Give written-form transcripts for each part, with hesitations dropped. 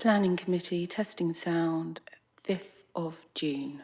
Planning Committee, testing sound, 5th of June.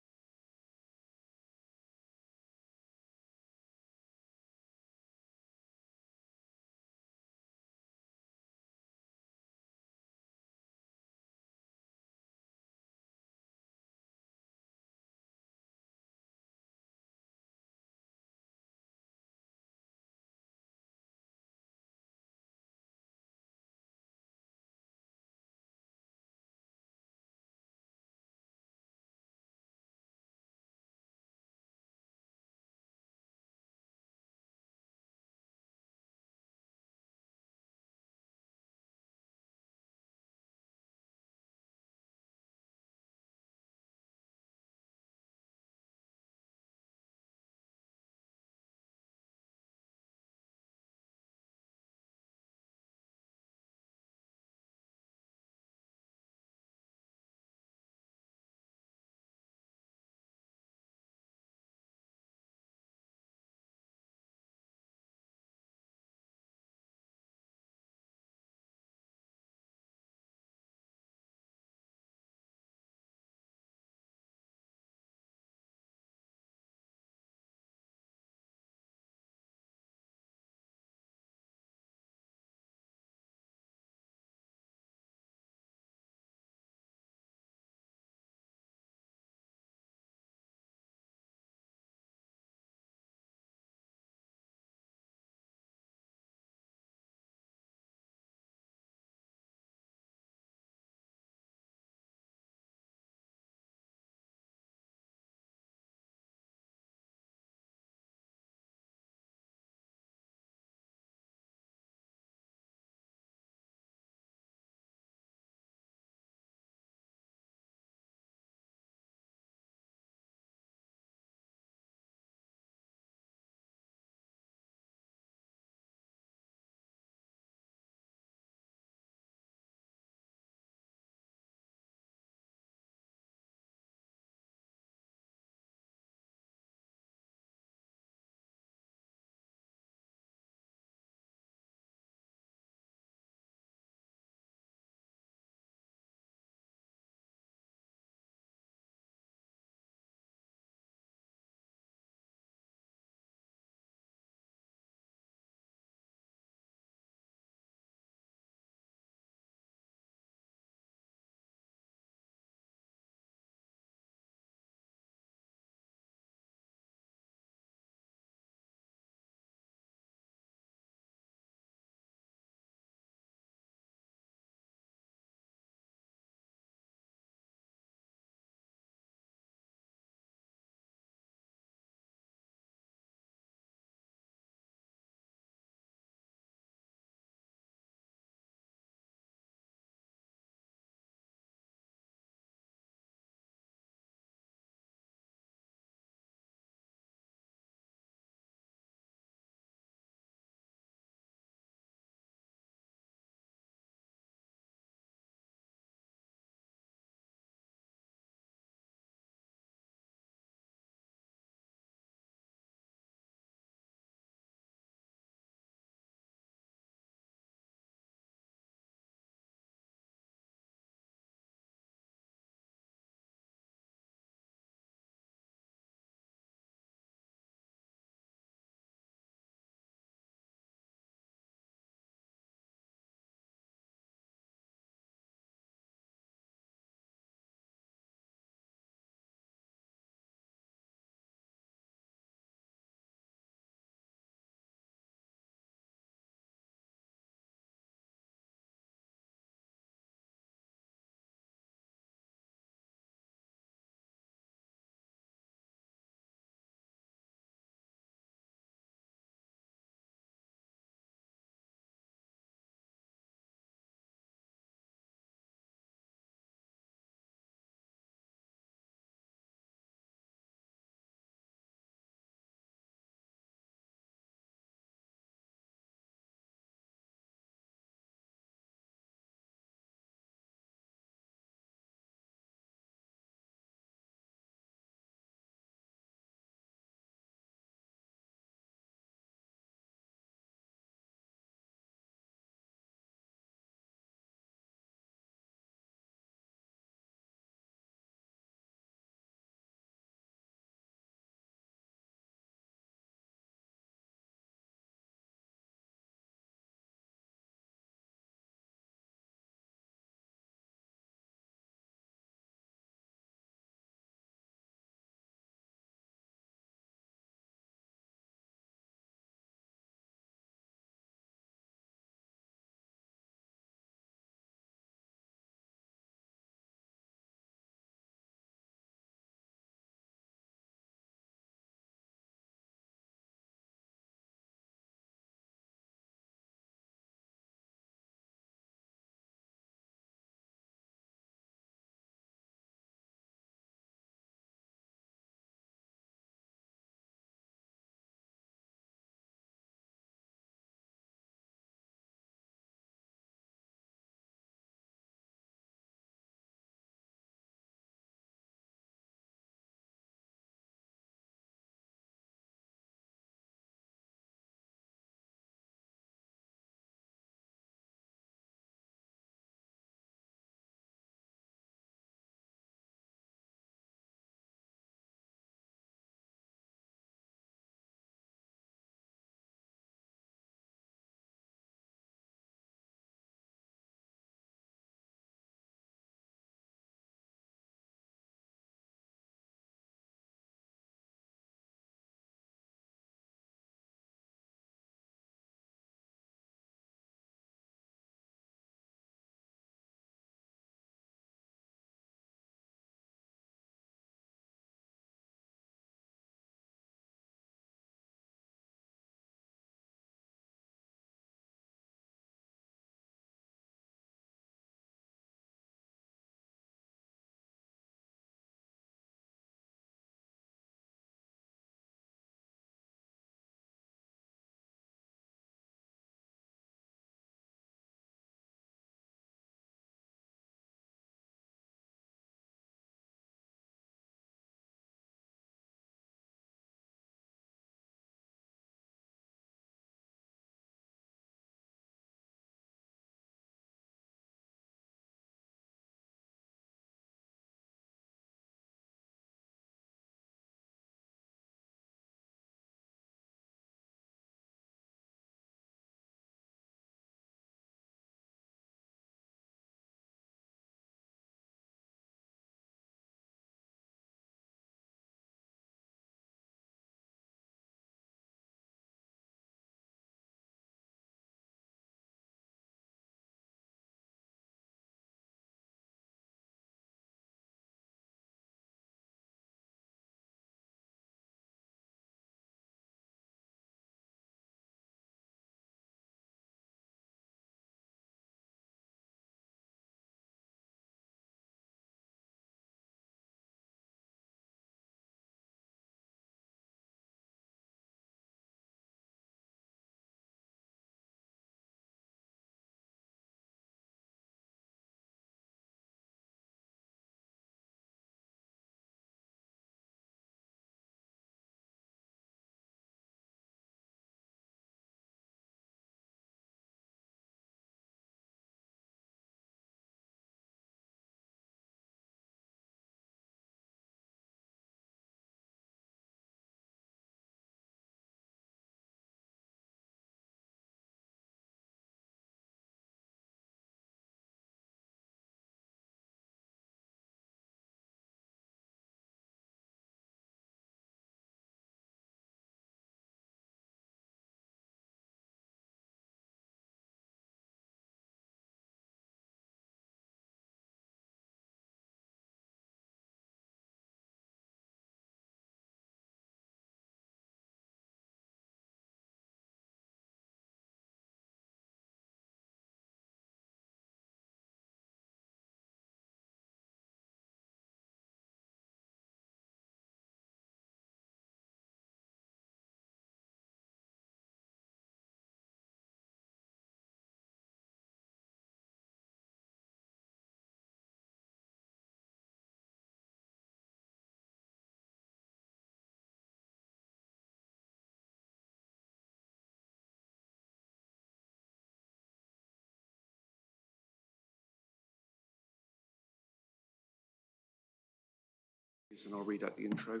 And I'll read out the intro.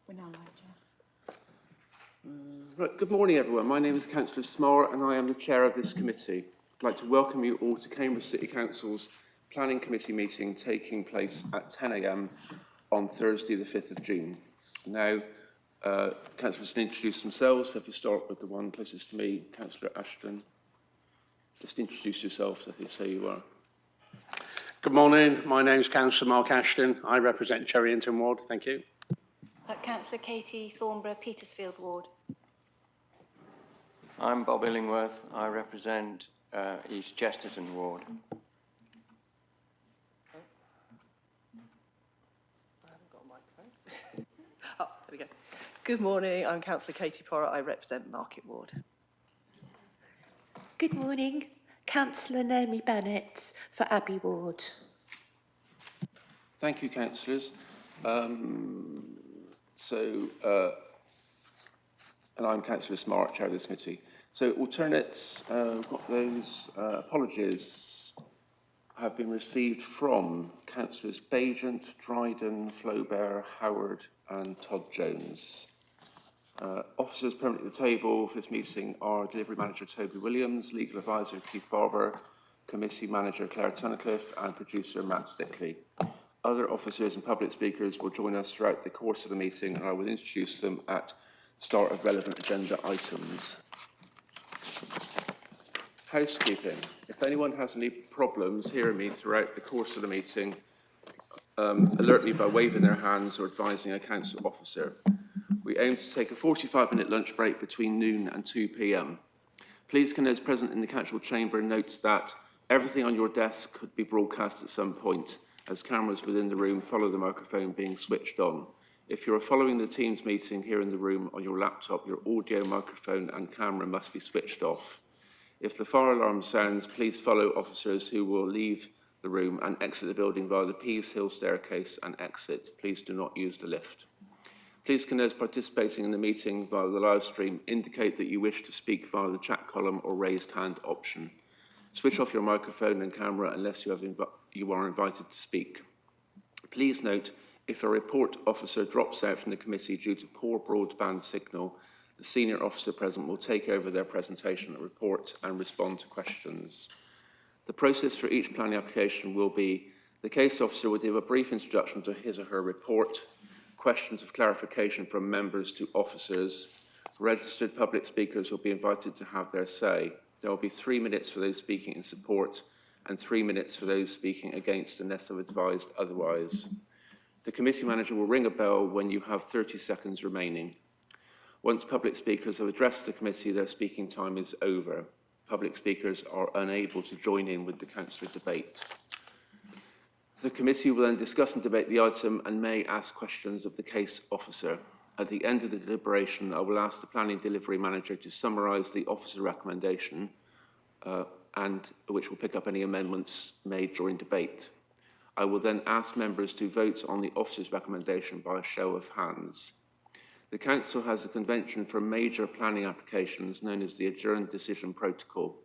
We're now live, Right, good morning, everyone. My name is Councillor Smart, and I am the chair of this committee. I'd like to welcome you all to Cambridge City Council's Planning Committee meeting taking place at 10 a.m. on Thursday, the 5th of June. Now, councillors can introduce themselves. So if you start with the one closest to me, Councillor Ashton, just introduce yourself if you say you are. Good morning. My name is Councillor Mark Ashton. I represent Cherryington Ward. Thank you. Councillor Katie Thornborough, Petersfield Ward. I'm Bob Illingworth. I represent East Chesterton Ward. Oh, there we go. Good morning, I'm Councillor Katie Porritt, I represent Market Ward. Good morning, Councillor Naomi Bennett for Abbey Ward. Thank you, councillors. And I'm Councillor Smart, chair of this committee. So alternates, we've got those apologies have been received from Councillors Bagent, Dryden, Flaubert, Howard and Todd Jones. Officers permanently at the table for this meeting are Delivery Manager Toby Williams, Legal Advisor Keith Barber, Committee Manager Claire Tunnicliffe and Producer Matt Stickley. Other officers and public speakers will join us throughout the course of the meeting, and I will introduce them at the start of relevant agenda items. Housekeeping. If anyone has any problems hearing me throughout the course of the meeting, alert me by waving their hands or advising a council officer. We aim to take a 45-minute lunch break between noon and 2 p.m. Please can those present in the council chamber note that everything on your desk could be broadcast at some point, as cameras within the room follow the microphone being switched on. If you are following the Teams meeting here in the room on your laptop, your audio, microphone and camera must be switched off. If the fire alarm sounds, please follow officers who will leave the room and exit the building via the Pease Hill staircase and exit. Please do not use the lift. Please can those participating in the meeting via the live stream indicate that you wish to speak via the chat column or raised hand option. Switch off your microphone and camera unless you are invited to speak. Please note, if a report officer drops out from the committee due to poor broadband signal, the senior officer present will take over their presentation and report and respond to questions. The process for each planning application will be the case officer will give a brief introduction to his or her report, questions of clarification from members to officers. Registered public speakers will be invited to have their say. There will be 3 minutes for those speaking in support and 3 minutes for those speaking against unless advised otherwise. The committee manager will ring a bell when you have 30 seconds remaining. Once public speakers have addressed the committee, their speaking time is over. Public speakers are unable to join in with the councillor debate. The committee will then discuss and debate the item and may ask questions of the case officer. At the end of the deliberation, I will ask the planning delivery manager to summarise the officer recommendation and which will pick up any amendments made during debate. I will then ask members to vote on the officer's recommendation by a show of hands. The council has a convention for major planning applications known as the Adjourned Decision Protocol,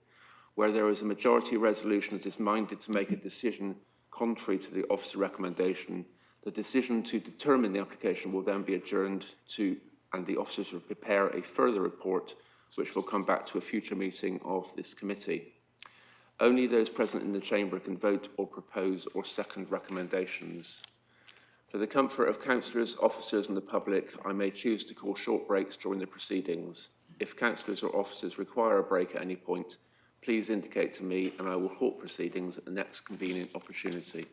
where there is a majority resolution that is minded to make a decision contrary to the officer recommendation. The decision to determine the application will then be adjourned and the officers will prepare a further report which will come back to a future meeting of this committee. Only those present in the chamber can vote or propose or second recommendations. For the comfort of councillors, officers and the public, I may choose to call short breaks during the proceedings. If councillors or officers require a break at any point, please indicate to me and I will halt proceedings at the next convenient opportunity.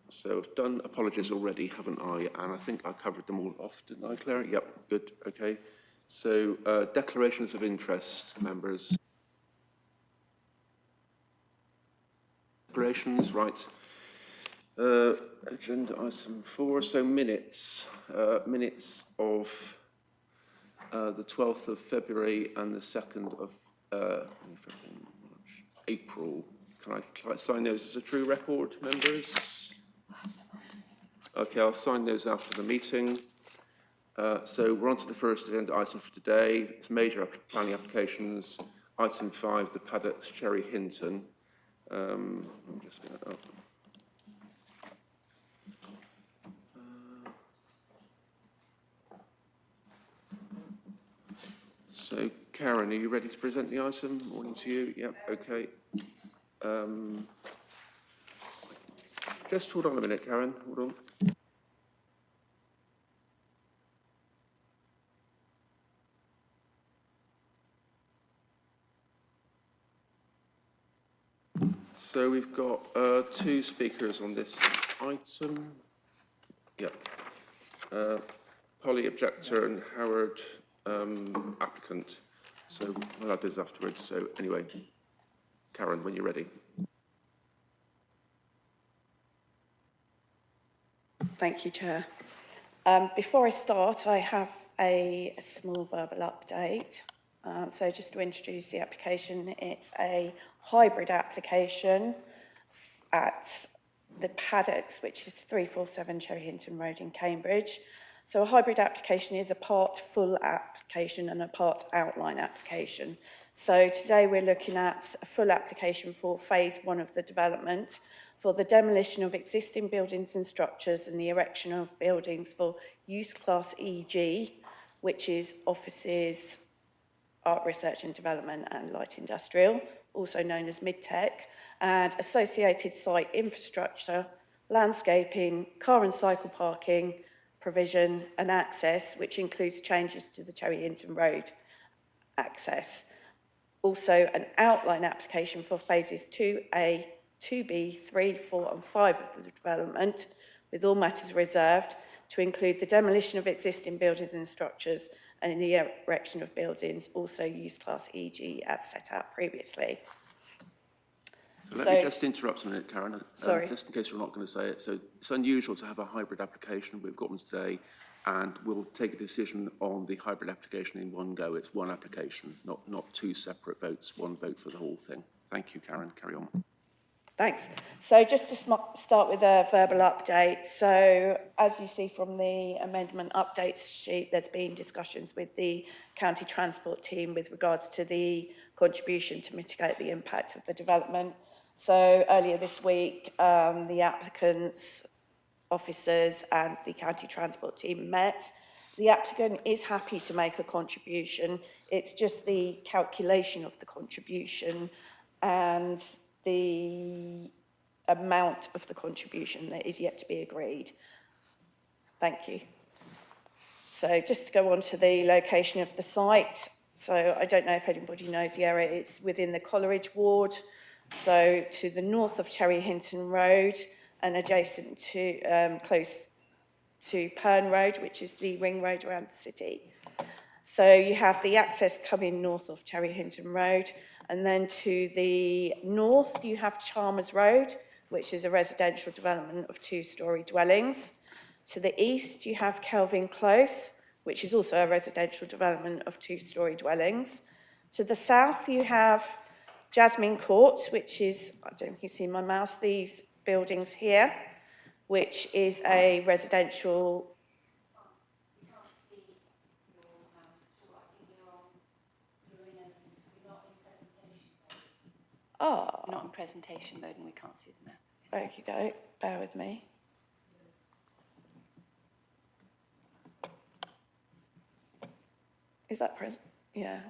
So I've done apologies already, haven't I? And I think I covered them all off, didn't I, Claire? Yep, good, okay. So declarations of interest, members. Declarations, right. Agenda item 4, so minutes. Minutes of the 12th of February and the 2nd of April. Can I sign those as a true record, members? Okay, I'll sign those after the meeting. So we're on to the first agenda item for today. It's major planning applications. Item 5, the Paddocks Cherry Hinton. I'm just going to open. So Karen, are you ready to present the item? Morning to you. Yep, okay. Just hold on a minute, Karen, hold on. So we've got two speakers on this item. Yep. Polly objector and Howard applicant. So we'll have those afterwards. So anyway, Karen, when you're ready. Thank you, Chair. Before I start, I have a small verbal update. So just to introduce the application, it's a hybrid application at the Paddocks, which is 347 Cherry Hinton Road in Cambridge. So a hybrid application is a part full application and a part outline application. So today we're looking at a full application for phase 1 of the development for the demolition of existing buildings and structures and the erection of buildings for use class EG, which is offices, art research and development and light industrial, also known as mid-tech, and associated site infrastructure, landscaping, car and cycle parking, provision and access, which includes changes to the Cherry Hinton Road access. Also an outline application for phases 2A, 2B, 3, 4 and 5 of the development, with all matters reserved, to include the demolition of existing buildings and structures and in the erection of buildings, also use class EG as set out previously. So let me just interrupt a minute, Karen. Sorry. Just in case we're not going to say it. So it's unusual to have a hybrid application. We've got one today, and we'll take a decision on the hybrid application in one go. It's one application, not two separate votes, one vote for the whole thing. Thank you, Karen. Carry on. Thanks. So just to start with a verbal update. So as you see from the amendment updates sheet, there's been discussions with the county transport team with regards to the contribution to mitigate the impact of the development. So earlier this week, the applicants, officers and the county transport team met. The applicant is happy to make a contribution. It's just the calculation of the contribution and the amount of the contribution that is yet to be agreed. Thank you. So just to go on to the location of the site. So I don't know if anybody knows the area. It's within the Coleridge ward. So to the north of Cherry Hinton Road and adjacent to, close to Pern Road, which is the ring road around the city. So you have the access coming north of Cherry Hinton Road, and then to the north you have Chalmers Road, which is a residential development of 2-storey dwellings. To the east you have Kelvin Close, which is also a residential development of 2-storey dwellings. To the south you have Jasmine Court, which is, I don't know if you see my mouse, these buildings here, which is a residential. Oh, Not in presentation mode and we can't see the mouse. okie doke, bear with me. Is that present? Yeah.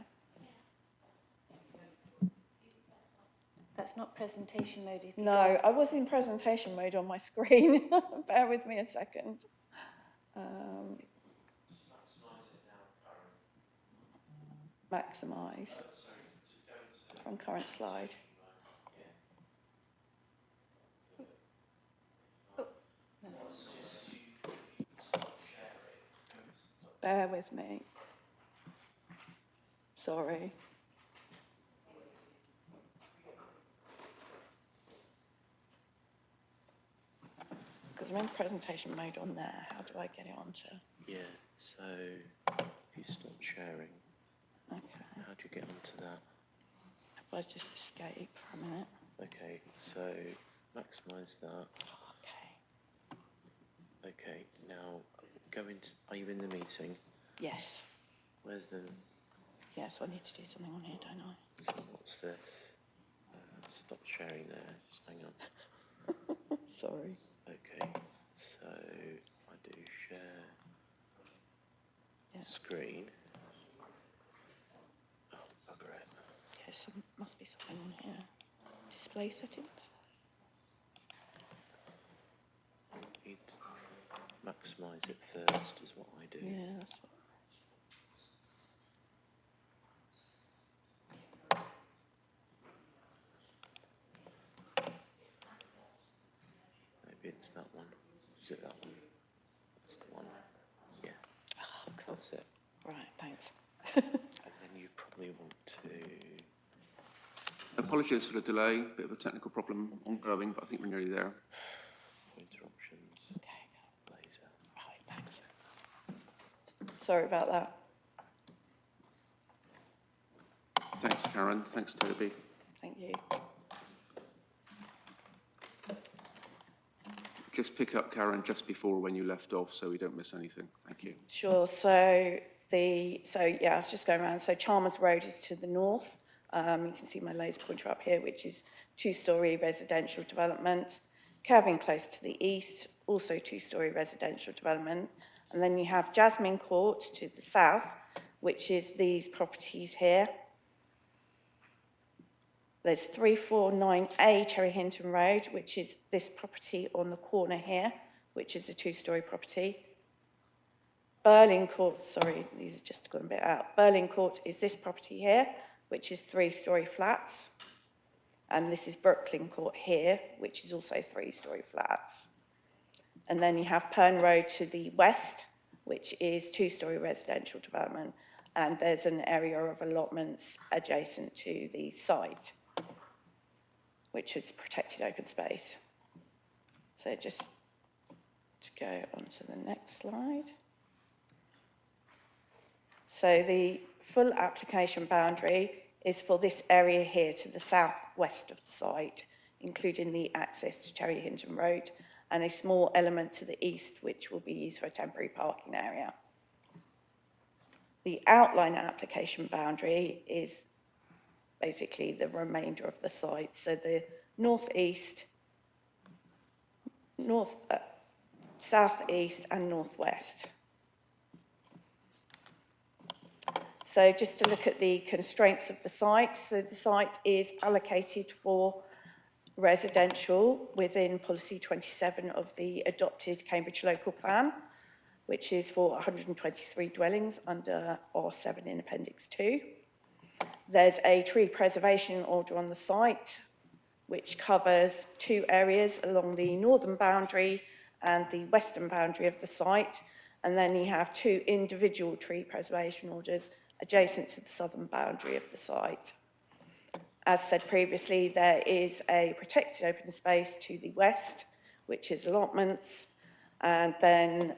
That's not presentation mode. If you No, I was in presentation mode on my screen. Bear with me a second. Maximise. From current slide. Bear with me. Sorry. Because I'm in presentation mode on there. How do I get it onto? Yeah, so if you stop sharing, Okay. how do you get onto that? If I just escape for a minute. Okay, so maximise that. Okay. Okay, now go into, are you in the meeting? Yes. Where's the, Yes, I need to do something on here, don't I? so what's this? Stop sharing there, just hang on. Sorry. Okay, so I do share Yeah. screen. must be something on here. Display settings. You'd maximise it first is what I do. Yeah, that's what. Maybe it's that one. Is it that one? That's the one. Yeah. Oh, cool. That's it. Right, thanks. And then you probably want to... Apologies for the delay, bit of a technical problem ongoing, but I think we're nearly there. Pointer options, Okay, laser. right, thanks. Sorry about that. Thanks, Karen. Thanks, Toby. Thank you. Just pick up, Karen, just before when you left off so we don't miss anything. Thank you. Sure. Yeah, I was just going around. So Chalmers Road is to the north. You can see my laser pointer up here, which is two-storey residential development. Kelvin Close to the east, also two-storey residential development. And then you have Jasmine Court to the south, which is these properties here. There's 349A Cherry Hinton Road, which is this property on the corner here, which is a two-storey property. Berlin Court, sorry, these have just gone a bit out. Berlin Court is this property here, which is three-storey flats. And this is Brooklyn Court here, which is also three-storey flats. And then you have Pern Road to the west, which is two-storey residential development. And there's an area of allotments adjacent to the site, which is protected open space. So just to go on to the next slide. So the full application boundary is for this area here to the southwest of the site, including the access to Cherry Hinton Road, and a small element to the east, which will be used for a temporary parking area. The outline application boundary is basically the remainder of the site. So the southeast and northwest. So just to look at the constraints of the site. So the site is allocated for residential within policy 27 of the adopted Cambridge Local Plan, which is for 123 dwellings under R7 in Appendix 2. There's a tree preservation order on the site, which covers two areas along the northern boundary and the western boundary of the site. And then you have two individual tree preservation orders adjacent to the southern boundary of the site. As said previously, there is a protected open space to the west, which is allotments, and then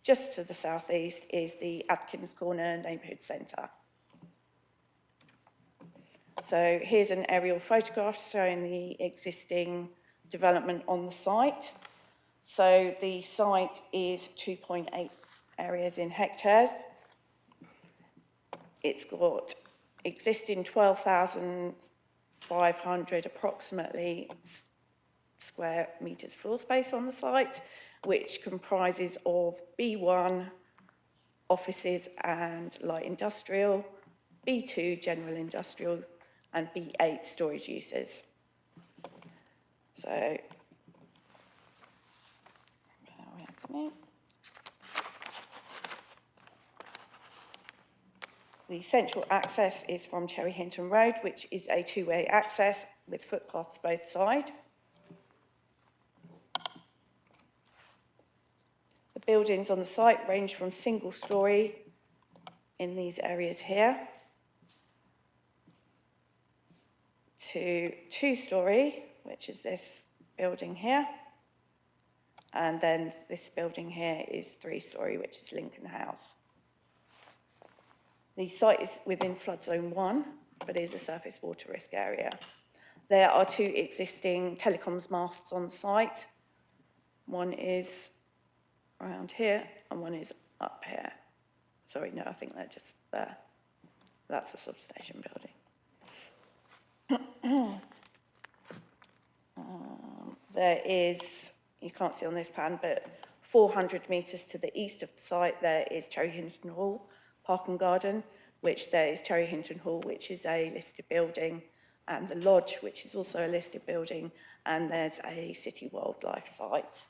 just to the southeast is the Atkins Corner Neighbourhood Centre. So here's an aerial photograph showing the existing development on the site. So the site is 2.8 areas in hectares. It's got existing 12,500 approximately square metres floor space on the site, which comprises of B1 offices and light industrial, B2 general industrial, and B8 storage uses. So, bear with me. The central access is from Cherry Hinton Road, which is a two-way access with footpaths both sides. The buildings on the site range from single-storey in these areas here to two-storey, which is this building here. And then this building here is three-storey, which is Lincoln House. The site is within flood zone 1, but is a surface water risk area. There are two existing telecoms masts on the site. One is around here and one is up here. Sorry, no, I think they're just there. That's a substation building. There is, you can't see on this plan, but 400 metres to the east of the site, there is Cherry Hinton Hall Park and Garden, which there is Cherry Hinton Hall, which is a listed building, and the Lodge, which is also a listed building, and there's a city wildlife site.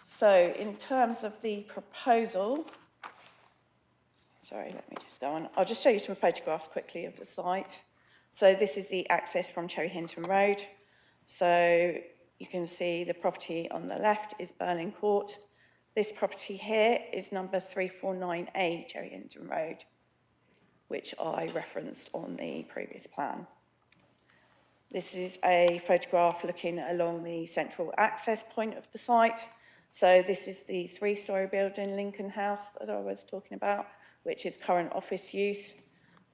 So in terms of the proposal, sorry, let me just go on. I'll just show you some photographs quickly of the site. So this is the access from Cherry Hinton Road. So you can see the property on the left is Berlin Court. This property here is number 349A Cherry Hinton Road, which I referenced on the previous plan. This is a photograph looking along the central access point of the site. So this is the 3-storey building, Lincoln House, that I was talking about, which is current office use.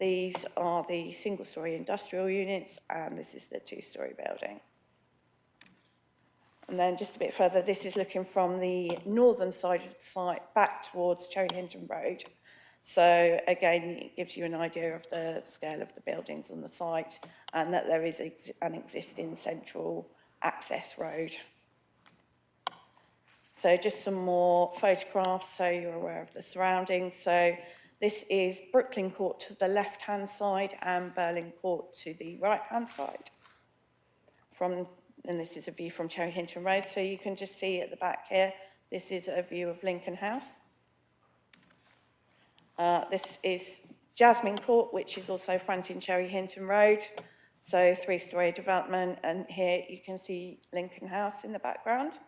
These are the single-storey industrial units, and this is the 2-storey building. And then just a bit further, this is looking from the northern side of the site back towards Cherry Hinton Road. So again, it gives you an idea of the scale of the buildings on the site and that there is an existing central access road. So just some more photographs so you're aware of the surroundings. So this is Brooklyn Court to the left-hand side and Berlin Court to the right-hand side. And this is a view from Cherry Hinton Road. So you can just see at the back here, this is a view of Lincoln House. This is Jasmine Court, which is also fronting Cherry Hinton Road. So 3-storey development, and here you can see Lincoln House in the background.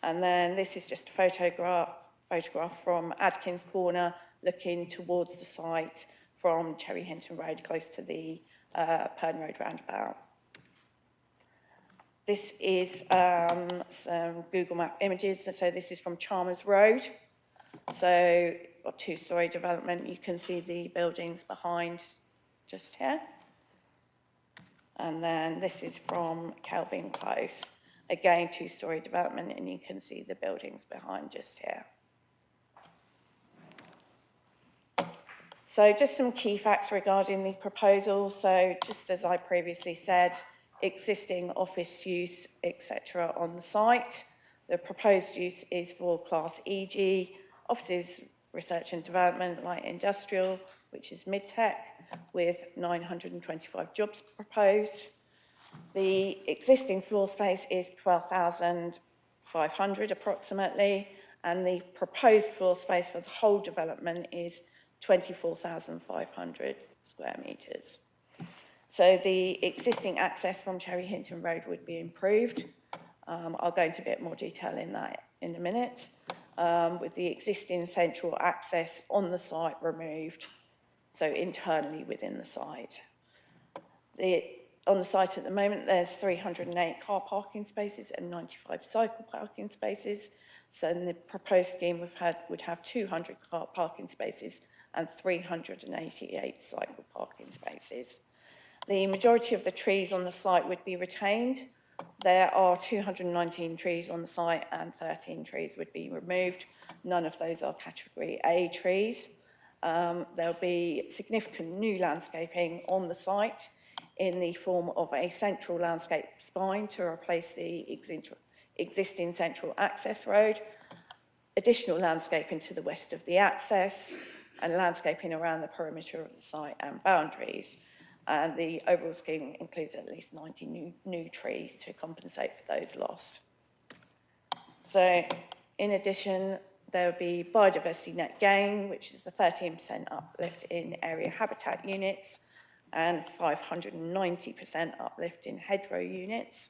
And then this is just a photograph from Adkins Corner, looking towards the site from Cherry Hinton Road, close to the Pern Road roundabout. This is some Google Map images. So this is from Chalmers Road. So a 2-storey development. You can see the buildings behind just here. And then this is from Kelvin Close. Again, 2-storey development, and you can see the buildings behind just here. So just some key facts regarding the proposal. So just as I previously said, existing office use, etc. on the site. The proposed use is for Class EG, offices, research and development, light industrial, which is mid-tech, with 925 jobs proposed. The existing floor space is 12,500 approximately, and the proposed floor space for the whole development is 24,500 square metres. So the existing access from Cherry Hinton Road would be improved. I'll go into a bit more detail in that in a minute. With the existing central access on the site removed, so internally within the site. On the site at the moment, there's 308 car parking spaces and 95 cycle parking spaces. So in the proposed scheme would have 200 car parking spaces and 388 cycle parking spaces. The majority of the trees on the site would be retained. There are 219 trees on the site and 13 trees would be removed. None of those are category A trees. There'll be significant new landscaping on the site in the form of a central landscape spine to replace the existing central access road, additional landscaping to the west of the access, and landscaping around the perimeter of the site and boundaries. And the overall scheme includes at least 90 new trees to compensate for those lost. So in addition, there will be biodiversity net gain, which is the 13% uplift in area habitat units and 590% uplift in hedgerow units.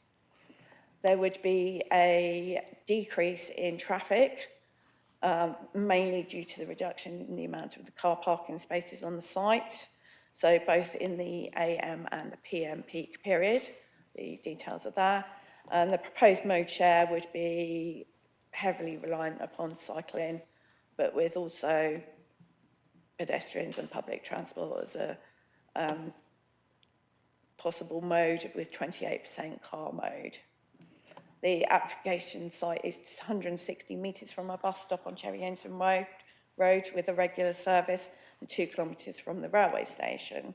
There would be a decrease in traffic, mainly due to the reduction in the amount of the car parking spaces on the site. So both in the AM and the PM peak period, the details are there. And the proposed mode share would be heavily reliant upon cycling, but with also pedestrians and public transport as a possible mode with 28% car mode. The application site is 160 metres from a bus stop on Cherry Hinton Road with a regular service and 2 kilometres from the railway station.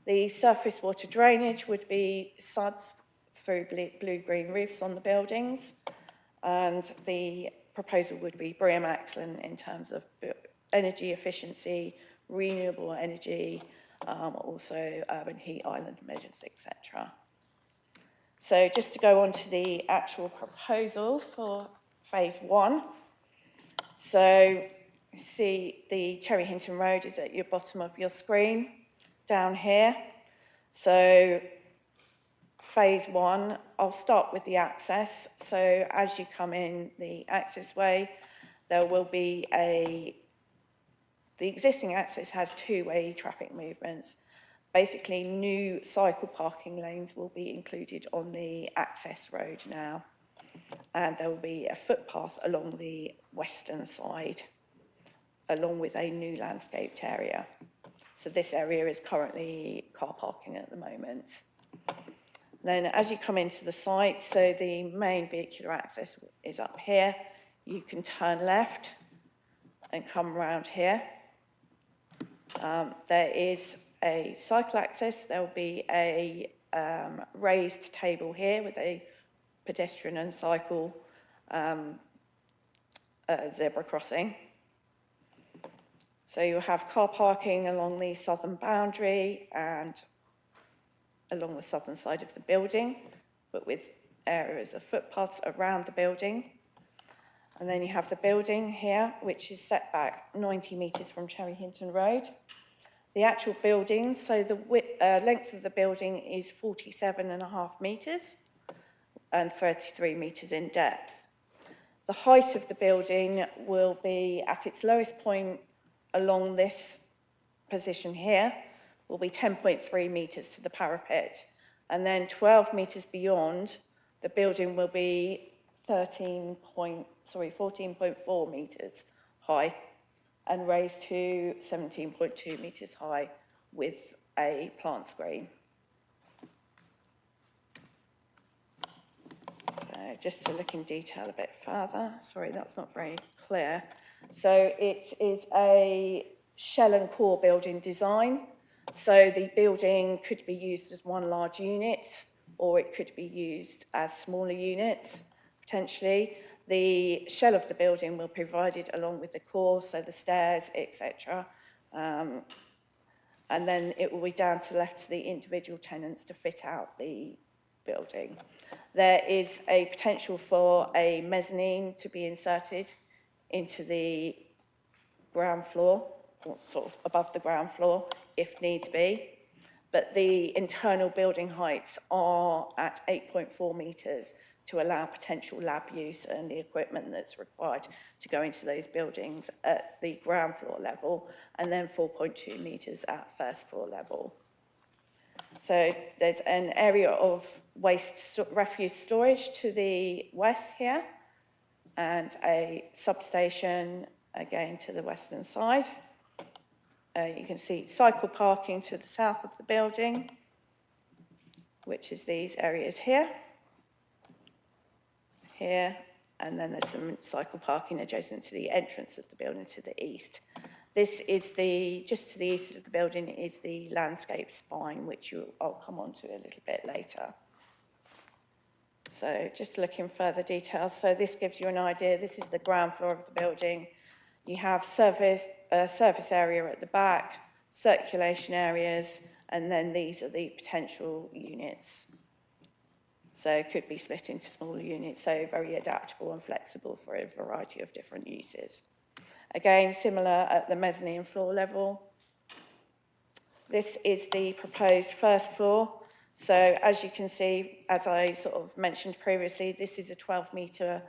The surface water drainage would be suds through blue-green roofs on the buildings, and the proposal would be BREEAM excellent in terms of energy efficiency, renewable energy, also urban heat island measures, etc. So just to go on to the actual proposal for phase 1. So you see the Cherry Hinton Road is at your bottom of your screen down here. So phase 1, I'll start with the access. So as you come in the access way, there will be the existing access has two-way traffic movements. Basically, new cycle parking lanes will be included on the access road now. And there will be a footpath along the western side, along with a new landscaped area. So this area is currently car parking at the moment. Then as you come into the site, so the main vehicular access is up here. You can turn left and come around here. There is a cycle access. There will be a raised table here with a pedestrian and cycle zebra crossing. So you'll have car parking along the southern boundary and along the southern side of the building, but with areas of footpaths around the building. And then you have the building here, which is set back 90 metres from Cherry Hinton Road. The actual building, so the length of the building is 47.5 metres and 33 metres in depth. The height of the building will be at its lowest point along this position here, will be 10.3 metres to the parapet. And then 12 metres beyond, the building will be 14.4 metres high and raised to 17.2 metres high with a plant screen. So just to look in detail a bit further, sorry, that's not very clear. So it is a shell and core building design. So the building could be used as one large unit, or it could be used as smaller units, potentially. The shell of the building will be provided along with the core, so the stairs, etc. And then it will be down to left to the individual tenants to fit out the building. There is a potential for a mezzanine to be inserted into the ground floor, or sort of above the ground floor, if needs be. But the internal building heights are at 8.4 metres to allow potential lab use and the equipment that's required to go into those buildings at the ground floor level, and then 4.2 metres at first floor level. So there's an area of refuse storage to the west here, and a substation again to the western side. You can see cycle parking to the south of the building, which is these areas here, and then there's some cycle parking adjacent to the entrance of the building to the east. This is just to the east of the building is the landscape spine, which I'll come on to a little bit later. So just to look in further detail, so this gives you an idea. This is the ground floor of the building. You have surface area at the back, circulation areas, and then these are the potential units. So it could be split into smaller units, so very adaptable and flexible for a variety of different uses. Again, similar at the mezzanine floor level. This is the proposed first floor. So as you can see, as I sort of mentioned previously, this is a 12-metre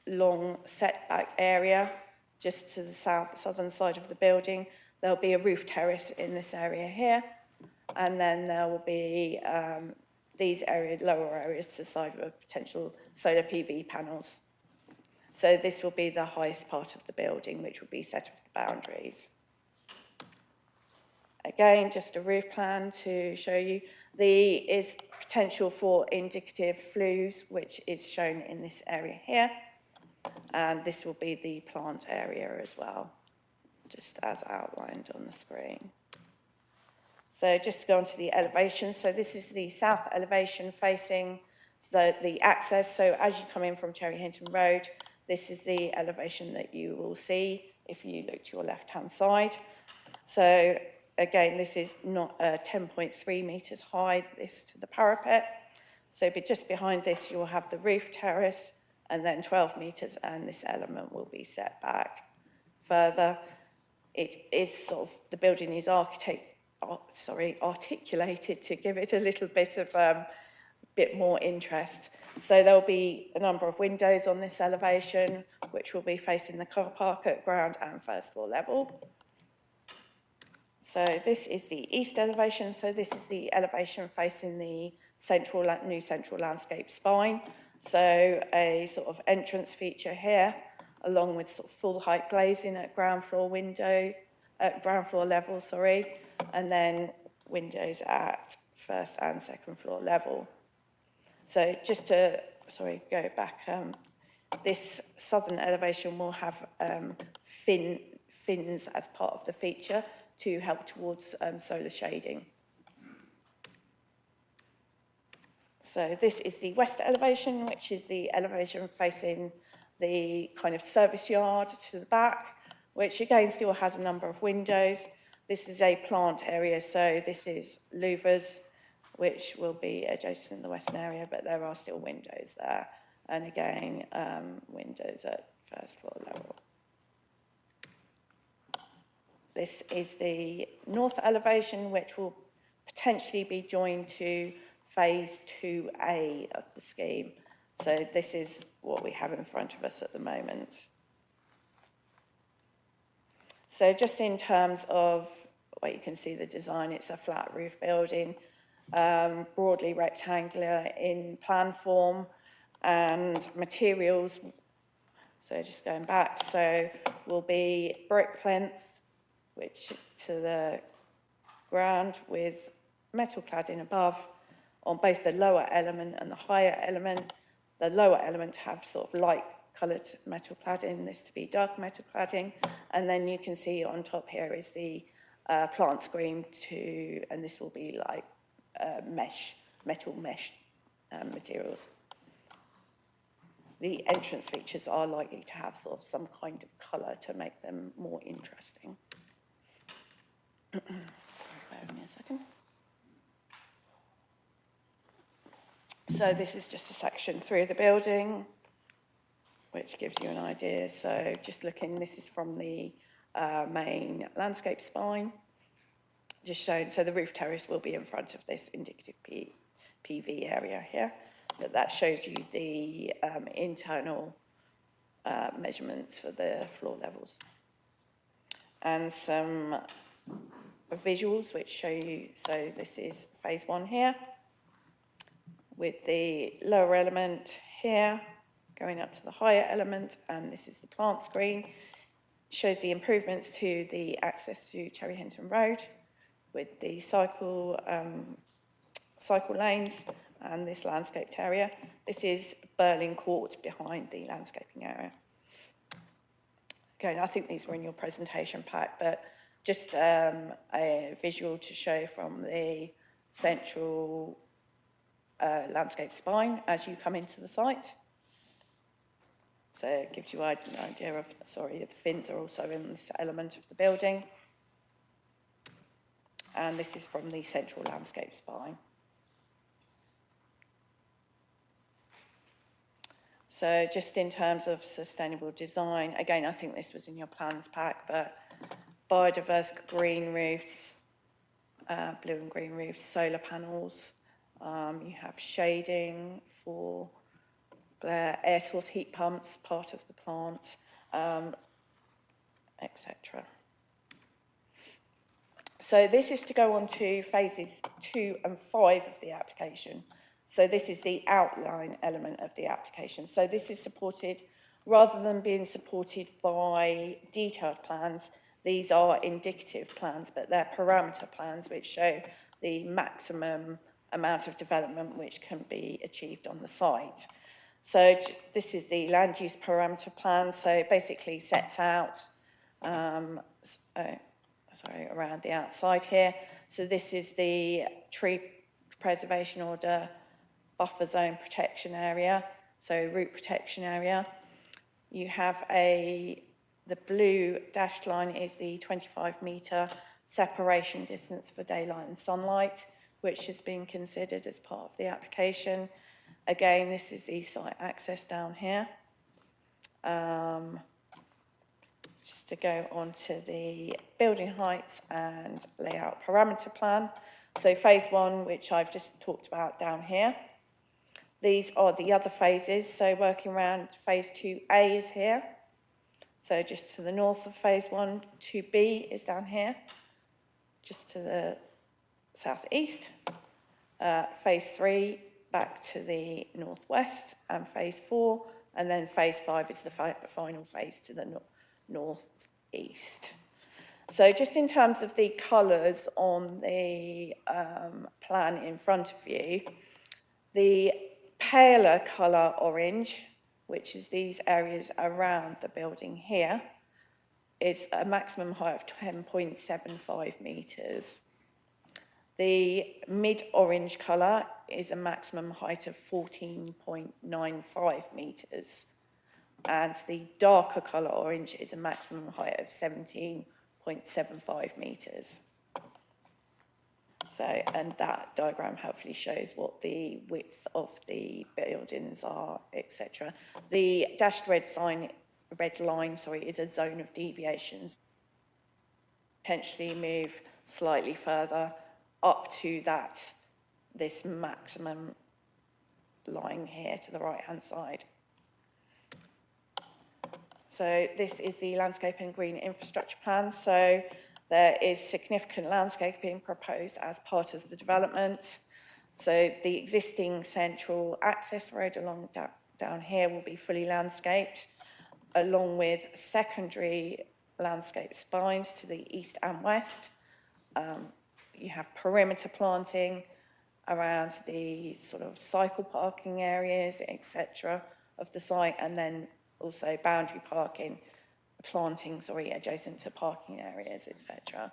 long setback area just to the southern side of the building. There'll be a roof terrace in this area here, and then there will be these lower areas to the side with potential solar PV panels. So this will be the highest part of the building, which will be set off the boundaries. Again, just a roof plan to show you. There is potential for indicative flues, which is shown in this area here. And this will be the plant area as well, just as outlined on the screen. So just to go on to the elevation. So this is the south elevation facing the access. So as you come in from Cherry Hinton Road, this is the elevation that you will see if you look to your left-hand side. So again, this is not 10.3 metres high, this to the parapet. So just behind this, you'll have the roof terrace, and then 12 metres, and this element will be set back further. It is sort of, the building is articulated to give it a little bit of bit more interest. So there'll be a number of windows on this elevation, which will be facing the car park at ground and first floor level. So this is the east elevation. So this is the elevation facing the new central landscape spine. So a sort of entrance feature here, along with sort of full height glazing at ground floor level, and then windows at first and second floor level. So just to, go back, this southern elevation will have fins as part of the feature to help towards solar shading. So this is the west elevation, which is the elevation facing the kind of service yard to the back, which again still has a number of windows. This is a plant area, so this is louvers, which will be adjacent to the western area, but there are still windows there. And again, windows at first floor level. This is the north elevation, which will potentially be joined to phase 2A of the scheme. So this is what we have in front of us at the moment. So just in terms of what you can see the design, it's a flat roof building, broadly rectangular in plan form, and materials, so just going back, so will be brick plinth, which to the ground with metal cladding above on both the lower element and the higher element. The lower element have sort of light coloured metal cladding, this to be dark metal cladding, and then you can see on top here is the plant screen and this will be like metal mesh materials. The entrance features are likely to have sort of some kind of colour to make them more interesting. Sorry, bear with me a second. So this is just a section through the building, which gives you an idea. So just looking, this is from the main landscape spine, just showing, so the roof terrace will be in front of this indicative PV area here, but that shows you the internal measurements for the floor levels. And some visuals which show you, so this is phase 1 here, with the lower element here, going up to the higher element, and this is the plant screen. It shows the improvements to the access to Cherry Hinton Road, with the cycle lanes and this landscaped area. This is Berlin Court behind the landscaping area. Okay, I think these were in your presentation pack, but just a visual to show from the central landscape spine as you come into the site. So it gives you an idea of, the fins are also in this element of the building. And this is from the central landscape spine. So just in terms of sustainable design, again, I think this was in your plans pack, but biodiverse green roofs, blue and green roofs, solar panels, you have shading for air source heat pumps, part of the plant, etc. So this is to go on to phases 2 and 5 of the application. So this is the outline element of the application. So this is supported, rather than being supported by detailed plans, these are indicative plans, but they're parameter plans which show the maximum amount of development which can be achieved on the site. So this is the land use parameter plan. So it basically sets out, around the outside here. So this is the tree preservation order, buffer zone protection area, so root protection area. You have the blue dashed line is the 25-metre separation distance for daylight and sunlight, which has been considered as part of the application. Again, this is the site access down here. Just to go on to the building heights and layout parameter plan. So phase 1, which I've just talked about down here. These are the other phases. So working around phase 2A is here. So just to the north of phase 1, 2B is down here, just to the southeast. Phase 3 back to the northwest, and phase 4, and then phase 5 is the final phase to the northeast. So just in terms of the colours on the plan in front of you, the paler colour orange, which is these areas around the building here, is a maximum height of 10.75 metres. The mid-orange colour is a maximum height of 14.95 metres. And the darker colour orange is a maximum height of 17.75 metres. So, and that diagram hopefully shows what the width of the buildings are, etc. The dashed red line, is a zone of deviations. Potentially move slightly further up to this maximum line here to the right-hand side. So this is the landscape and green infrastructure plan. So there is significant landscaping proposed as part of the development. So the existing central access road along down here will be fully landscaped, along with secondary landscape spines to the east and west. You have perimeter planting around the sort of cycle parking areas, etc., of the site, and then also boundary planting, adjacent to parking areas, etc.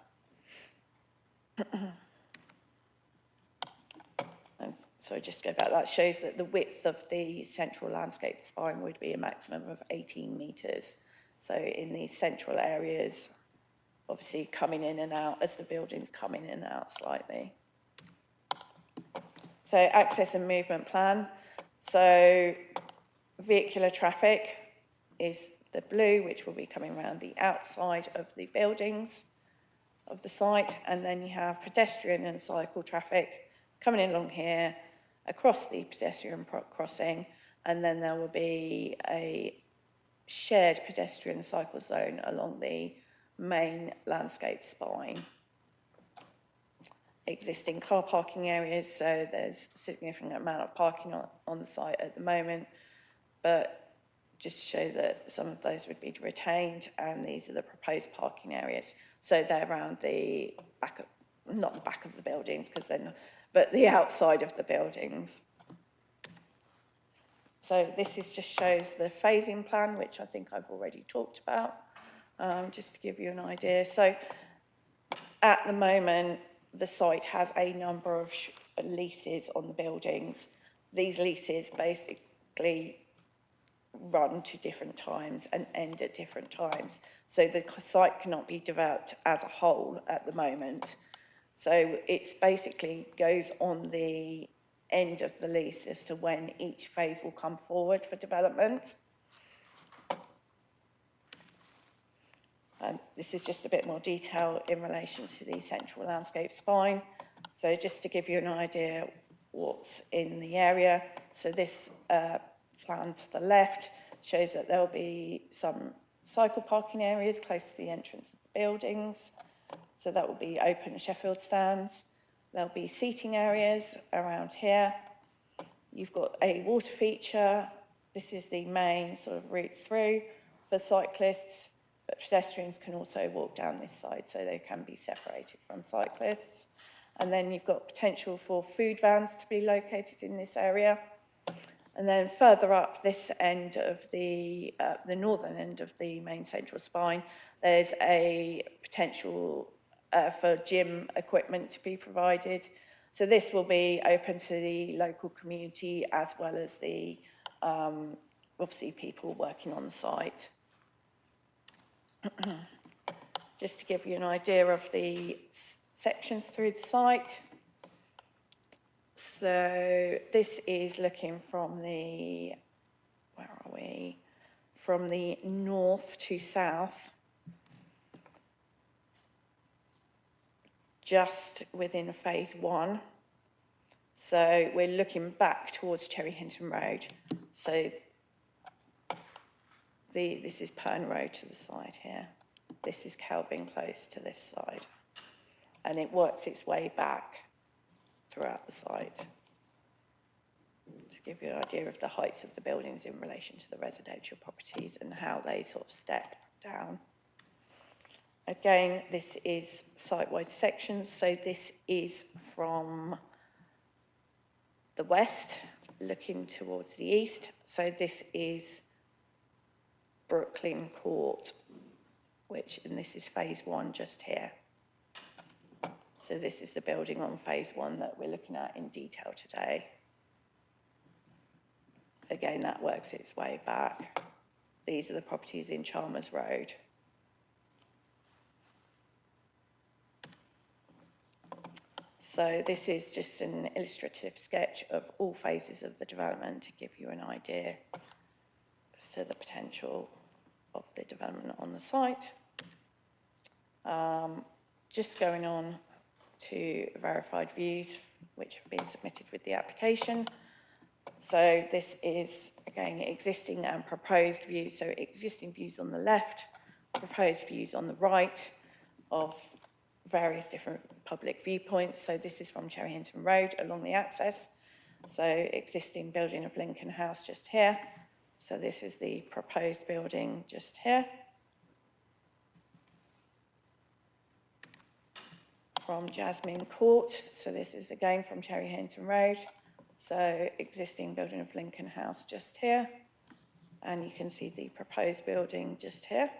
And so just to go back, that shows that the width of the central landscape spine would be a maximum of 18 metres. So in these central areas, obviously coming in and out as the buildings come in and out slightly. So access and movement plan. So vehicular traffic is the blue, which will be coming around the outside of the buildings of the site, and then you have pedestrian and cycle traffic coming in along here, across the pedestrian crossing, and then there will be a shared pedestrian cycle zone along the main landscape spine. Existing car parking areas, so there's a significant amount of parking on the site at the moment, but just to show that some of those would be retained, and these are the proposed parking areas. So they're around the back of, not the back of the buildings, but the outside of the buildings. So this just shows the phasing plan, which I think I've already talked about, just to give you an idea. So at the moment, the site has a number of leases on the buildings. These leases basically run to different times and end at different times. So the site cannot be developed as a whole at the moment. So it's basically goes on the end of the lease as to when each phase will come forward for development. And this is just a bit more detail in relation to the central landscape spine. So just to give you an idea what's in the area. So this plan to the left shows that there will be some cycle parking areas close to the entrance of the buildings. So that will be open Sheffield stands. There'll be seating areas around here. You've got a water feature. This is the main sort of route through for cyclists, but pedestrians can also walk down this side, so they can be separated from cyclists. And then you've got potential for food vans to be located in this area. And then further up this end of the northern end of the main central spine, there's a potential for gym equipment to be provided. So this will be open to the local community as well as the obviously people working on the site. Just to give you an idea of the sections through the site. So this is looking from the, where are we? From the north to south, just within phase 1. So we're looking back towards Cherry Hinton Road. So this is Pern Road to the side here. This is Kelvin Close to this side. And it works its way back throughout the site. To give you an idea of the heights of the buildings in relation to the residential properties and how they sort of step down. Again, this is site-wide sections. So this is from the west, looking towards the east. So this is Brooklyn Court, and this is phase 1 just here. So this is the building on phase 1 that we're looking at in detail today. Again, that works its way back. These are the properties in Chalmers Road. So this is just an illustrative sketch of all phases of the development to give you an idea as to the potential of the development on the site. Just going on to verified views, which have been submitted with the application. So this is, again, existing and proposed views. So existing views on the left, proposed views on the right of various different public viewpoints. So this is from Cherry Hinton Road along the access. So existing building of Lincoln House just here. So this is the proposed building just here. From Jasmine Court, so this is again from Cherry Hinton Road. So existing building of Lincoln House just here. And you can see the proposed building just here.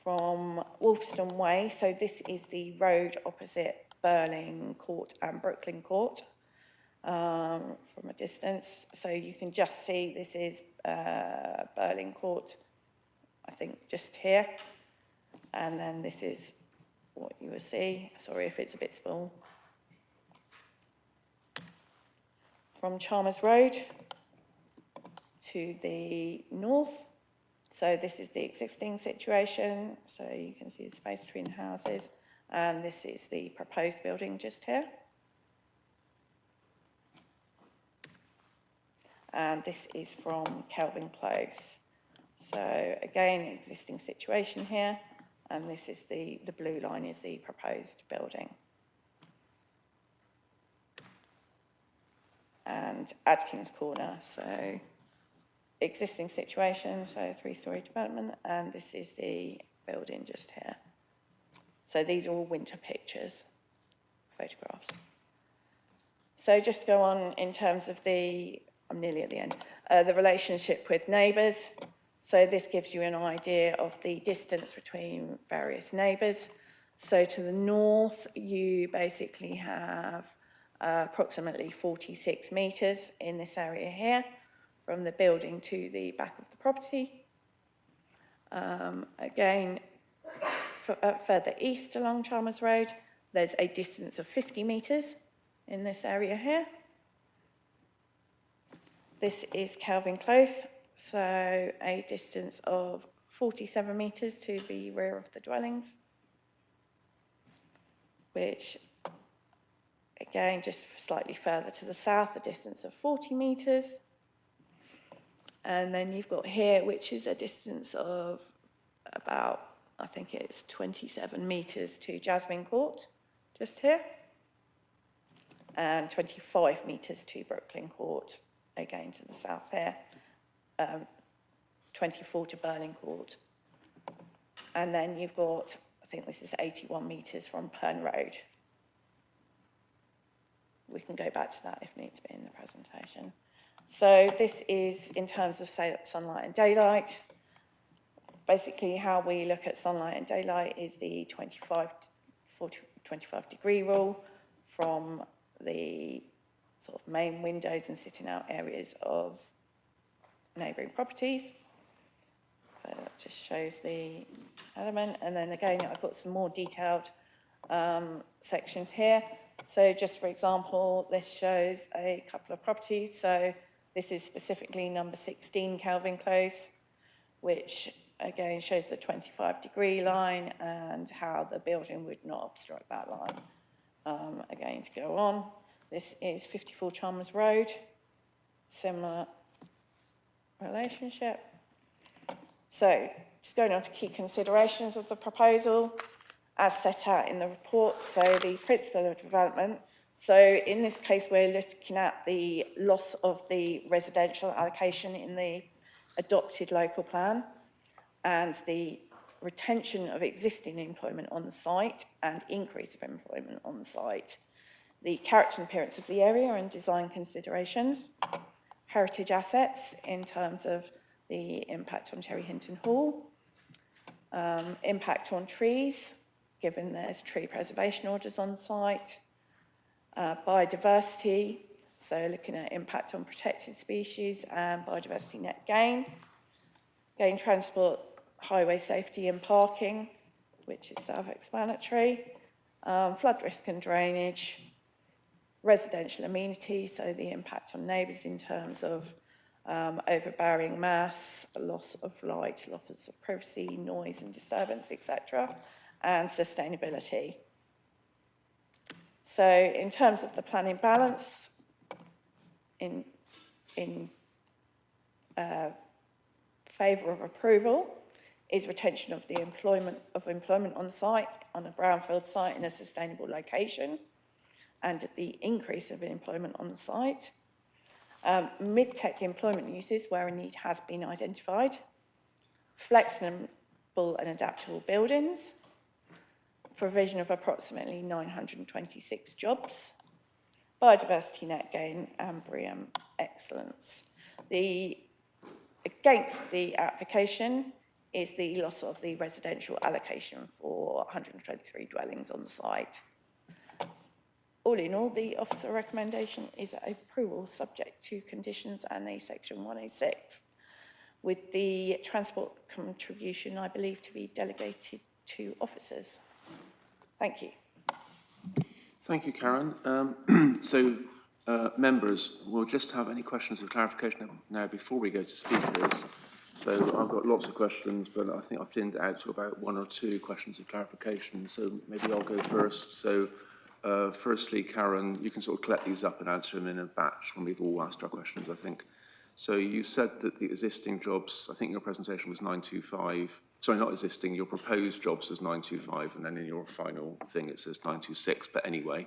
From Wolfstone Way, so this is the road opposite Burling Court and Brooklyn Court from a distance. So you can just see this is Burling Court, I think just here. And then this is what you will see. Sorry if it's a bit small. From Chalmers Road to the north. So this is the existing situation. So you can see the space between the houses. And this is the proposed building just here. And this is from Kelvin Close. So again, existing situation here. And this is the blue line is the proposed building. And Adkins Corner, so existing situation, so 3-storey development, and this is the building just here. So these are all winter pictures, photographs. So just to go on in terms of I'm nearly at the end, the relationship with neighbours. So this gives you an idea of the distance between various neighbours. So to the north, you basically have approximately 46 metres in this area here, from the building to the back of the property. Again, further east along Chalmers Road, there's a distance of 50 metres in this area here. This is Kelvin Close. So a distance of 47 metres to the rear of the dwellings, which again, just slightly further to the south, a distance of 40 metres. And then you've got here, which is a distance of about, I think it's 27 metres to Jasmine Court, just here. And 25 metres to Brooklyn Court, again to the south here. 24 to Burling Court. And then you've got, I think this is 81 metres from Pern Road. We can go back to that if need to be in the presentation. So this is in terms of, say, sunlight and daylight. Basically, how we look at sunlight and daylight is the 25 degree rule from the sort of main windows and sitting out areas of neighbouring properties. That just shows the element. And then again, I've got some more detailed sections here. So just for example, this shows a couple of properties. So this is specifically number 16 Calvin Close, which again shows the 25-degree line and how the building would not obstruct that line. Again, to go on, this is 54 Chalmers Road, similar relationship. So just going on to key considerations of the proposal as set out in the report. So the principle of development. So in this case, we're looking at the loss of the residential allocation in the adopted local plan and the retention of existing employment on the site and increase of employment on the site, the character and appearance of the area and design considerations, heritage assets in terms of the impact on Cherry Hinton Hall, impact on trees, given there's tree preservation orders on site, biodiversity, so looking at impact on protected species and biodiversity net gain, transport, highway safety and parking, which is self-explanatory, flood risk and drainage, residential amenity, so the impact on neighbours in terms of overbearing mass, loss of light, loss of privacy, noise and disturbance, etc., and sustainability. So in terms of the planning balance, in favour of approval is retention of the employment on site, on a brownfield site in a sustainable location, and the increase of employment on the site. Mid-tech employment uses where a need has been identified, flexible and adaptable buildings, provision of approximately 926 jobs, biodiversity net gain and BREEAM excellence. Against the application is the loss of the residential allocation for 123 dwellings on the site. All in all, the officer recommendation is approval subject to conditions and a section 106, with the transport contribution, I believe, to be delegated to officers. Thank you. Thank you, Karen. Members, we'll just have any questions of clarification now before we go to speakers. So I've got lots of questions, but I think I've thinned it out to about one or two questions of clarification. So maybe I'll go first. So firstly, Karen, you can sort of collect these up and answer them in a batch when we've all asked our questions, I think. So you said that the existing jobs, I think your presentation was 925, sorry, not existing, your proposed jobs was 925, and then in your final thing it says 926, but anyway.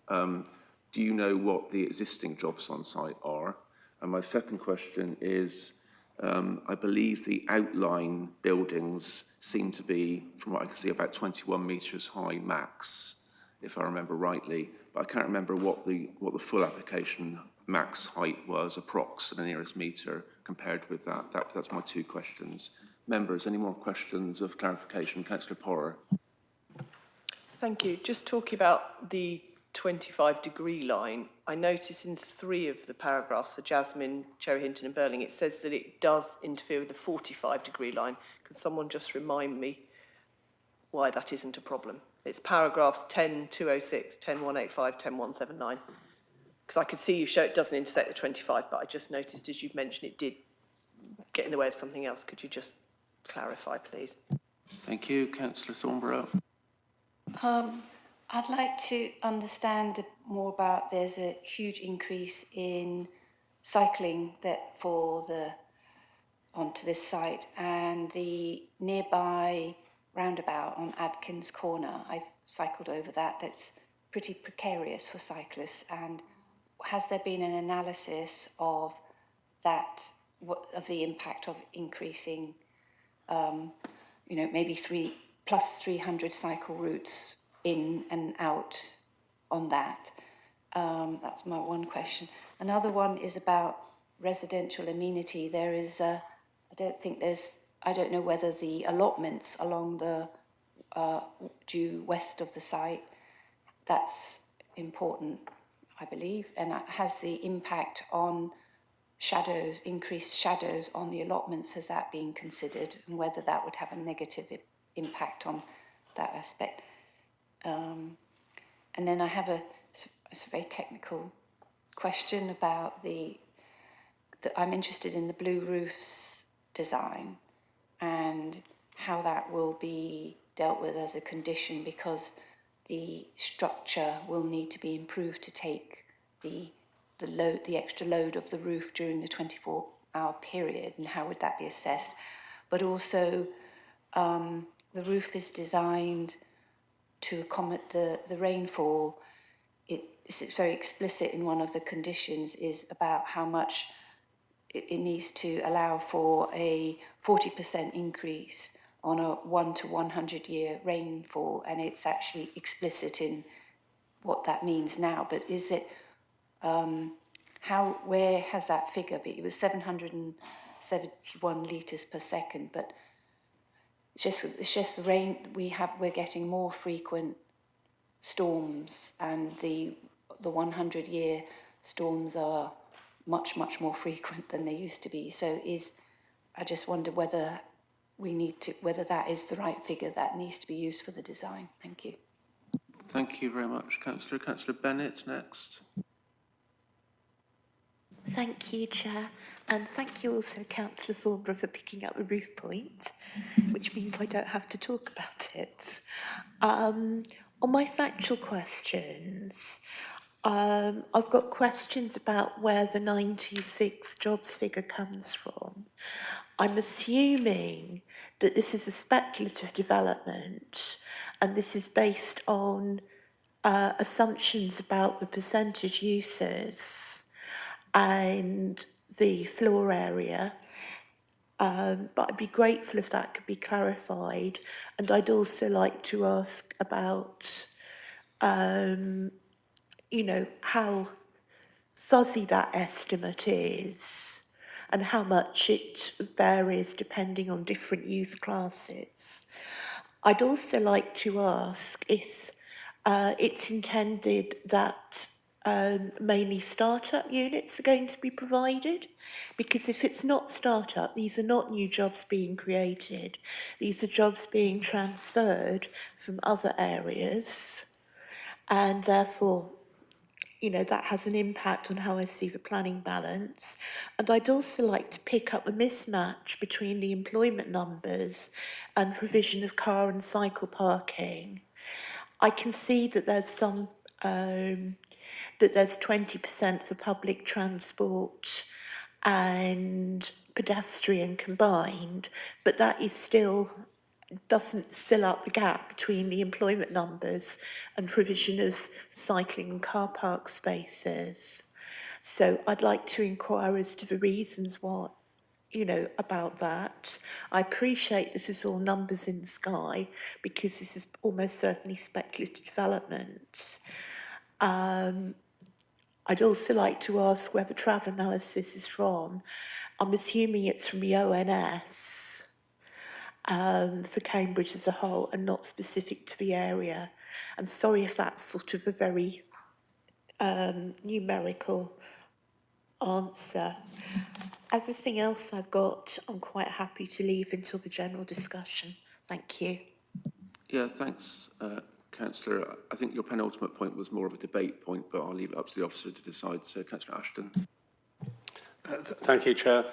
Do you know what the existing jobs on site are? And my second question is, I believe the outline buildings seem to be, from what I can see, about 21 metres high max, if I remember rightly, but I can't remember what the full application max height was, approx, to the nearest metre compared with that. That's my two questions. Members, any more questions of clarification? Councillor Porrer. Thank you. Just talking about the 25-degree line, I notice in 3 of the paragraphs for Jasmine, Cherry Hinton and Burling, it says that it does interfere with the 45-degree line. Could someone just remind me why that isn't a problem? It's paragraphs 10.206, 10.185, 10.179. Because I could see you show it doesn't intersect the 25, but I just noticed as you've mentioned it did get in the way of something else. Could you just clarify, please? Thank you. Councillor Thornborough. I'd like to understand more about, there's a huge increase in cycling onto this site, and the nearby roundabout on Adkins Corner. I've cycled over that. That's pretty precarious for cyclists. And has there been an analysis of that, of the impact of increasing, maybe 300+ cycle routes in and out on that? That's my one question. Another one is about residential amenity. There is I don't know whether the allotments along the due west of the site, that's important. I believe, and it has the impact on shadows, increased shadows on the allotments. Has that been considered, and whether that would have a negative impact on that aspect? And then I have a very technical question about I'm interested in the blue roofs design and how that will be dealt with as a condition, because the structure will need to be improved to take the extra load of the roof during the 24-hour period, and how would that be assessed? But also, the roof is designed to accommodate the rainfall. It's very explicit in one of the conditions is about how much it needs to allow for a 40% increase on a 1 to 100 year rainfall, and it's actually explicit in what that means now. But is it, where has that figure been? It was 771 litres per second, but it's just the rain we're getting more frequent storms, and the 100 year storms are much more frequent than they used to be. So I just wonder whether whether that is the right figure that needs to be used for the design. Thank you. Thank you very much, Councillor. Councillor Bennett next. Thank you, Chair, and thank you also, Councillor Thornborough, for picking up the roof point, which means I don't have to talk about it. On my factual questions, I've got questions about where the 96 jobs figure comes from. I'm assuming that this is a speculative development, and this is based on assumptions about the percentage uses and the floor area, but I'd be grateful if that could be clarified. And I'd also like to ask about, you know, how fuzzy that estimate is and how much it varies depending on different use classes. I'd also like to ask if it's intended that mainly start-up units are going to be provided, because if it's not start-up, these are not new jobs being created. These are jobs being transferred from other areas, and therefore, you know, that has an impact on how I see the planning balance. And I'd also like to pick up a mismatch between the employment numbers and provision of car and cycle parking. I can see that there's some that there's 20% for public transport and pedestrian combined, but that is still doesn't fill up the gap between the employment numbers and provision of cycling and car park spaces. So I'd like to inquire as to the reasons why, you know, about that. I appreciate this is all numbers in the sky, because this is almost certainly speculative development. I'd also like to ask where the travel analysis is from. I'm assuming it's from the ONS for Cambridge as a whole and not specific to the area. And sorry if that's sort of a very numerical answer. Everything else I've got, I'm quite happy to leave until the general discussion. Thank you. Yeah, thanks, Councillor. I think your penultimate point was more of a debate point, but I'll leave it up to the officer to decide. So, Councillor Ashton. Thank you, Chair.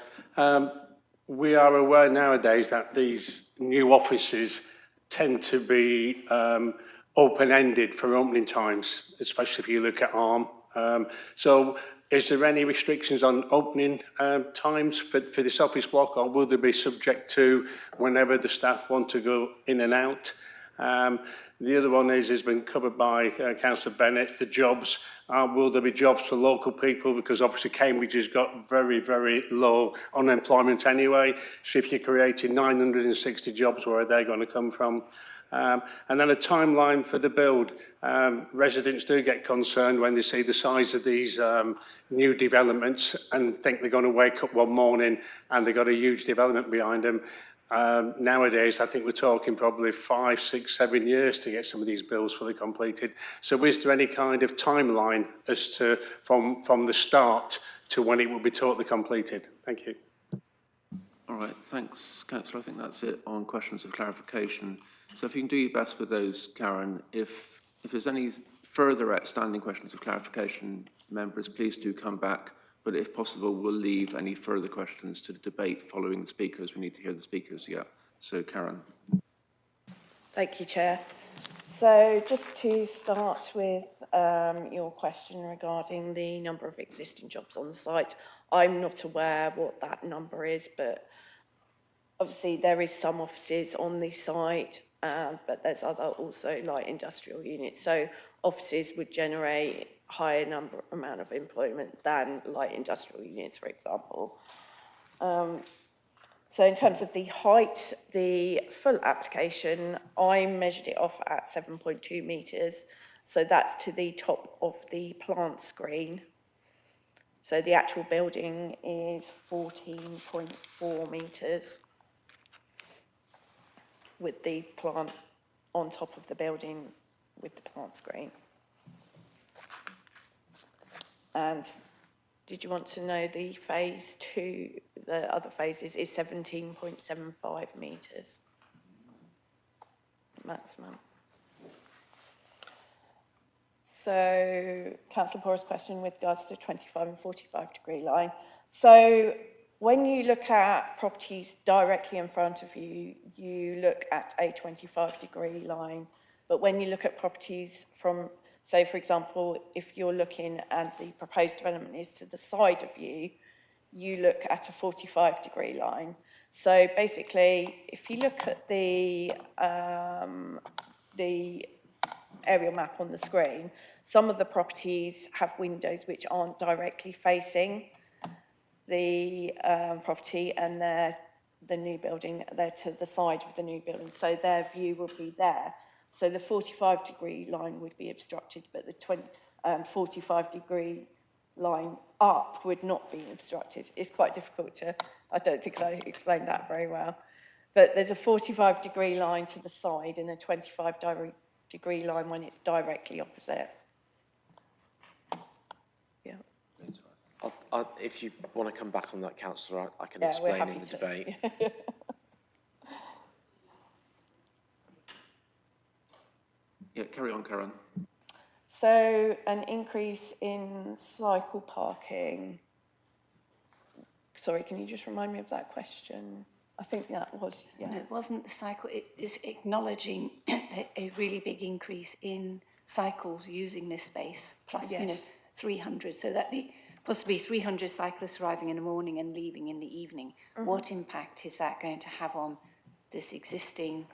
We are aware nowadays that these new offices tend to be open-ended for opening times, especially if you look at ARM. So is there any restrictions on opening times for this office block, or will they be subject to whenever the staff want to go in and out? The other one has been covered by Councillor Bennett, the jobs. Will there be jobs for local people? Because obviously Cambridge has got very, very low unemployment anyway. So if you're creating 960 jobs, where are they going to come from? And then a timeline for the build. Residents do get concerned when they see the size of these new developments and think they're going to wake up one morning and they've got a huge development behind them. Nowadays, I think we're talking probably 5, 6, 7 years to get some of these bills fully completed. So is there any kind of timeline as to from the start to when it will be totally completed? Thank you. All right, thanks, Councillor. I think that's it on questions of clarification. So if you can do your best with those, Karen. If there's any further outstanding questions of clarification, members, please do come back. But if possible, we'll leave any further questions to the debate following the speakers. We need to hear the speakers yet. So, Karen. Thank you, Chair. So just to start with your question regarding the number of existing jobs on the site, I'm not aware what that number is, but obviously there is some offices on the site, but there's other also light industrial units. So offices would generate higher amount of employment than light industrial units, for example. So in terms of the height, the full application, I measured it off at 7.2 metres. So that's to the top of the plant screen. So the actual building is 14.4 metres with the plant on top of the building with the plant screen. And did you want to know the phase 2, the other phases is 17.75 metres maximum. So Councillor Porter's question with regards to 25 and 45 degree line. So when you look at properties directly in front of you, you look at a 25 degree line. But when you look at properties from, so for example, if you're looking at the proposed development is to the side of you, you look at a 45 degree line. So basically, if you look at the aerial map on the screen, some of the properties have windows which aren't directly facing the property, and they're the new building, they're to the side of the new building, so their view will be there. So the 45 degree line would be obstructed, but the 45 degree line up would not be obstructed. It's quite difficult to, I don't think I explained that very well. But there's a 45 degree line to the side and a 25 degree line when it's directly opposite. Yeah. If you want to come back on that, Councillor, I can Yeah, explain in the debate. Yeah, carry on, Karen. So an increase in cycle parking. Sorry, can you just remind me of that question? I think that was, yeah. No, it wasn't the cycle. It is acknowledging a really big increase in cycles using this space, plus, Yes. 300. So that'd be possibly 300 cyclists arriving in the morning and leaving in the evening. What impact is that going to have on this existing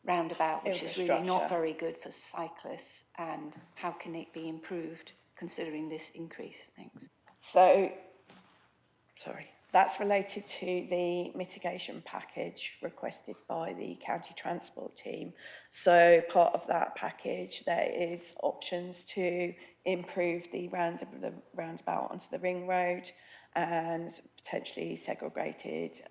roundabout, which is really not Infrastructure. very good for cyclists, and how can it be improved considering this increase? Thanks. So, sorry, that's related to the mitigation package requested by the county transport team. So part of that package, there is options to improve the roundabout onto the ring road and potentially segregated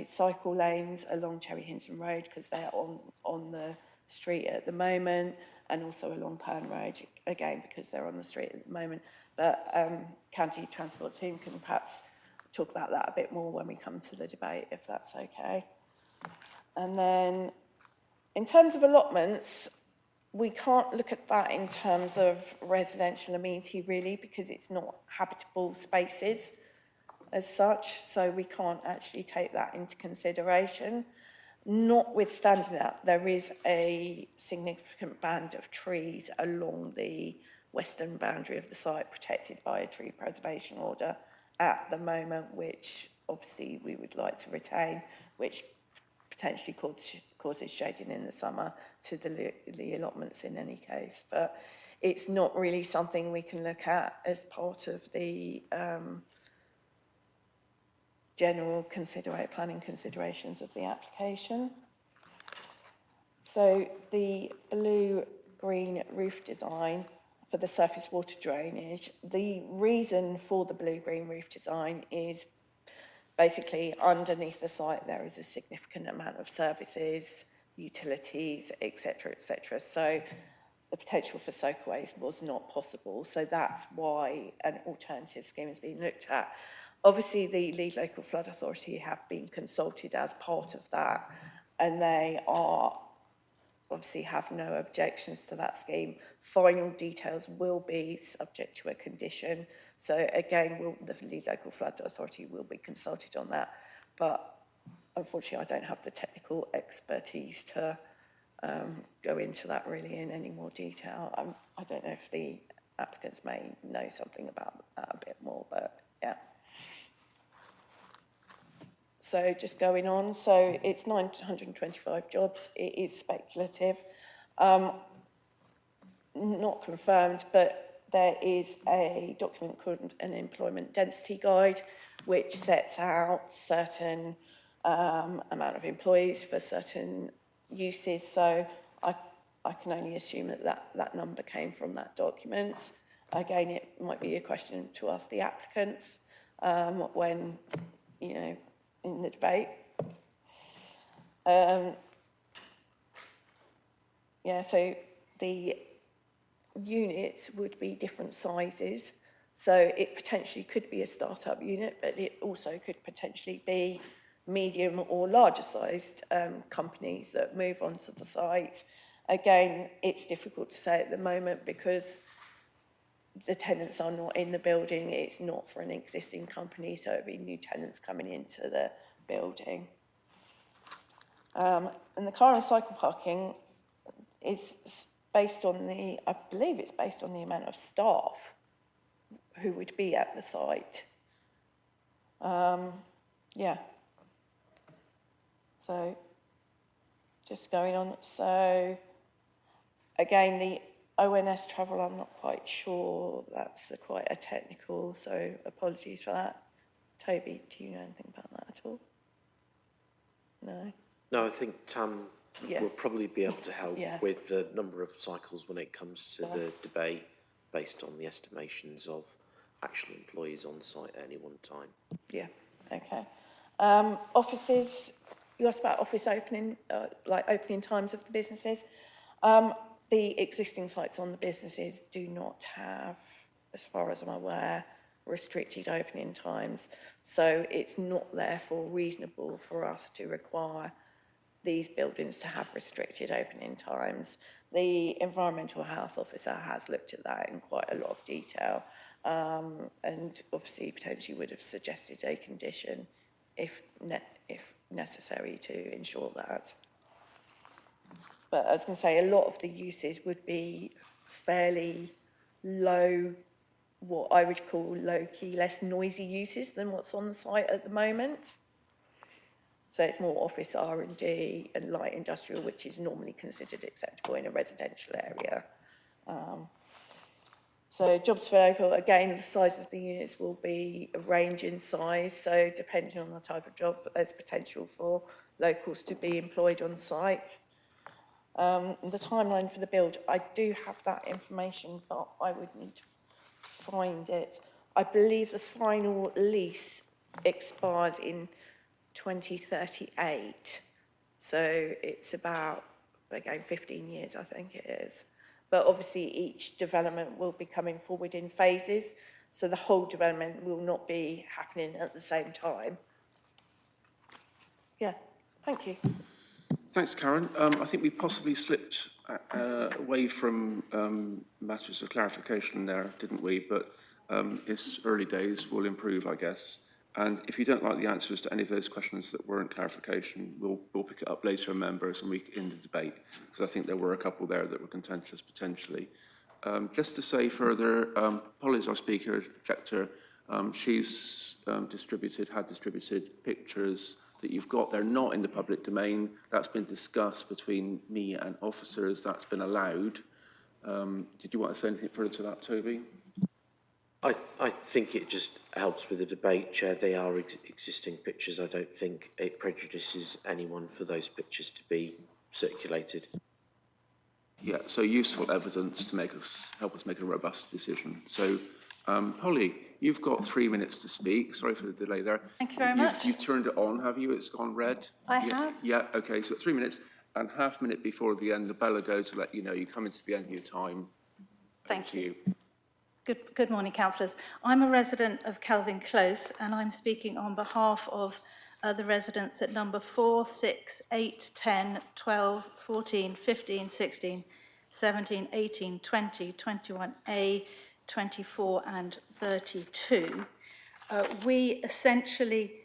cycle lanes along Cherry Hinton Road, because they're on the street at the moment, and also along Pern Road, again, because they're on the street at the moment. But county transport team can perhaps talk about that a bit more when we come to the debate, if that's okay. And then in terms of allotments, we can't look at that in terms of residential amenity really, because it's not habitable spaces as such, so we can't actually take that into consideration. Notwithstanding that, there is a significant band of trees along the western boundary of the site protected by a tree preservation order at the moment, which obviously we would like to retain, which potentially causes shading in the summer to the allotments in any case. But it's not really something we can look at as part of the general planning considerations of the application. So the blue-green roof design for the surface water drainage, the reason for the blue-green roof design is basically underneath the site there is a significant amount of services, utilities, etc., etc. So the potential for soakaways was not possible. So that's why an alternative scheme is being looked at. Obviously, the Leeds Local Flood Authority have been consulted as part of that, and they are obviously have no objections to that scheme. Final details will be subject to a condition. So again, the Leeds Local Flood Authority will be consulted on that. But unfortunately, I don't have the technical expertise to go into that really in any more detail. I don't know if the applicants may know something about that a bit more, but yeah. So just going on, so it's 925 jobs, it is speculative, not confirmed, but there is a document called an employment density guide, which sets out certain amount of employees for certain uses. So I can only assume that number came from that document. Again, it might be a question to ask the applicants when, you know, in the debate. Yeah, so the units would be different sizes. So it potentially could be a startup unit, but it also could potentially be medium or larger sized companies that move onto the site. Again, it's difficult to say at the moment because the tenants are not in the building, it's not for an existing company, so it'd be new tenants coming into the building. And the car and cycle parking is based on the, I believe it's based on the amount of staff who would be at the site. Yeah. So, just going on, so, again, the ONS travel, I'm not quite sure, that's quite a technical, so apologies for that. Toby, do you know anything about that at all? No? No, I think Tam Yeah. will probably be able to help Yeah. with the number of cycles when it comes to the debate based on the estimations of actual employees on site at any one time. Yeah, okay. Offices, you asked about office opening, like opening times of the businesses. The existing sites on the businesses do not have, as far as I'm aware, restricted opening times. So it's not therefore reasonable for us to require these buildings to have restricted opening times. The environmental health officer has looked at that in quite a lot of detail, and obviously potentially would have suggested a condition if necessary to ensure that. But I was going to say, a lot of the uses would be fairly low, what I would call low-key, less noisy uses than what's on the site at the moment. So it's more office R&D and light industrial, which is normally considered acceptable in a residential area. So jobs for local, again, the size of the units will be a range in size. So depending on the type of job, there's potential for locals to be employed on site. The timeline for the build, I do have that information, but I would need to find it. I believe the final lease expires in 2038. So it's about, again, 15 years, I think it is. But obviously each development will be coming forward in phases. So the whole development will not be happening at the same time. Yeah, thank you. Thanks, Karen. I think we possibly slipped away from matters of clarification there, didn't we? But it's early days, we'll improve, I guess. And if you don't like the answers to any of those questions that weren't clarification, we'll pick it up later in members and we in the debate, because I think there were a couple there that were contentious potentially. Just to say further, Polly's our speaker, objector. She's had distributed pictures that you've got. They're not in the public domain. That's been discussed between me and officers. That's been allowed. Did you want to say anything further to that, Toby? I think it just helps with the debate, Chair. They are existing pictures. I don't think it prejudices anyone for those pictures to be circulated. Yeah, so useful evidence to help us make a robust decision. So Polly, you've got 3 minutes to speak. Sorry for the delay there. Thank you very much. You've turned it on, have you? It's gone red? I Yeah, have. Yeah, okay, so 3 minutes and half a minute before the end, the bell will go to let you know you come into the end of your time. Thank To you. Good morning, councillors. I'm a resident of Kelvin Close, and I'm speaking on behalf of the residents at number 4, 6, 8, 10, 12, 14, 15, 16, 17, 18, 20, 21A, 24 and 32. We essentially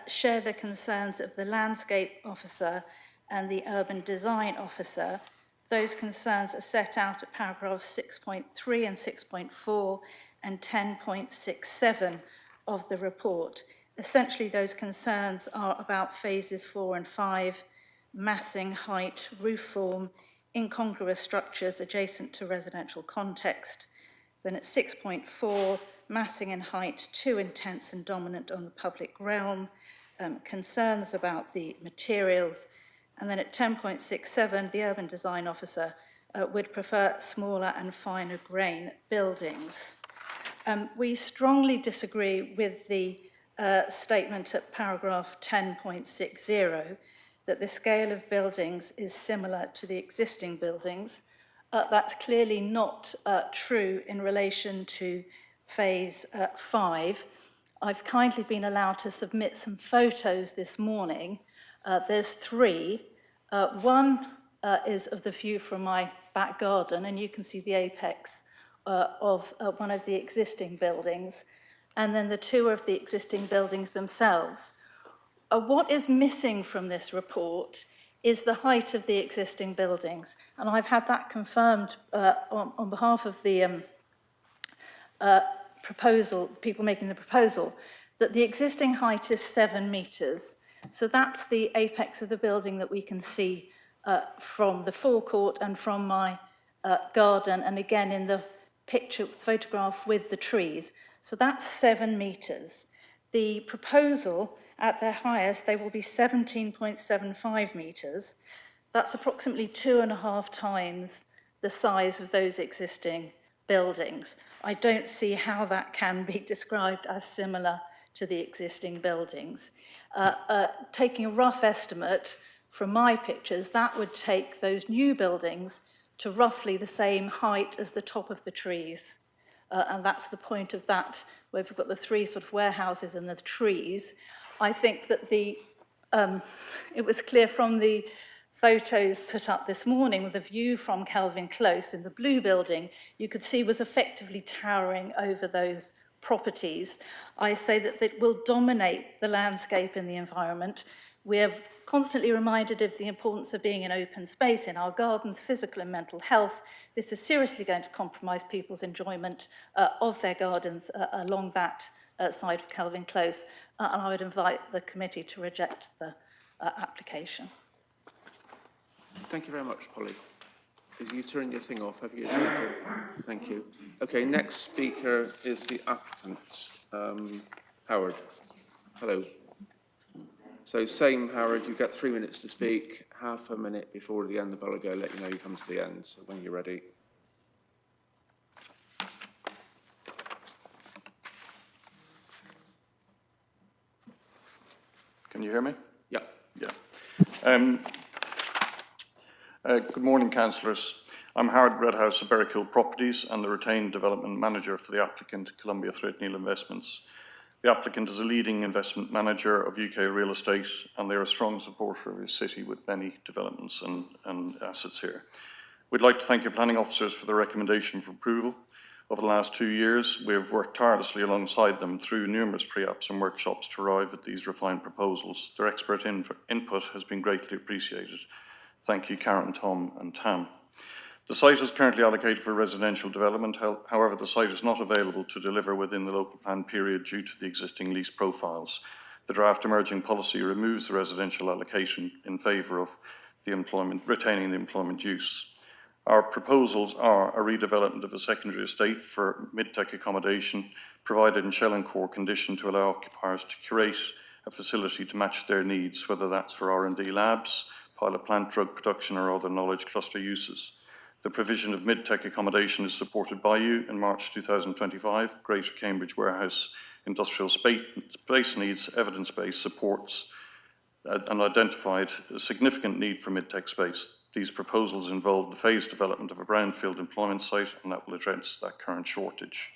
share the concerns of the landscape officer and the urban design officer. Those concerns are set out at paragraphs 6.3 and 6.4 and 10.67 of the report. Essentially, those concerns are about phases 4 and 5, massing, height, roof form, incongruous structures adjacent to residential context. Then at 6.4, massing and height too intense and dominant on the public realm, concerns about the materials. And then at 10.67, the urban design officer would prefer smaller and finer grain buildings. We strongly disagree with the statement at paragraph 10.60 that the scale of buildings is similar to the existing buildings. That's clearly not true in relation to phase 5. I've kindly been allowed to submit some photos this morning. There's 3. One is of the view from my back garden, and you can see the apex of one of the existing buildings, and then the 2 of the existing buildings themselves. What is missing from this report is the height of the existing buildings, and I've had that confirmed on behalf of the proposal, people making the proposal, that the existing height is 7 metres. So that's the apex of the building that we can see from the forecourt and from my garden, and again in the picture, photograph with the trees. So that's 7 metres. The proposal, at their highest, they will be 17.75 metres. That's approximately 2.5 times the size of those existing buildings. I don't see how that can be described as similar to the existing buildings. Taking a rough estimate from my pictures, that would take those new buildings to roughly the same height as the top of the trees. And that's the point of that, where we've got the 3 sort of warehouses and the trees. I think that it was clear from the photos put up this morning with a view from Kelvin Close in the blue building, you could see was effectively towering over those properties. I say that it will dominate the landscape and the environment. We're constantly reminded of the importance of being in open space in our gardens, physical and mental health. This is seriously going to compromise people's enjoyment of their gardens along that side of Kelvin Close, and I would invite the committee to reject the application. Thank you very much, Polly. Is you turn your thing off, have you? Thank you. Okay, next speaker is the applicant, Howard. Hello. So same, Howard, you get 3 minutes to speak, half a minute before the end, the bell will go, let you know you come to the end, so when you're ready. Can you hear me? Yeah. Yeah. Good morning, councillors. I'm Howard Redhouse of Berwick Hill Properties and the retained development manager for the applicant, Columbia Threadneedle Investments. The applicant is a leading investment manager of UK real estate, and they're a strong supporter of his city with many developments and assets here. We'd like to thank your planning officers for the recommendation for approval. Over the last 2 years, we have worked tirelessly alongside them through numerous pre-apps and workshops to arrive at these refined proposals. Their expert input has been greatly appreciated. Thank you, Karen, Tom and Tam. The site is currently allocated for residential development. However, the site is not available to deliver within the local plan period due to the existing lease profiles. The draft emerging policy removes the residential allocation in favour of retaining the employment use. Our proposals are a redevelopment of a secondary estate for mid-tech accommodation, provided in shell and core condition to allow occupiers to curate a facility to match their needs, whether that's for R&D labs, pilot plant drug production or other knowledge cluster uses. The provision of mid-tech accommodation is supported by you. In March 2025, Greater Cambridge Warehouse Industrial Space needs evidence-based supports and identified a significant need for mid-tech space. These proposals involve the phased development of a brownfield employment site, and that will address that current shortage.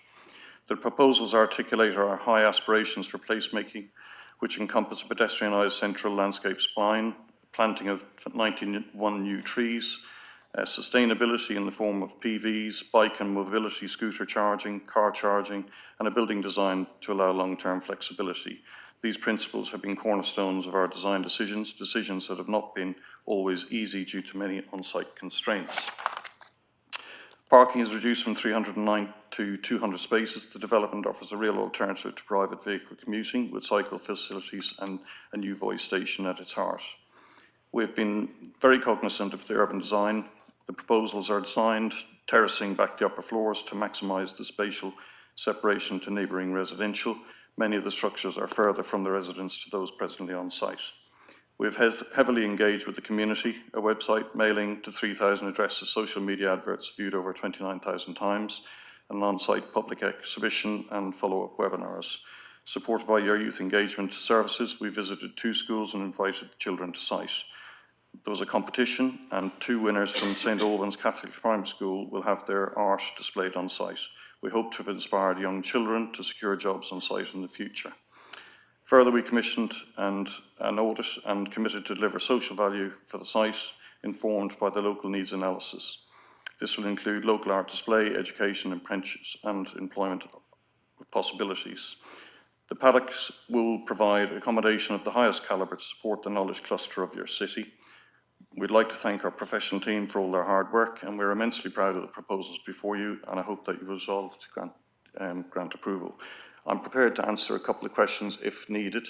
The proposals articulate our high aspirations for placemaking, which encompass a pedestrianised central landscape spine, planting of 91 new trees, sustainability in the form of PVs, bike and mobility scooter charging, car charging, and a building design to allow long-term flexibility. These principles have been cornerstones of our design decisions that have not been always easy due to many on-site constraints. Parking is reduced from 309 to 200 spaces. The development offers a real alternative to private vehicle commuting with cycle facilities and a new voice station at its heart. We've been very cognizant of the urban design. The proposals are designed terracing back the upper floors to maximise the spatial separation to neighbouring residential. Many of the structures are further from the residents to those presently on site. We've heavily engaged with the community, a website, mailing to 3,000 addresses, social media adverts viewed over 29,000 times, an on-site public exhibition and follow-up webinars. Supported by your youth engagement services, we visited 2 schools and invited children to site. There was a competition, and 2 winners from St Albans Catholic Primary School will have their art displayed on site. We hope to have inspired young children to secure jobs on site in the future. Further, we commissioned an audit and committed to deliver social value for the site, informed by the local needs analysis. This will include local art display, education, apprenticeships, and employment possibilities. The paddocks will provide accommodation of the highest calibre to support the knowledge cluster of your city. We'd like to thank our professional team for all their hard work, and we're immensely proud of the proposals before you, and I hope that you resolve to grant approval. I'm prepared to answer a couple of questions if needed,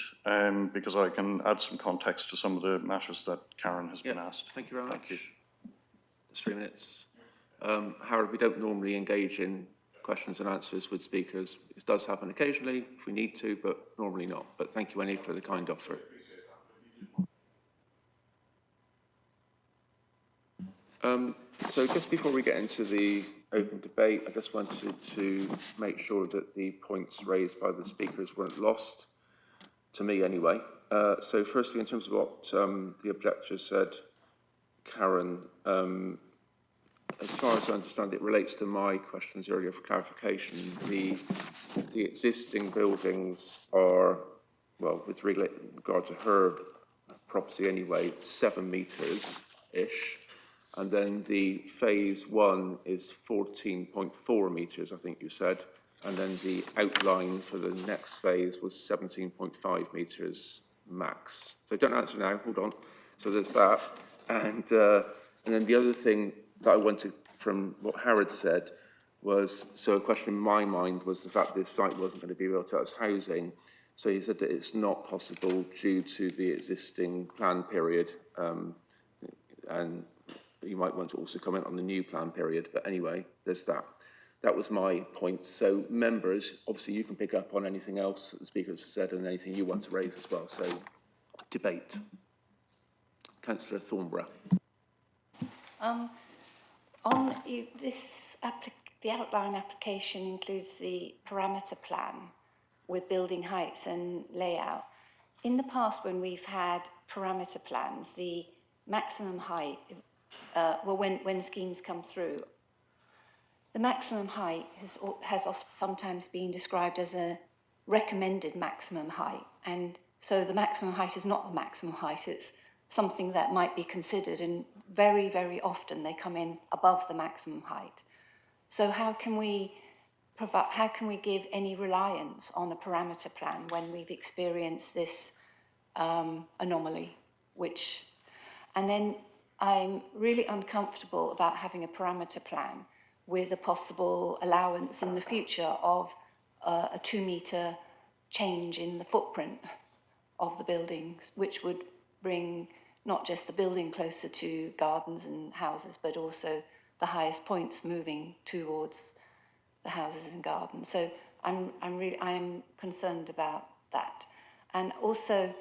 because I can add some context to some of the matters that Karen has been asked. Thank you very much. It's 3 minutes. Howard, we don't normally engage in questions and answers with speakers. It does happen occasionally if we need to, but normally not. But thank you, Annie, for the kind offer. So just before we get into the open debate, I just wanted to make sure that the points raised by the speakers weren't lost, to me anyway. So firstly, in terms of what the objectors said, Karen, as far as I understand, it relates to my questions earlier for clarification. The existing buildings are, well, with regard to her property anyway, 7 metres-ish. And then the phase 1 is 14.4 metres, I think you said. And then the outline for the next phase was 17.5 metres max. So don't answer now, hold on. So there's that. And then the other thing that I wanted from what Howard said was, so a question in my mind was the fact this site wasn't going to be built out as housing. So he said that it's not possible due to the existing plan period, and you might want to also comment on the new plan period, but anyway, there's that. That was my point. So members, obviously you can pick up on anything else that the speakers have said and anything you want to raise as well. So debate. Councillor Thornborough. The outline application includes the parameter plan with building heights and layout. In the past, when we've had parameter plans, the maximum height, when schemes come through, the maximum height has sometimes been described as a recommended maximum height. And so the maximum height is not the maximum height, it's something that might be considered, and very, very often they come in above the maximum height. So how can we give any reliance on a parameter plan when we've experienced this anomaly? And then I'm really uncomfortable about having a parameter plan with a possible allowance in the future of a 2-metre change in the footprint of the buildings, which would bring not just the building closer to gardens and houses, but also the highest points moving towards the houses and gardens. So I'm concerned about that. And also,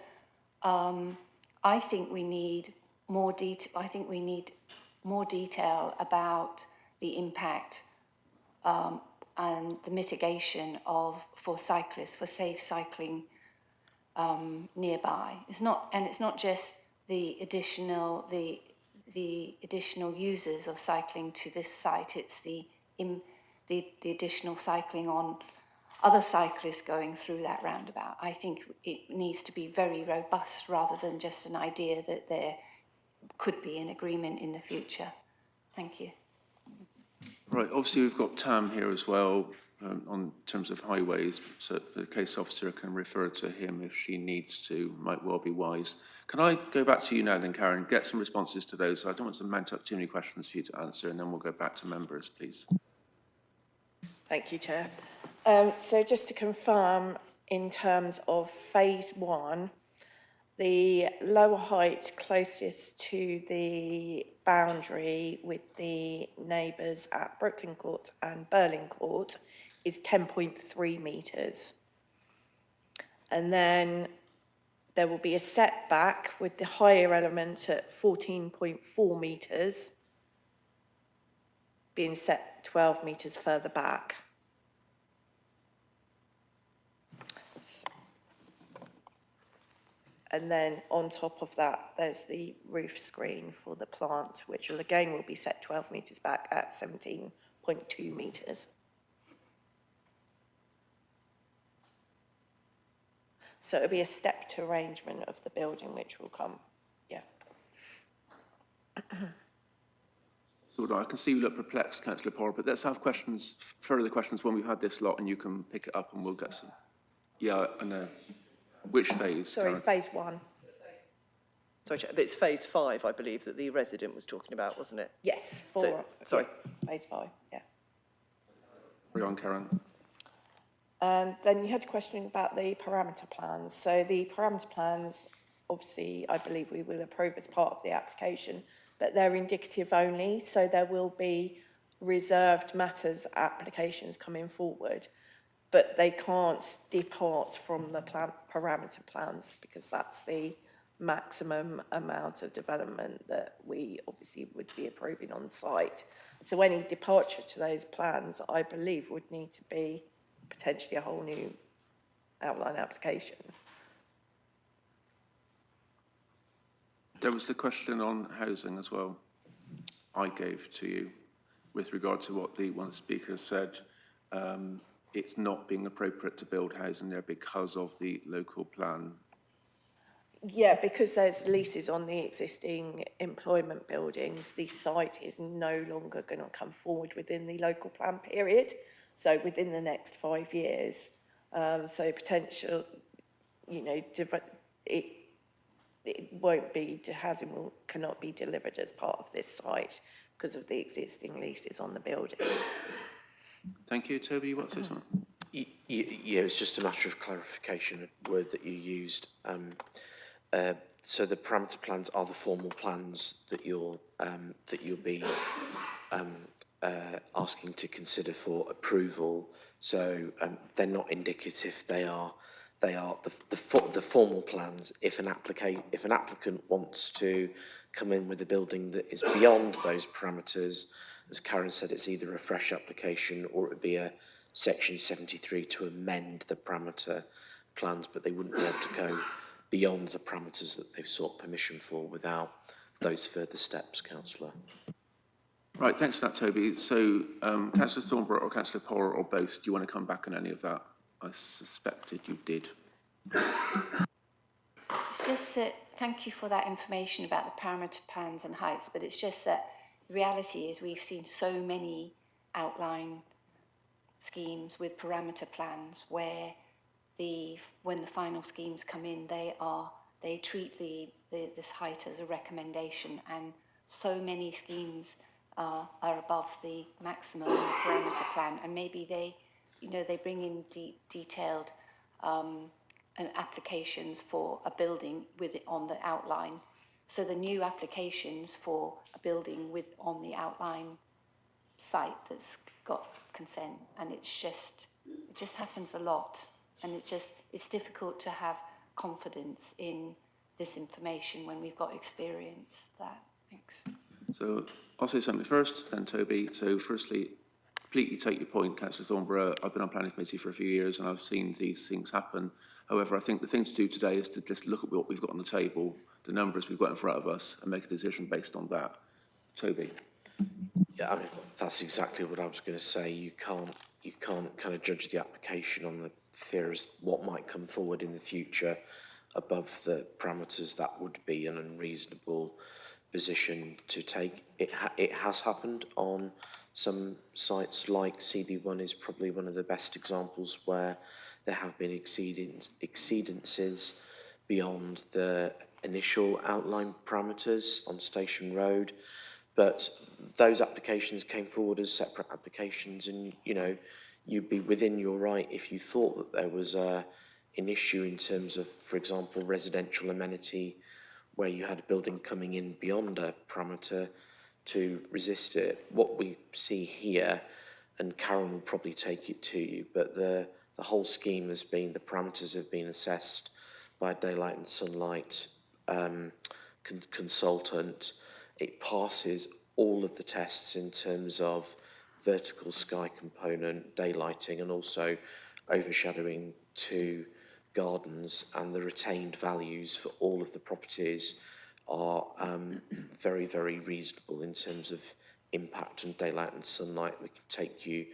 I think we need more detail. I think we need more detail about the impact and the mitigation for cyclists, for safe cycling nearby. It's not just the additional users of cycling to this site. It's the additional cycling on other cyclists going through that roundabout. I think it needs to be very robust rather than just an idea that there could be an agreement in the future. Thank you. Right, obviously we've got Tam here as well on terms of highways, so the case officer can refer to him if she needs to, might well be wise. Can I go back to you now then, Karen, get some responses to those? I don't want to mount up too many questions for you to answer, and then we'll go back to members, please. Thank you, Chair. So just to confirm, in terms of phase 1, the lower height closest to the boundary with the neighbours at Brooklyn Court and Burling Court is 10.3 metres. And then there will be a setback with the higher element at 14.4 metres, being set 12 metres further back. And then on top of that, there's the roof screen for the plant, which will again be set 12 metres back at 17.2 metres. So it'll be a stepped arrangement of the building which will come, yeah. So I can see you look perplexed, Councillor Power, but let's have questions, further questions when we've had this lot, and you can pick it up and we'll get some. Yeah, I know. Which phase? Sorry, Karen? phase 1. Sorry, Chair, but it's phase 5, I believe, that the resident was talking about, wasn't it? Yes, Sorry. phase 5, yeah. Carry on, Karen. And then you had a question about the parameter plans. So the parameter plans, obviously, I believe we will approve as part of the application, but they're indicative only, so there will be reserved matters applications coming forward, but they can't depart from the parameter plans because that's the maximum amount of development that we obviously would be approving on site. So any departure to those plans, I believe, would need to be potentially a whole new outline application. There was the question on housing as well, I gave to you, with regard to what the one speaker said. It's not being appropriate to build housing there because of the local plan. Yeah, because there's leases on the existing employment buildings, the site is no longer going to come forward within the local plan period, so within the next 5 years. So potential, you know, it won't be, housing cannot be delivered as part of this site because of the existing leases on the buildings. Thank you. Toby, what's this one? Yeah, it's just a matter of clarification, a word that you used. So the parameter plans are the formal plans that you'll be asking to consider for approval. So they're not indicative. They are the formal plans. If an applicant wants to come in with a building that is beyond those parameters, as Karen said, it's either a fresh application or it would be a Section 73 to amend the parameter plans, but they wouldn't be able to go beyond the parameters that they've sought permission for without those further steps, Councillor. Right, thanks for that, Toby. So, Councillor Thornborough or Councillor Power or both, do you want to come back on any of that? I suspected you did. It's just that, thank you for that information about the parameter plans and heights, but it's just that the reality is we've seen so many outline schemes with parameter plans where when the final schemes come in, they treat this height as a recommendation, and so many schemes are above the maximum in the parameter plan, and maybe they bring in detailed applications for a building with it on the outline. So the new applications for a building on the outline site that's got consent, and it just happens a lot, and it's difficult to have confidence in this information when we've got experience of that. Thanks. So I'll say something first, then Toby. So firstly, completely take your point, Councillor Thornborough. I've been on planning committee for a few years and I've seen these things happen. However, I think the thing to do today is to just look at what we've got on the table, the numbers we've got in front of us, and make a decision based on that. Toby. Yeah, I mean, that's exactly what I was going to say. You can't kind of judge the application on the fears what might come forward in the future above the parameters. That would be an unreasonable position to take. It has happened on some sites, like CB1 is probably one of the best examples where there have been exceedances beyond the initial outline parameters on Station Road. But those applications came forward as separate applications, and, you know, you'd be within your right if you thought that there was an issue in terms of, for example, residential amenity, where you had a building coming in beyond a parameter, to resist it. What we see here, and Karen will probably take it to you, but the whole scheme has been, the parameters have been assessed by a daylight and sunlight consultant. It passes all of the tests in terms of vertical sky component, daylighting, and also overshadowing to gardens, and the retained values for all of the properties are very, very reasonable in terms of impact and daylight and sunlight. We could take you,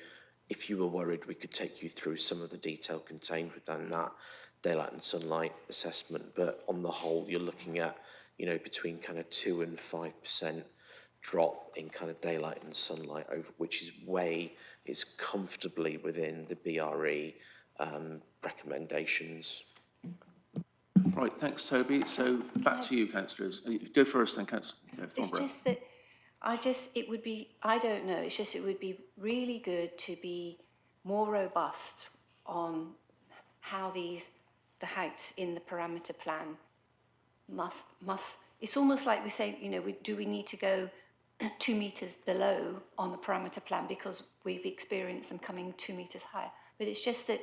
if you were worried, we could take you through some of the detail contained within that daylight and sunlight assessment. But on the whole, you're looking at, you know, between kind of 2 and 5% drop in kind of daylight and sunlight, over which is comfortably within the BRE recommendations. Right, thanks, Toby. So back to you, councillors. Go first, then, Councillor Thornborough. It's just that it would be, I don't know, it's just it would be really good to be more robust on how the heights in the parameter plan must, it's almost like we say, you know, do we need to go 2 metres below on the parameter plan because we've experienced them coming 2 metres higher. But it's just that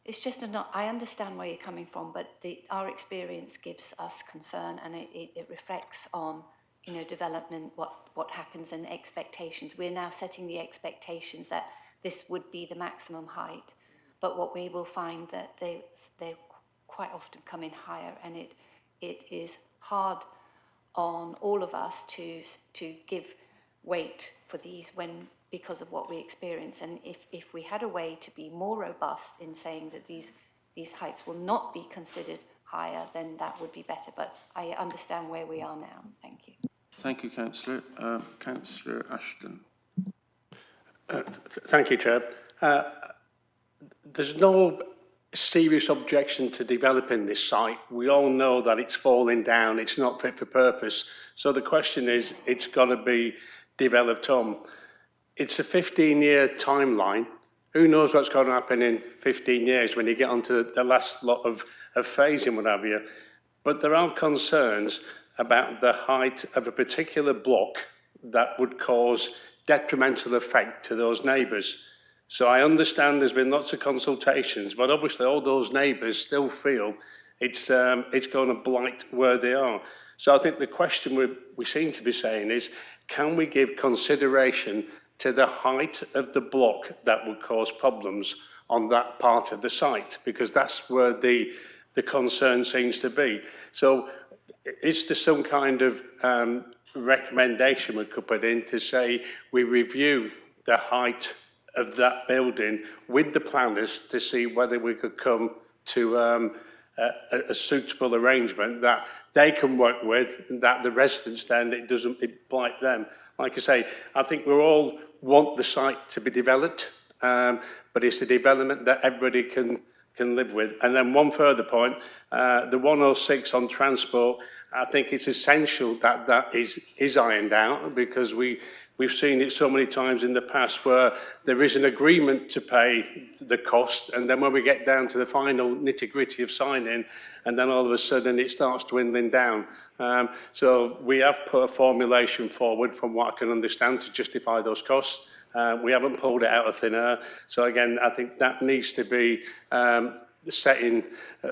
it's just not. I understand where you're coming from, but our experience gives us concern, and it reflects on, you know, development, what happens, and expectations. We're now setting the expectations that this would be the maximum height, but what we will find that they quite often come in higher, and it is hard on all of us to give weight for these because of what we experience. And if we had a way to be more robust in saying that these heights will not be considered higher, then that would be better. But I understand where we are now. Thank you. Thank you, Councillor. Councillor Ashton. Thank you, Chair. There's no serious objection to developing this site. We all know that it's falling down, it's not fit for purpose. So the question is, it's got to be developed on. It's a 15-year timeline. Who knows what's going to happen in 15 years when you get onto the last lot of phasing, what have you. But there are concerns about the height of a particular block that would cause detrimental effect to those neighbours. So I understand there's been lots of consultations, but obviously all those neighbours still feel it's going to blight where they are. So I think the question we seem to be saying is, can we give consideration to the height of the block that would cause problems on that part of the site? Because that's where the concern seems to be. So is there some kind of recommendation we could put in to say we review the height of that building with the planners to see whether we could come to a suitable arrangement that they can work with, and that the residents then, it blight them? Like I say, I think we all want the site to be developed, but it's a development that everybody can live with. And then one further point, the 106 on transport, I think it's essential that that is ironed out, because we've seen it so many times in the past where there is an agreement to pay the cost, and then when we get down to the final nitty-gritty of signing, and then all of a sudden it starts dwindling down. So we have put a formulation forward, from what I can understand, to justify those costs. We haven't pulled it out of thin air. So again, I think that needs to be setting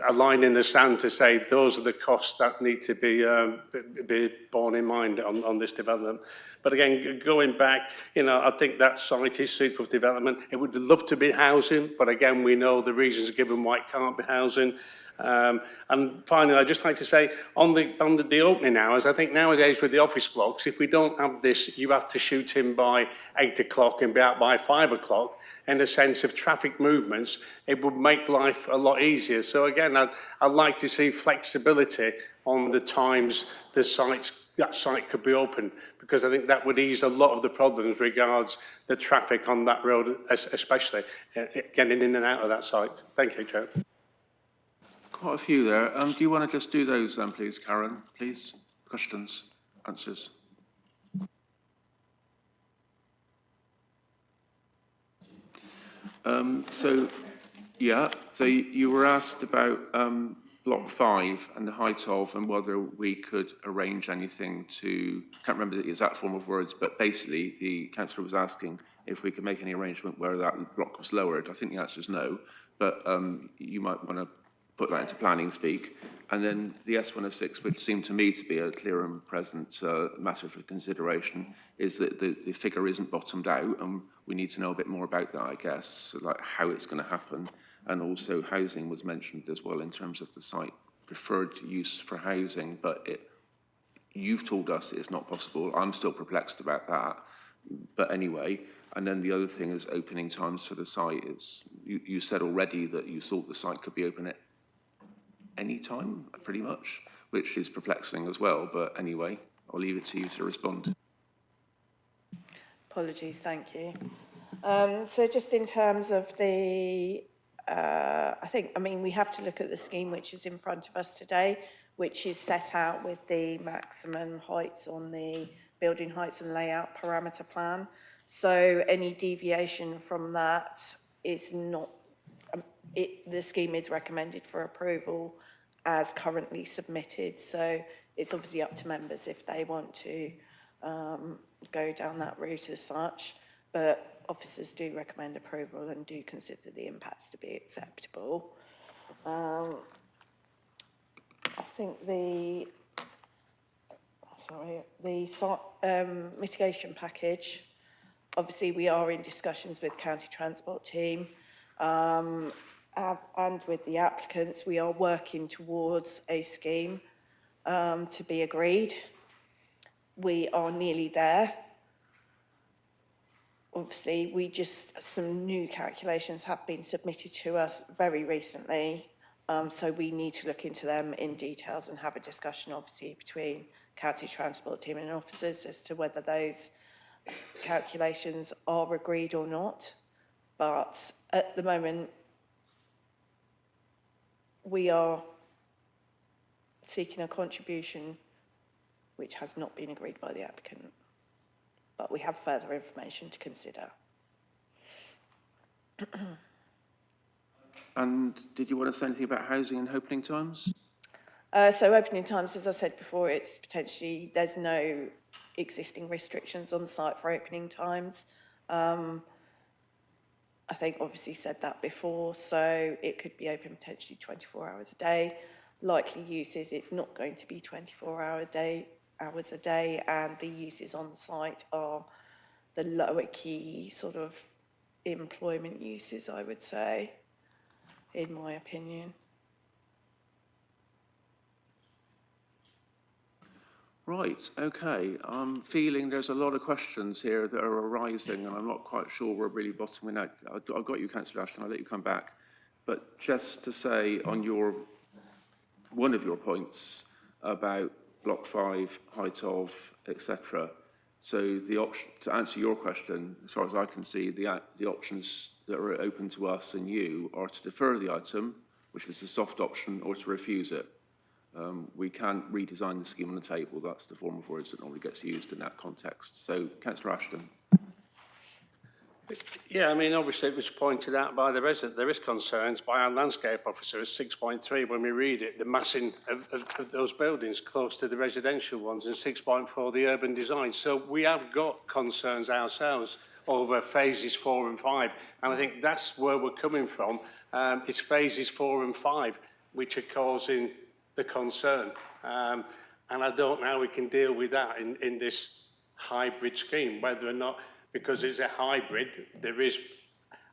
a line in the sand to say those are the costs that need to be borne in mind on this development. But again, going back, I think that site is suitable for development. It would love to be housing, but again, we know the reasons given why it can't be housing. And finally, I'd just like to say, on the opening hours, I think nowadays with the office blocks, if we don't have this, you have to shoot in by 8 o'clock and be out by 5 o'clock, in the sense of traffic movements, it would make life a lot easier. So again, I'd like to see flexibility on the times that site could be open, because I think that would ease a lot of the problems regards the traffic on that road, especially getting in and out of that site. Thank you, Chair. Quite a few there. Do you want to just do those then, please, Karen? Please, questions, answers. So you were asked about Block 5 and the height of, and whether we could arrange anything to, I can't remember the exact form of words, but basically the councillor was asking if we could make any arrangement where that block was lowered. I think the answer is no, but you might want to put that into planning speak. And then the S106, which seemed to me to be a clear and present matter for consideration, is that the figure isn't bottomed out, and we need to know a bit more about that, I guess, so like how it's going to happen. And also housing was mentioned as well in terms of the site preferred use for housing, but you've told us it's not possible. I'm still perplexed about that. But anyway, and then the other thing is opening times for the site. You said already that you thought the site could be open at any time, pretty much, which is perplexing as well. But anyway, I'll leave it to you to respond. Apologies, thank you. So just in terms of the, I mean, we have to look at the scheme which is in front of us today, which is set out with the maximum heights on the building heights and layout parameter plan. So any deviation from that is not, the scheme is recommended for approval as currently submitted. So it's obviously up to members if they want to go down that route as such, but officers do recommend approval and do consider the impacts to be acceptable. I think the mitigation package, obviously we are in discussions with county transport team and with the applicants. We are working towards a scheme to be agreed. We are nearly there. Obviously, some new calculations have been submitted to us very recently, so we need to look into them in details and have a discussion, obviously, between county transport team and officers as to whether those calculations are agreed or not. But at the moment, we are seeking a contribution which has not been agreed by the applicant, but we have further information to consider. And did you want to say anything about housing and opening times? So opening times, as I said before, it's potentially, there's no existing restrictions on the site for opening times. I think obviously said that before, so it could be open potentially 24 hours a day. Likely uses, it's not going to be 24 hours a day, and the uses on the site are the lower key sort of employment uses, I would say, in my opinion. Right, okay. I'm feeling there's a lot of questions here that are arising, and I'm not quite sure we're really bottoming out. I've got you, Councillor Ashton, I'll let you come back. But just to say on one of your points about Block 5, height of, etc. So the option, to answer your question, as far as I can see, the options that are open to us and you are to defer the item, which is the soft option, or to refuse it. We can't redesign the scheme on the table. That's the form of words that normally gets used in that context. So, Councillor Ashton. Yeah, I mean, obviously it was pointed out by the resident, there is concerns by our landscape officer at 6.3 when we read it, the massing of those buildings close to the residential ones, and 6.4 the urban design. So we have got concerns ourselves. over phases 4 and 5. And I think that's where we're coming from. It's phases 4 and 5 which are causing the concern. And I don't know how we can deal with that in this hybrid scheme, whether or not, because it's a hybrid, there is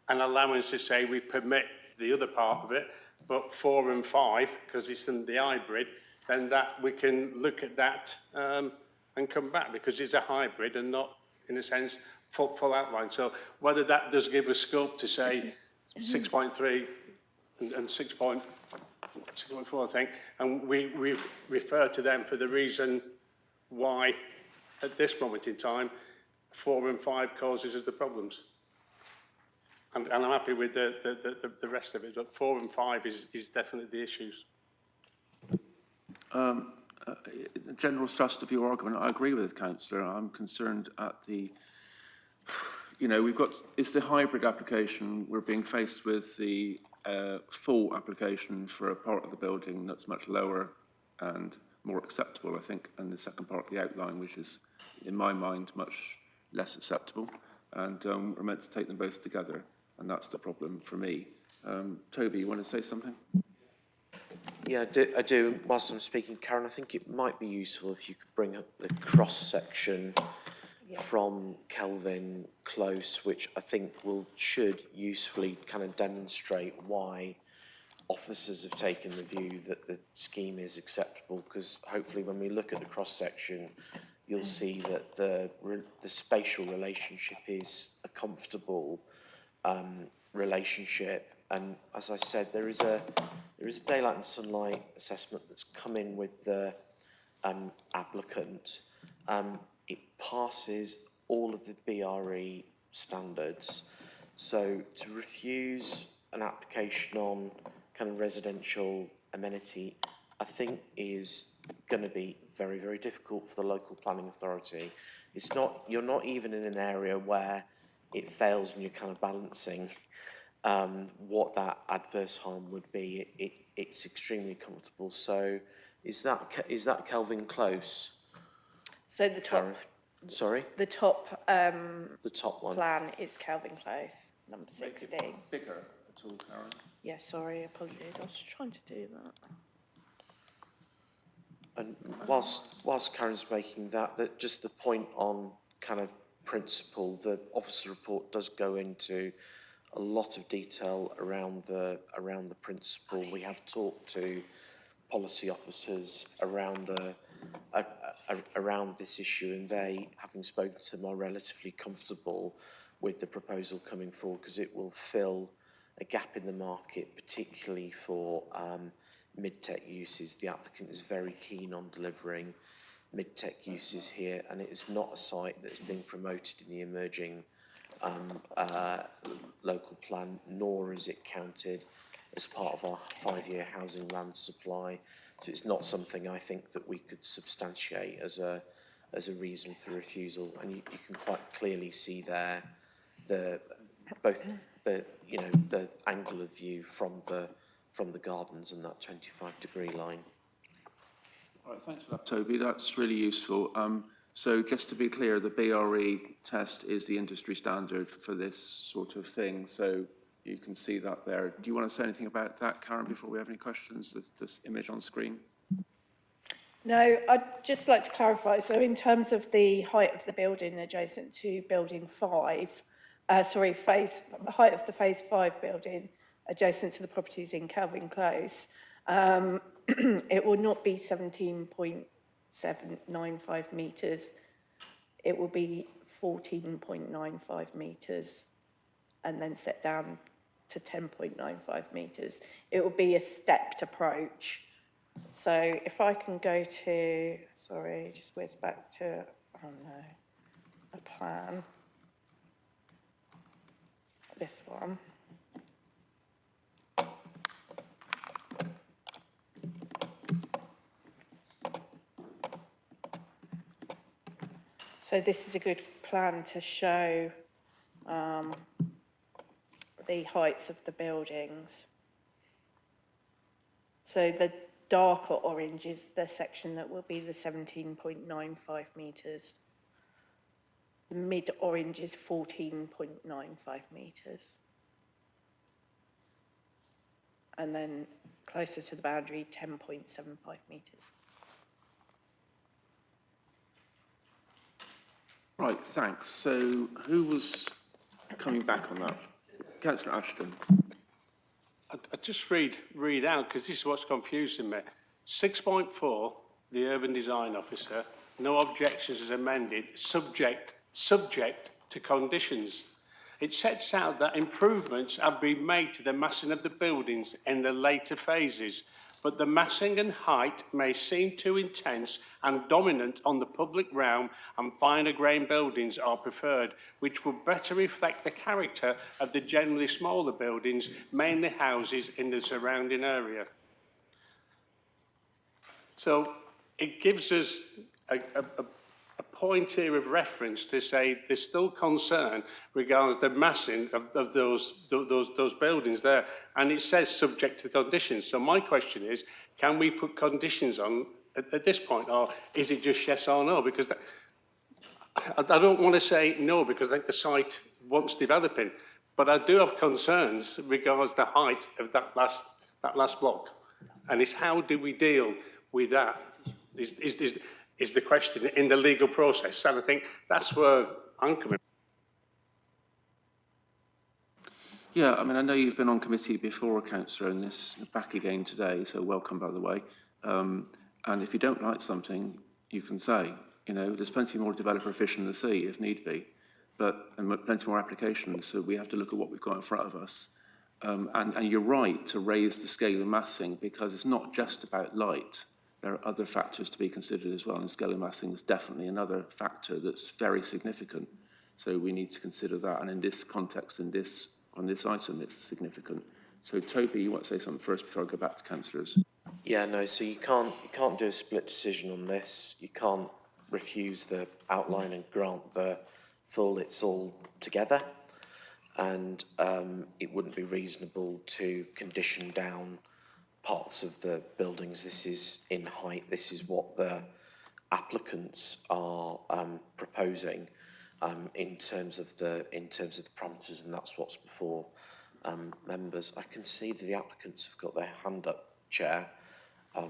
an allowance to say we permit the other part of it, but 4 and 5, because it's in the hybrid, then that we can look at that and come back, because it's a hybrid and not, in a sense, full outline. So whether that does give a scope to say 6.3 and 6.4, I think, and we refer to them for the reason why, at this moment in time, 4 and 5 causes us the problems. And I'm happy with the rest of it, but 4 and 5 is definitely the issues. The general thrust of your argument, I agree with Councillor. I'm concerned at the, it's the hybrid application. We're being faced with the full application for a part of the building that's much lower and more acceptable, I think, and the second part of the outline, which is, in my mind, much less acceptable. And we're meant to take them both together, and that's the problem for me. Toby, you want to say something? Yeah, I do. Whilst I'm speaking, Karen, I think it might be useful if you could bring up the cross-section from Kelvin Close, which I think should usefully kind of demonstrate why officers have taken the view that the scheme is acceptable, because hopefully when we look at the cross-section, you'll see that the spatial relationship is a comfortable relationship. And as I said, there is a daylight and sunlight assessment that's come in with the applicant. It passes all of the BRE standards. So to refuse an application on kind of residential amenity, I think is going to be very, very difficult for the local planning authority. You're not even in an area where it fails and you're kind of balancing what that adverse harm would be. It's extremely comfortable. So is that Kelvin Close? So the top, Karen? Sorry? the top The top one. plan is Kelvin Close, number 16. Bigger at all, Karen? Yeah, sorry, apologies. I was trying to do that. And whilst Karen's making that just the point on kind of principle, the officer report does go into a lot of detail around the principle. We have talked to policy officers around around this issue, and they, having spoken to them, are relatively comfortable with the proposal coming forward, because it will fill a gap in the market, particularly for mid-tech uses. The applicant is very keen on delivering mid-tech uses here, and it is not a site that's being promoted in the emerging local plan, nor is it counted as part of our 5-year housing land supply. So it's not something I think that we could substantiate as a reason for refusal. And you can quite clearly see there both the angle of view from the gardens and that 25-degree line. All right, thanks for that, Toby. That's really useful. So just to be clear, the BRE test is the industry standard for this sort of thing. So you can see that there. Do you want to say anything about that, Karen, before we have any questions? This image on screen. No, I'd just like to clarify. So in terms of the height of the building adjacent to building 5, the height of the phase 5 building adjacent to the properties in Kelvin Close, it will not be 17.795 metres. It will be 14.95 metres and then set down to 10.95 metres. It will be a stepped approach. So if I can go to, sorry, just whiz back to, a plan. This one. So this is a good plan to show the heights of the buildings. So the darker orange is the section that will be the 17.95 metres. The mid-orange is 14.95 metres. And then closer to the boundary, 10.75 metres. Right, thanks. So who was coming back on that? Councillor Ashton. I just read out, because this is what's confusing me. 6.4, the urban design officer, no objections as amended, subject to conditions. It sets out that improvements have been made to the massing of the buildings in the later phases, but the massing and height may seem too intense and dominant on the public realm, and finer grain buildings are preferred, which would better reflect the character of the generally smaller buildings, mainly houses in the surrounding area. So it gives us a point here of reference to say there's still concern regards the massing of those buildings there, and it says subject to conditions. So my question is, can we put conditions on at this point, or is it just yes or no? Because I don't want to say no, because I think the site wants developing, but I do have concerns regards the height of that last block, and it's how do we deal with that? Is the question in the legal process, and I think that's where I'm coming. Yeah, I mean, I know you've been on committee before, Councillor, and this back again today, so welcome, by the way. And if you don't like something, you can say, you know, there's plenty more developer fish in the sea, if need be, and plenty more applications, so we have to look at what we've got in front of us. And you're right to raise the scale of massing, because it's not just about light. There are other factors to be considered as well, and scale of massing is definitely another factor that's very significant. So we need to consider that, and in this context, on this item, it's significant. So Toby, you want to say something first before I go back to councillors? Yeah, no, so you can't do a split decision on this. You can't refuse the outline and grant the full, it's all together. And it wouldn't be reasonable to condition down parts of the buildings. This is in height. This is what the applicants are proposing in terms of the parameters, and that's what's before members. I can see that the applicants have got their hand up, Chair, at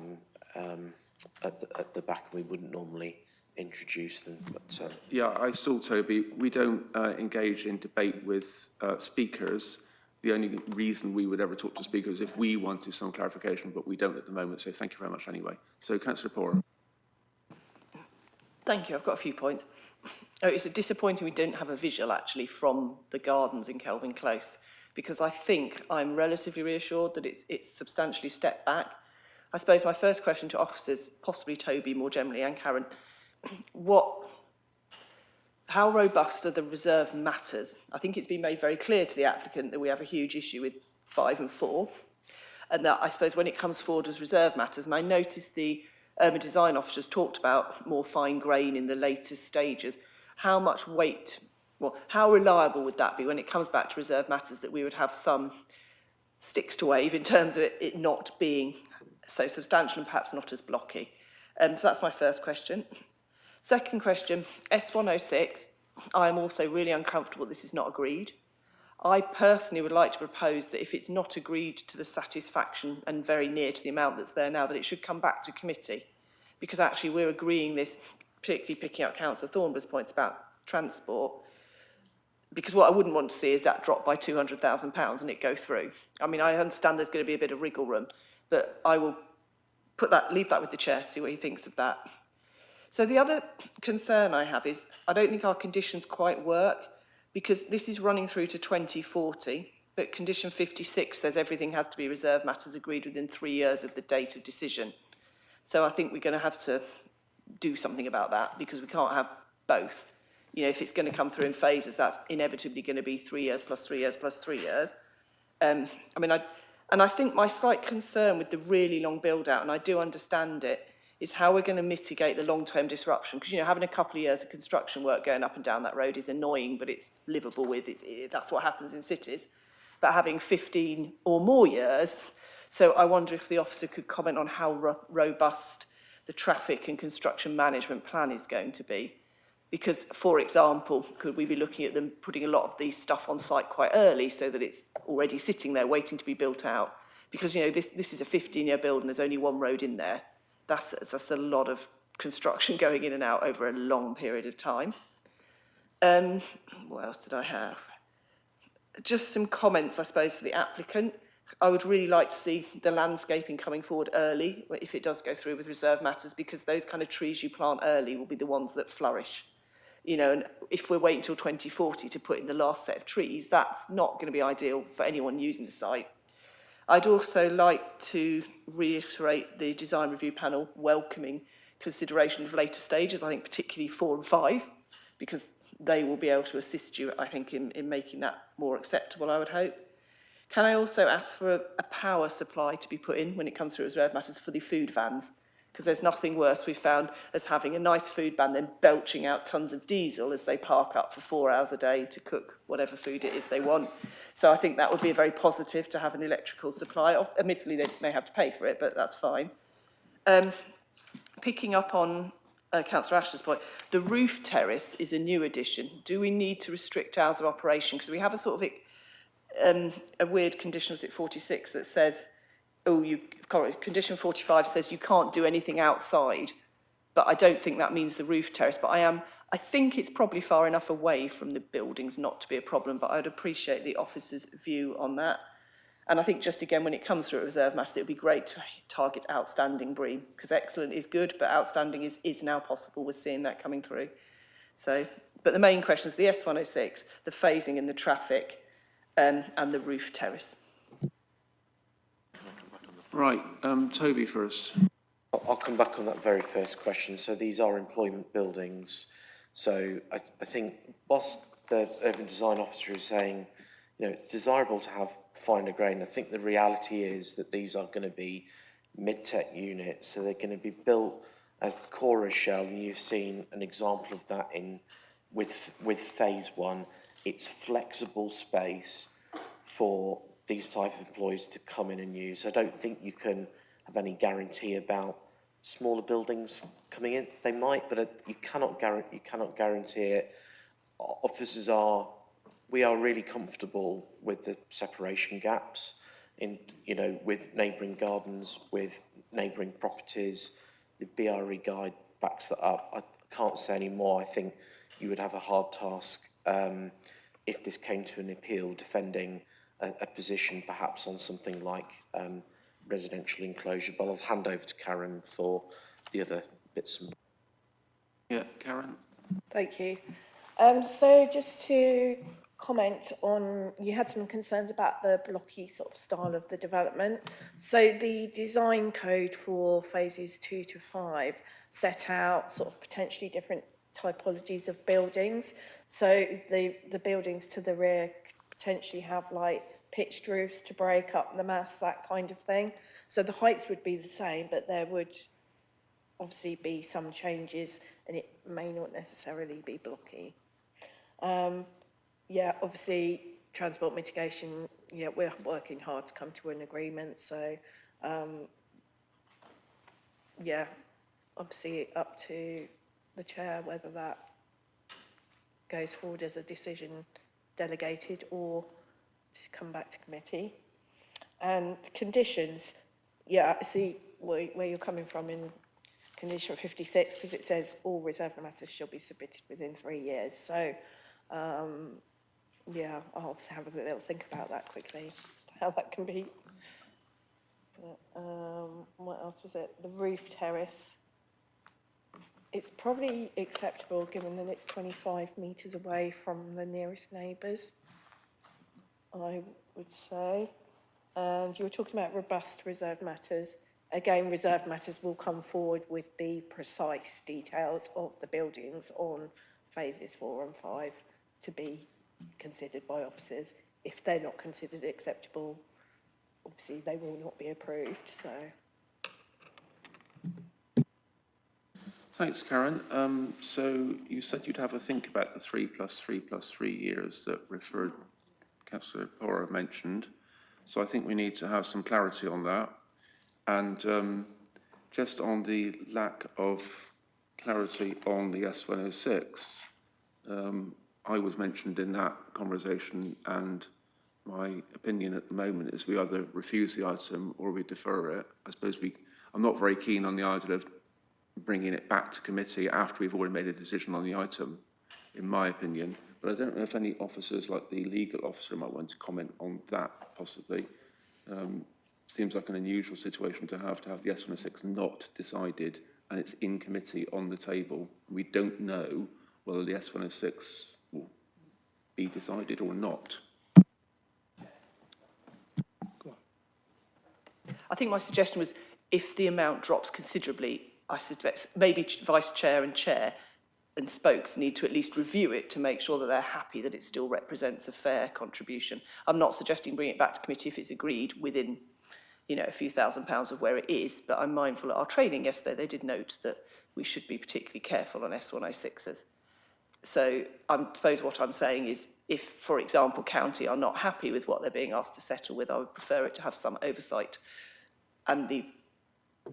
the back. We wouldn't normally introduce them, but Yeah, I saw Toby. We don't engage in debate with speakers. The only reason we would ever talk to speakers is if we wanted some clarification, but we don't at the moment, so thank you very much anyway. So, Councillor Pora. Thank you. I've got a few points. Oh, it's disappointing we don't have a visual, actually, from the gardens in Kelvin Close, because I think I'm relatively reassured that it's substantially stepped back. I suppose my first question to officers, possibly Toby more generally, and Karen, how robust are the reserve matters? I think it's been made very clear to the applicant that we have a huge issue with 5 and 4, and that I suppose when it comes forward as reserve matters, and I noticed the urban design officers talked about more fine grain in the latest stages, how much weight, well, how reliable would that be when it comes back to reserve matters, that we would have some sticks to wave in terms of it not being so substantial and perhaps not as blocky? So that's my first question. Second question, S106, I'm also really uncomfortable this is not agreed. I personally would like to propose that if it's not agreed to the satisfaction and very near to the amount that's there now, that it should come back to committee, because actually we're agreeing this, particularly picking up Councillor Thornborough's points about transport, because what I wouldn't want to see is that drop by £200,000 and it go through. I mean, I understand there's going to be a bit of wriggle room, but I will leave that with the chair, see what he thinks of that. So the other concern I have is I don't think our conditions quite work, because this is running through to 2040, but condition 56 says everything has to be reserve matters agreed within 3 years of the date of decision. So I think we're going to have to do something about that, because we can't have both. You know, if it's going to come through in phases, that's inevitably going to be 3 years plus 3 years plus 3 years. I think my slight concern with the really long build out, and I do understand it, is how we're going to mitigate the long-term disruption. Because, you know, having a couple of years of construction work going up and down that road is annoying, but it's livable with. That's what happens in cities. But having 15 or more years, so I wonder if the officer could comment on how robust the traffic and construction management plan is going to be. Because, for example, could we be looking at them putting a lot of these stuff on site quite early so that it's already sitting there waiting to be built out? Because, you know, this is a 15-year build and there's only one road in there. That's a lot of construction going in and out over a long period of time. What else did I have? Just some comments, I suppose, for the applicant. I would really like to see the landscaping coming forward early, if it does go through with reserve matters, because those kind of trees you plant early will be the ones that flourish. You know, and if we're waiting until 2040 to put in the last set of trees, that's not going to be ideal for anyone using the site. I'd also like to reiterate the design review panel welcoming consideration of later stages, I think particularly 4 and 5, because they will be able to assist you, I think, in making that more acceptable, I would hope. Can I also ask for a power supply to be put in when it comes to reserve matters for the food vans? Because there's nothing worse we've found as having a nice food van then belching out tons of diesel as they park up for 4 hours a day to cook whatever food it is they want. So I think that would be a very positive to have an electrical supply. Admittedly, they may have to pay for it, but that's fine. Picking up on Councillor Ashton's point, the roof terrace is a new addition. Do we need to restrict hours of operation? Because we have a sort of a weird condition, was it 46, that says, condition 45 says you can't do anything outside, but I don't think that means the roof terrace. But I think it's probably far enough away from the buildings not to be a problem, but I'd appreciate the officer's view on that. And I think just again, when it comes to a reserve matter, it would be great to target outstanding BREEAM, because excellent is good, but outstanding is now possible. We're seeing that coming through. So, but the main question is the S106, the phasing in the traffic, and the roof terrace. Right, Toby first. I'll come back on that very first question. So these are employment buildings. So I think whilst the urban design officer is saying, you know, it's desirable to have finer grain, I think the reality is that these are going to be mid-tech units. So they're going to be built as core shell. You've seen an example of that with phase 1. It's flexible space for these type of employees to come in and use. I don't think you can have any guarantee about smaller buildings coming in. They might, but you cannot guarantee it. We are really comfortable with the separation gaps with neighbouring gardens, with neighbouring properties. The BRE guide backs that up. I can't say any more. I think you would have a hard task if this came to an appeal defending a position perhaps on something like residential enclosure, but I'll hand over to Karen for the other bits. Yeah, Karen. Thank you. So just to comment on, you had some concerns about the blocky sort of style of the development. So the design code for phases 2 to 5 set out sort of potentially different typologies of buildings. So the buildings to the rear potentially have like pitched roofs to break up the mass, that kind of thing. So the heights would be the same, but there would obviously be some changes and it may not necessarily be blocky. Yeah, obviously transport mitigation, yeah, we're working hard to come to an agreement. So yeah, obviously up to the chair whether that goes forward as a decision delegated or to come back to committee. And conditions, yeah, I see where you're coming from in condition 56, because it says all reserve matters shall be submitted within 3 years. So yeah, I'll have a little think about that quickly, how that can be. But, what else was it? The roof terrace. It's probably acceptable given that it's 25 metres away from the nearest neighbours, I would say. And you were talking about robust reserve matters. Again, reserve matters will come forward with the precise details of the buildings on phases 4 and 5 to be considered by officers. If they're not considered acceptable, obviously they will not be approved. So. Thanks, Karen. So you said you'd have a think about the 3 + 3 + 3 years that Councillor Pora mentioned. So I think we need to have some clarity on that. And just on the lack of clarity on the S106. I was mentioned in that conversation, and my opinion at the moment is we either refuse the item or we defer it. I suppose I'm not very keen on the idea of bringing it back to committee after we've already made a decision on the item, in my opinion. But I don't know if any officers, like the legal officer, might want to comment on that, possibly. Seems like an unusual situation to have the S106 not decided and it's in committee on the table. We don't know whether the S106 will be decided or not. I think my suggestion was if the amount drops considerably, I suspect maybe Vice Chair and Chair and spokes need to at least review it to make sure that they're happy that it still represents a fair contribution. I'm not suggesting bring it back to committee if it's agreed within, you know, a few £1,000s of where it is, but I'm mindful at our training yesterday, they did note that we should be particularly careful on S106s. So I suppose what I'm saying is if, for example, county are not happy with what they're being asked to settle with, I would prefer it to have some oversight and the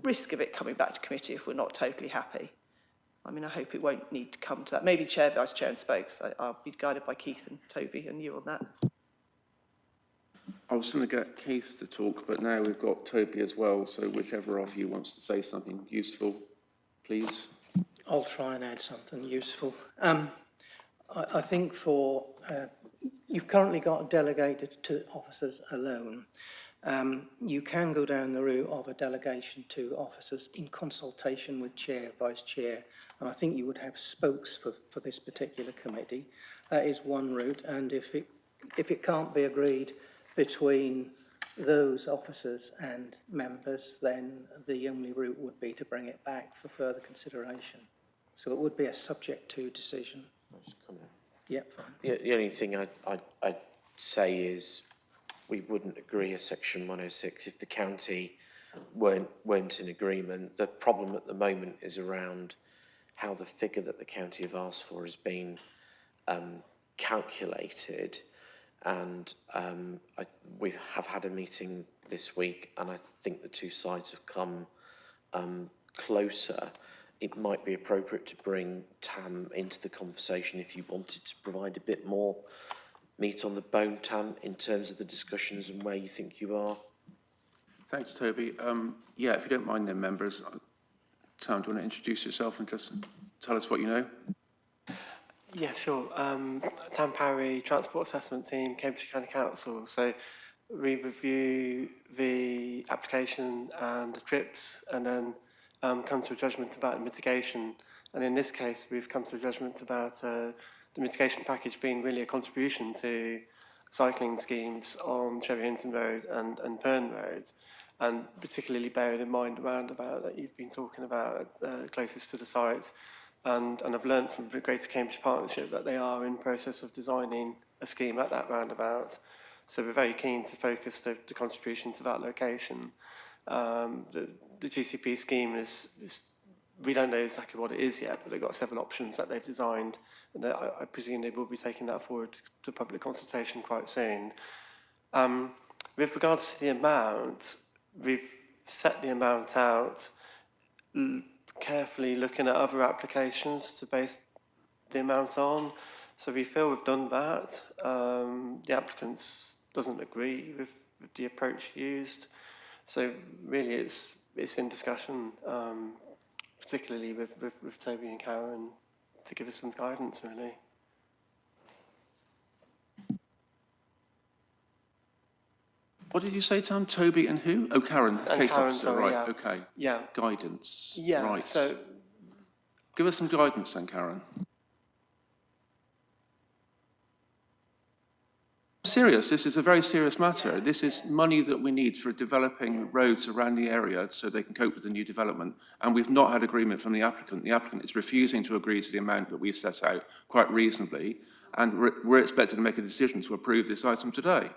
risk of it coming back to committee if we're not totally happy. I mean, I hope it won't need to come to that. Maybe Chair, Vice Chair and spokes. I'll be guided by Keith and Toby and you on that. I was going to get Keith to talk, but now we've got Toby as well, so whichever of you wants to say something useful, please. I'll try and add something useful. I think you've currently got delegated to officers alone. You can go down the route of a delegation to officers in consultation with Chair, Vice Chair, and I think you would have spokes for this particular committee. That is one route, and if it can't be agreed between those officers and members, then the only route would be to bring it back for further consideration. So it would be a subject to decision. Yep. The only thing I'd say is we wouldn't agree a section 106 if the county weren't in agreement. The problem at the moment is around how the figure that the county have asked for has been calculated. And we have had a meeting this week, and I think the two sides have come closer. It might be appropriate to bring Tam into the conversation if you wanted to provide a bit more meat on the bone, Tam, in terms of the discussions and where you think you are. Thanks, Toby. Yeah, if you don't mind then, members, Tam, do you want to introduce yourself and just tell us what you know? Yeah, sure. Tam Parry, Transport Assessment Team, Cambridge County Council. So we review the application and the trips and then come to a judgment about mitigation. And in this case, we've come to a judgment about the mitigation package being really a contribution to cycling schemes on Cherry Hinton Road and Fern Road, and particularly bearing in mind the roundabout that you've been talking about closest to the site. And I've learned from the Greater Cambridge Partnership that they are in process of designing a scheme at that roundabout. So we're very keen to focus the contribution to that location. The GCP scheme is, we don't know exactly what it is yet, but they've got 7 options that they've designed. And I presume they will be taking that forward to public consultation quite soon. With regards to the amount, we've set the amount out carefully looking at other applications to base the amount on. So we feel we've done that. The applicant doesn't agree with the approach used. So really it's in discussion, particularly with Toby and Karen, to give us some guidance, really. What did you say, Tam? Toby and who? Oh, Karen, And case Karen, officer, sorry, right, yeah. okay. Yeah. Guidance, Yeah, right. so Give us some guidance then, Karen. Serious, this is a very serious matter. This is money that we need for developing roads around the area so they can cope with the new development. And we've not had agreement from the applicant. The applicant is refusing to agree to the amount that we've set out quite reasonably. And we're expected to make a decision to approve this item today.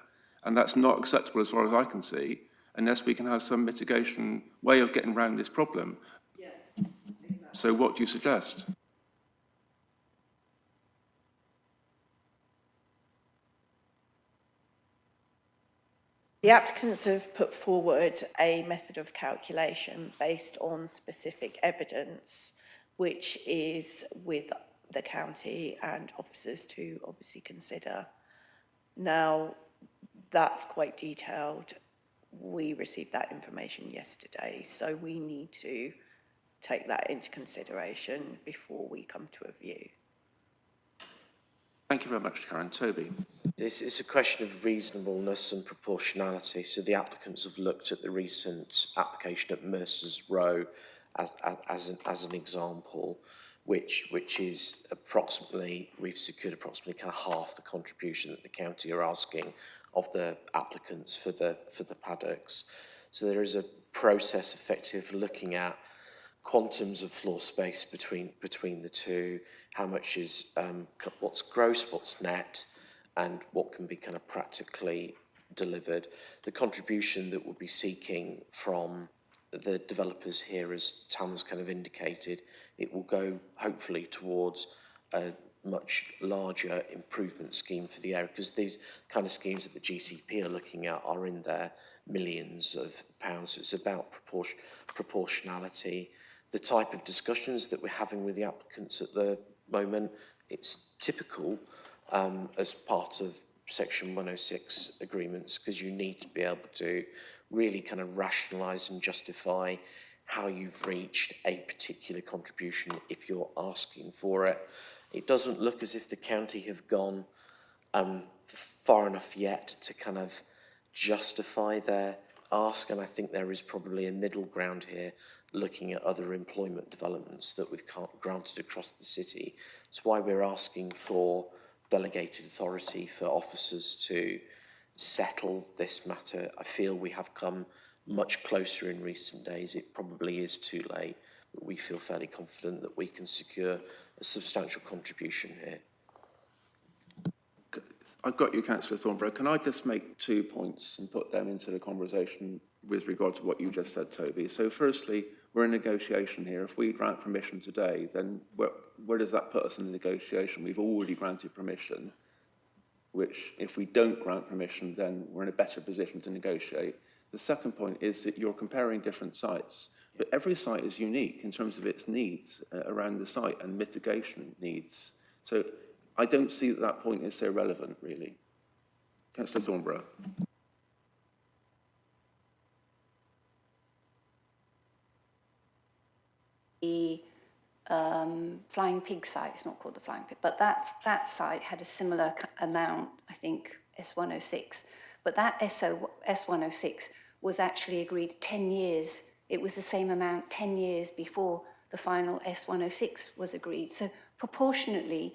And that's not acceptable as far as I can see, unless we can have some mitigation way of getting around this problem. Yeah, exactly. So what do you suggest? The applicants have put forward a method of calculation based on specific evidence, which is with the county and officers to obviously consider. Now, that's quite detailed. We received that information yesterday, so we need to take that into consideration before we come to a view. Thank you very much, Karen. Toby? It's a question of reasonableness and proportionality. So the applicants have looked at the recent application at Mercer's Row as an example, which is approximately, we've secured approximately kind of half the contribution that the county are asking of the applicants for the paddocks. So there is a process effective looking at quantums of floor space between the two, how much is what's gross, what's net, and what can be kind of practically delivered. The contribution that we'll be seeking from the developers here, as Tam's kind of indicated, it will go hopefully towards a much larger improvement scheme for the area, because these kind of schemes that the GCP are looking at are in their millions of pounds. So it's about proportionality. The type of discussions that we're having with the applicants at the moment, it's typical as part of Section 106 agreements, because you need to be able to really kind of rationalise and justify how you've reached a particular contribution if you're asking for it. It doesn't look as if the county have gone far enough yet to kind of justify their ask, and I think there is probably a middle ground here, looking at other employment developments that we've granted across the city. It's why we're asking for delegated authority for officers to settle this matter. I feel we have come much closer in recent days. It probably is too late, but we feel fairly confident that we can secure a substantial contribution here. I've got you, Councillor Thornborough. Can I just make 2 points and put them into the conversation with regard to what you just said, Toby? So firstly, we're in negotiation here. If we grant permission today, then where does that put us in the negotiation? We've already granted permission, which if we don't grant permission, then we're in a better position to negotiate. The second point is that you're comparing different sites, but every site is unique in terms of its needs around the site and mitigation needs. So I don't see that point is so relevant, really. Councillor Thornborough. The Flying Pig site, it's not called the Flying Pig, but that site had a similar amount, I think, S106. But that S106 was actually agreed 10 years. It was the same amount 10 years before the final S106 was agreed. So proportionately,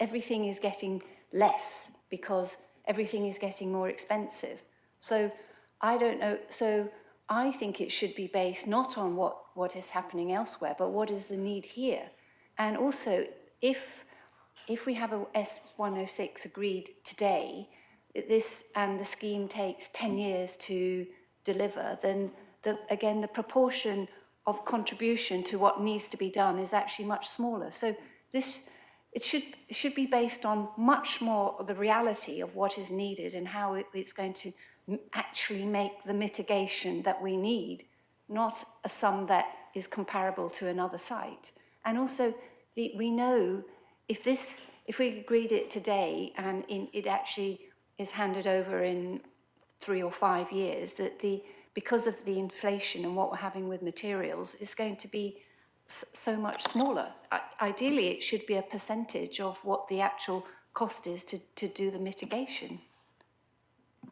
everything is getting less because everything is getting more expensive. So I don't know. So I think it should be based not on what is happening elsewhere, but what is the need here. And also, if we have a S106 agreed today, and the scheme takes 10 years to deliver, then again, the proportion of contribution to what needs to be done is actually much smaller. So it should be based on much more of the reality of what is needed and how it's going to actually make the mitigation that we need, not a sum that is comparable to another site. And also, we know if we agreed it today and it actually is handed over in 3 or 5 years, that because of the inflation and what we're having with materials, is going to be so much smaller. Ideally, it should be a percentage of what the actual cost is to do the mitigation.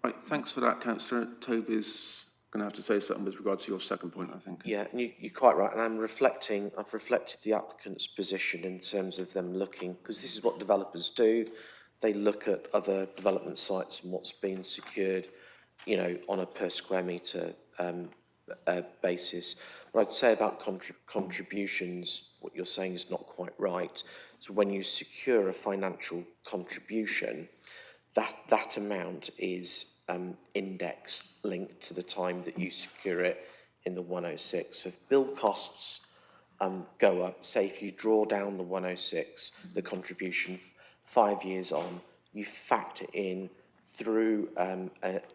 Right, thanks for that, Councillor. Toby's going to have to say something with regard to your second point, I think. Yeah, and you're quite right, and I've reflected the applicant's position in terms of them looking, because this is what developers do. They look at other development sites and what's been secured, you know, on a per square metre basis. What I'd say about contributions, what you're saying is not quite right. So when you secure a financial contribution, that amount is index linked to the time that you secure it in the 106. So if build costs go up, say if you draw down the 106, the contribution 5 years on, you factor in through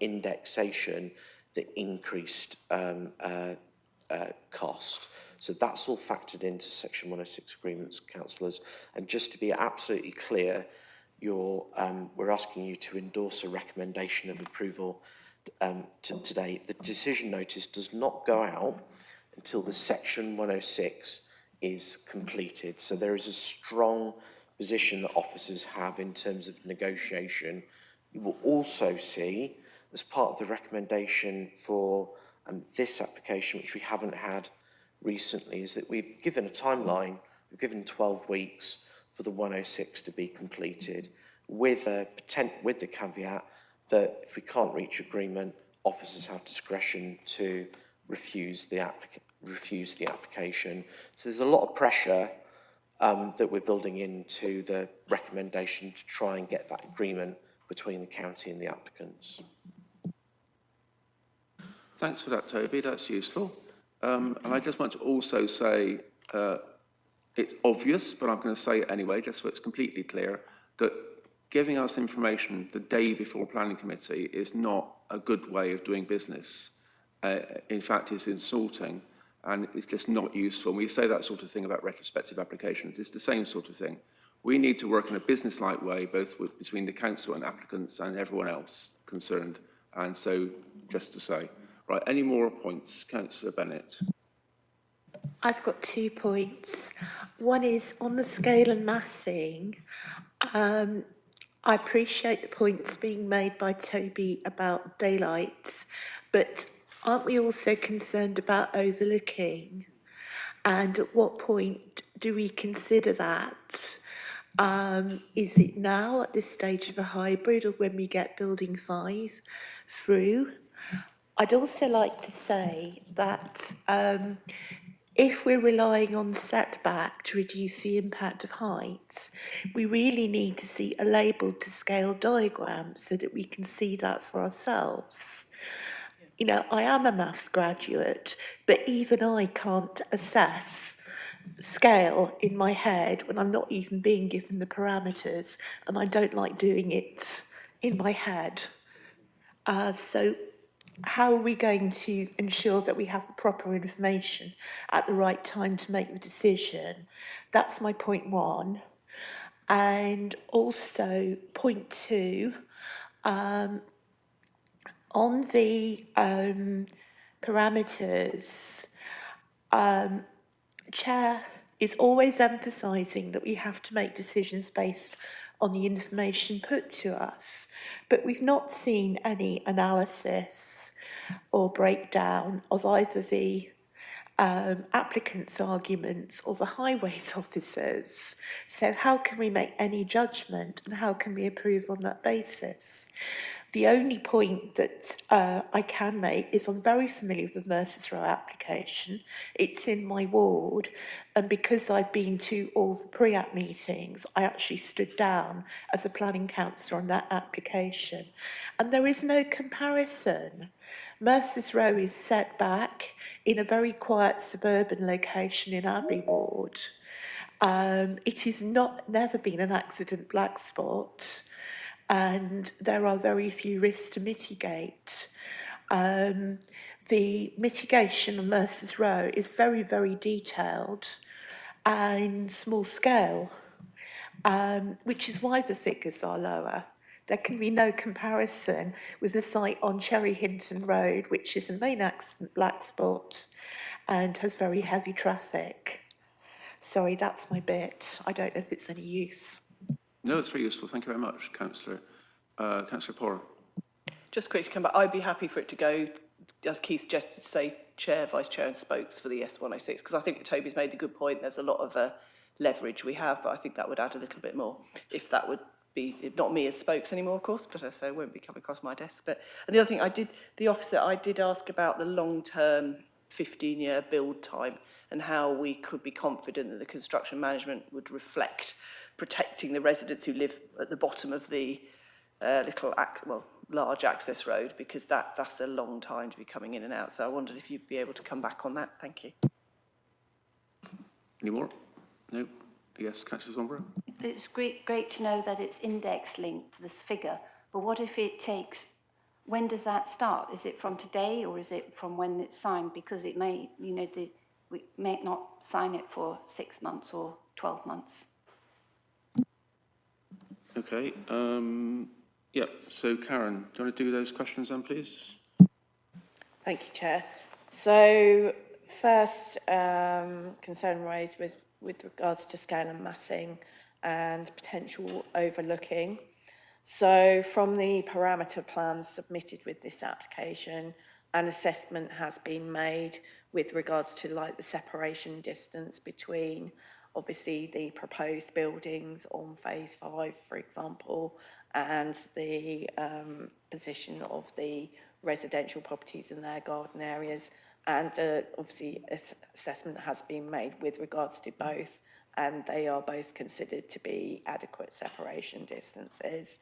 indexation the increased cost. So that's all factored into Section 106 agreements, councillors. And just to be absolutely clear, we're asking you to endorse a recommendation of approval today. The decision notice does not go out until the Section 106 is completed. So there is a strong position that officers have in terms of negotiation. You will also see, as part of the recommendation for this application, which we haven't had recently, is that we've given a timeline. We've given 12 weeks for the 106 to be completed, with the caveat that if we can't reach agreement, officers have discretion to refuse the application. So there's a lot of pressure that we're building into the recommendation to try and get that agreement between the county and the applicants. Thanks for that, Toby. That's useful. And I just want to also say, it's obvious, but I'm going to say it anyway, just so it's completely clear, that giving us information the day before planning committee is not a good way of doing business. In fact, it's insulting, and it's just not useful. When we say that sort of thing about retrospective applications, it's the same sort of thing. We need to work in a business-like way, both between the council and applicants and everyone else concerned. And so, just to say. Right, any more points? Councillor Bennett. I've got 2 points. One is on the scale and massing. I appreciate the points being made by Toby about daylight, but aren't we also concerned about overlooking? And at what point do we consider that? Is it now at this stage of a hybrid, or when we get building 5 through? I'd also like to say that if we're relying on setback to reduce the impact of heights, we really need to see a labelled to scale diagram so that we can see that for ourselves. You know, I am a maths graduate, but even I can't assess scale in my head when I'm not even being given the parameters, and I don't like doing it in my head. So how are we going to ensure that we have the proper information at the right time to make the decision? That's my point 1. And also point 2, on the parameters, Chair is always emphasising that we have to make decisions based on the information put to us, but we've not seen any analysis or breakdown of either the applicants' arguments or the highways officers. So how can we make any judgment, and how can we approve on that basis? The only point that I can make is I'm very familiar with the Mercers Row application. It's in my ward, and because I've been to all the pre-app meetings, I actually stood down as a planning councillor on that application. And there is no comparison. Mercers Row is set back in a very quiet suburban location in Abbey Ward. It has never been an accident black spot, and there are very few risks to mitigate. The mitigation on Mercers Row is very, very detailed and small scale, which is why the figures are lower. There can be no comparison with the site on Cherry Hinton Road, which is a main accident black spot and has very heavy traffic. Sorry, that's my bit. I don't know if it's any use. No, it's very useful. Thank you very much, Councillor. Councillor Poore. Just quickly come back, I'd be happy for it to go, as Keith suggested, to say chair, vice chair and spokes for the S106, because I think Toby's made a good point. There's a lot of leverage we have, but I think that would add a little bit more, if that would be, not me as spokes anymore, of course, but so it won't be coming across my desk. But and the other thing, I did ask about the long-term 15-year build time and how we could be confident that the construction management would reflect protecting the residents who live at the bottom of the large access road, because that's a long time to be coming in and out. So I wondered if you'd be able to come back on that. Thank you. Any more? No? Yes, Councillor Swanborough. It's great to know that it's index linked, this figure, but what if it takes when does that start? Is it from today or is it from when it's signed? Because it may, you know, we may not sign it for 6 months or 12 months. Okay, yeah, so Karen, do you want to do those questions then, please? Thank you, Chair. So first concern raised was with regards to scale and massing and potential overlooking. So from the parameter plans submitted with this application, an assessment has been made with regards to like the separation distance between obviously the proposed buildings on phase 5, for example, and the position of the residential properties in their garden areas. And obviously assessment has been made with regards to both, and they are both considered to be adequate separation distances.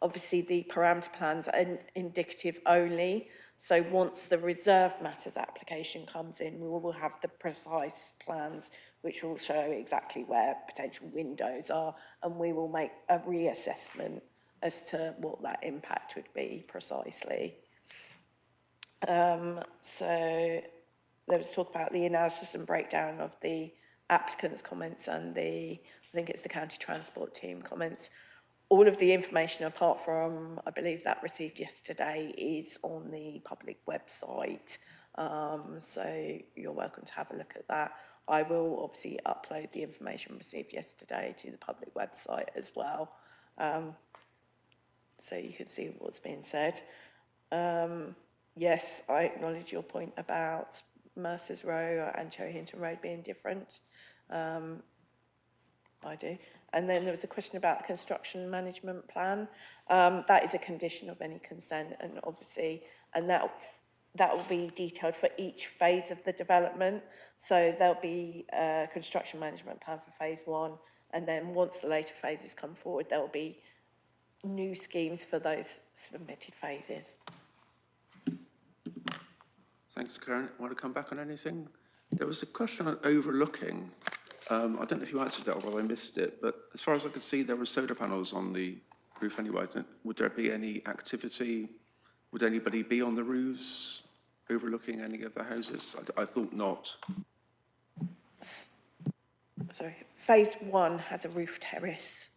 Obviously the parameter plans are indicative only, so once the reserved matters application comes in, we will have the precise plans which will show exactly where potential windows are, and we will make a reassessment as to what that impact would be precisely. So there was talk about the analysis and breakdown of the applicant's comments and I think it's the county transport team comments. All of the information apart from, I believe that received yesterday, is on the public website. So you're welcome to have a look at that. I will obviously upload the information received yesterday to the public website as well. So you can see what's being said. Yes, I acknowledge your point about Mercer's Row and Cherry Hinton Road being different. I do. And then there was a question about the construction management plan. That is a condition of any consent, and obviously, and that will be detailed for each phase of the development. So there'll be a construction management plan for phase 1, and then once the later phases come forward, there will be new schemes for those submitted phases. Thanks, Karen. Want to come back on anything? There was a question on overlooking. I don't know if you answered that or whether I missed it, but as far as I could see, there were solar panels on the roof anyway. Would there be any activity? Would anybody be on the roofs overlooking any of the houses? I thought not. Sorry, phase 1 has a roof terrace.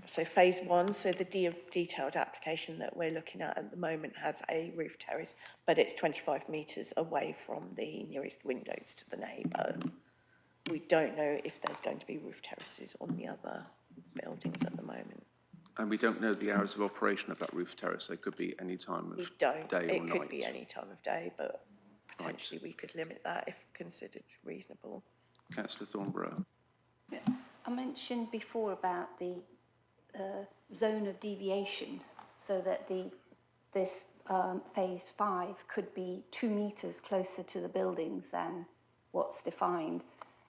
So phase 1, so the detailed application that we're looking at the moment has a roof terrace, but it's 25 metres away from the nearest windows to the neighbour. We don't know if there's going to be roof terraces on the other buildings at the moment. And we don't know the hours of operation of that roof terrace. They could be any time of We don't. day or night. It could be any time of day, but potentially we could limit that if considered reasonable. Councillor Thornborough. I mentioned before about the zone of deviation, so that this phase 5 could be 2 metres closer to the buildings than what's defined.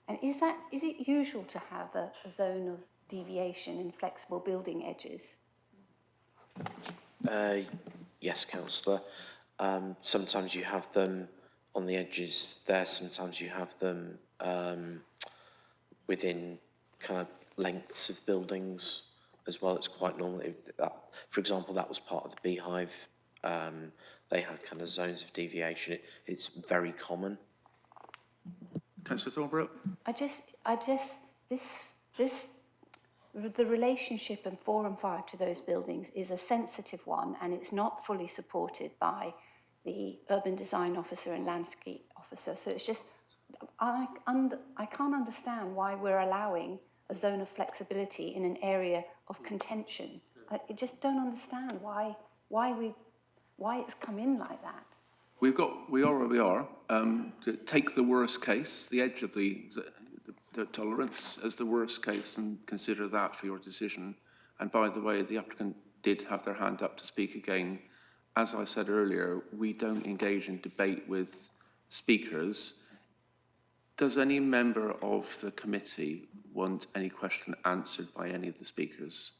And is it usual to have a zone of deviation in flexible building edges? Yes, councillor. Sometimes you have them on the edges there, sometimes you have them within kind of lengths of buildings as well. It's quite normal. For example, that was part of the Beehive. They had kind of zones of deviation. It's very common. Councillor Thornborough. The relationship in 4 and 5 to those buildings is a sensitive one, and it's not fully supported by the urban design officer and landscape officer. So it's just, I can't understand why we're allowing a zone of flexibility in an area of contention. I just don't understand why it's come in like that. We are where we are. Take the worst case, the edge of the tolerance as the worst case, and consider that for your decision. And by the way, the applicant did have their hand up to speak again. As I said earlier, we don't engage in debate with speakers. Does any member of the committee want any question answered by any of the speakers?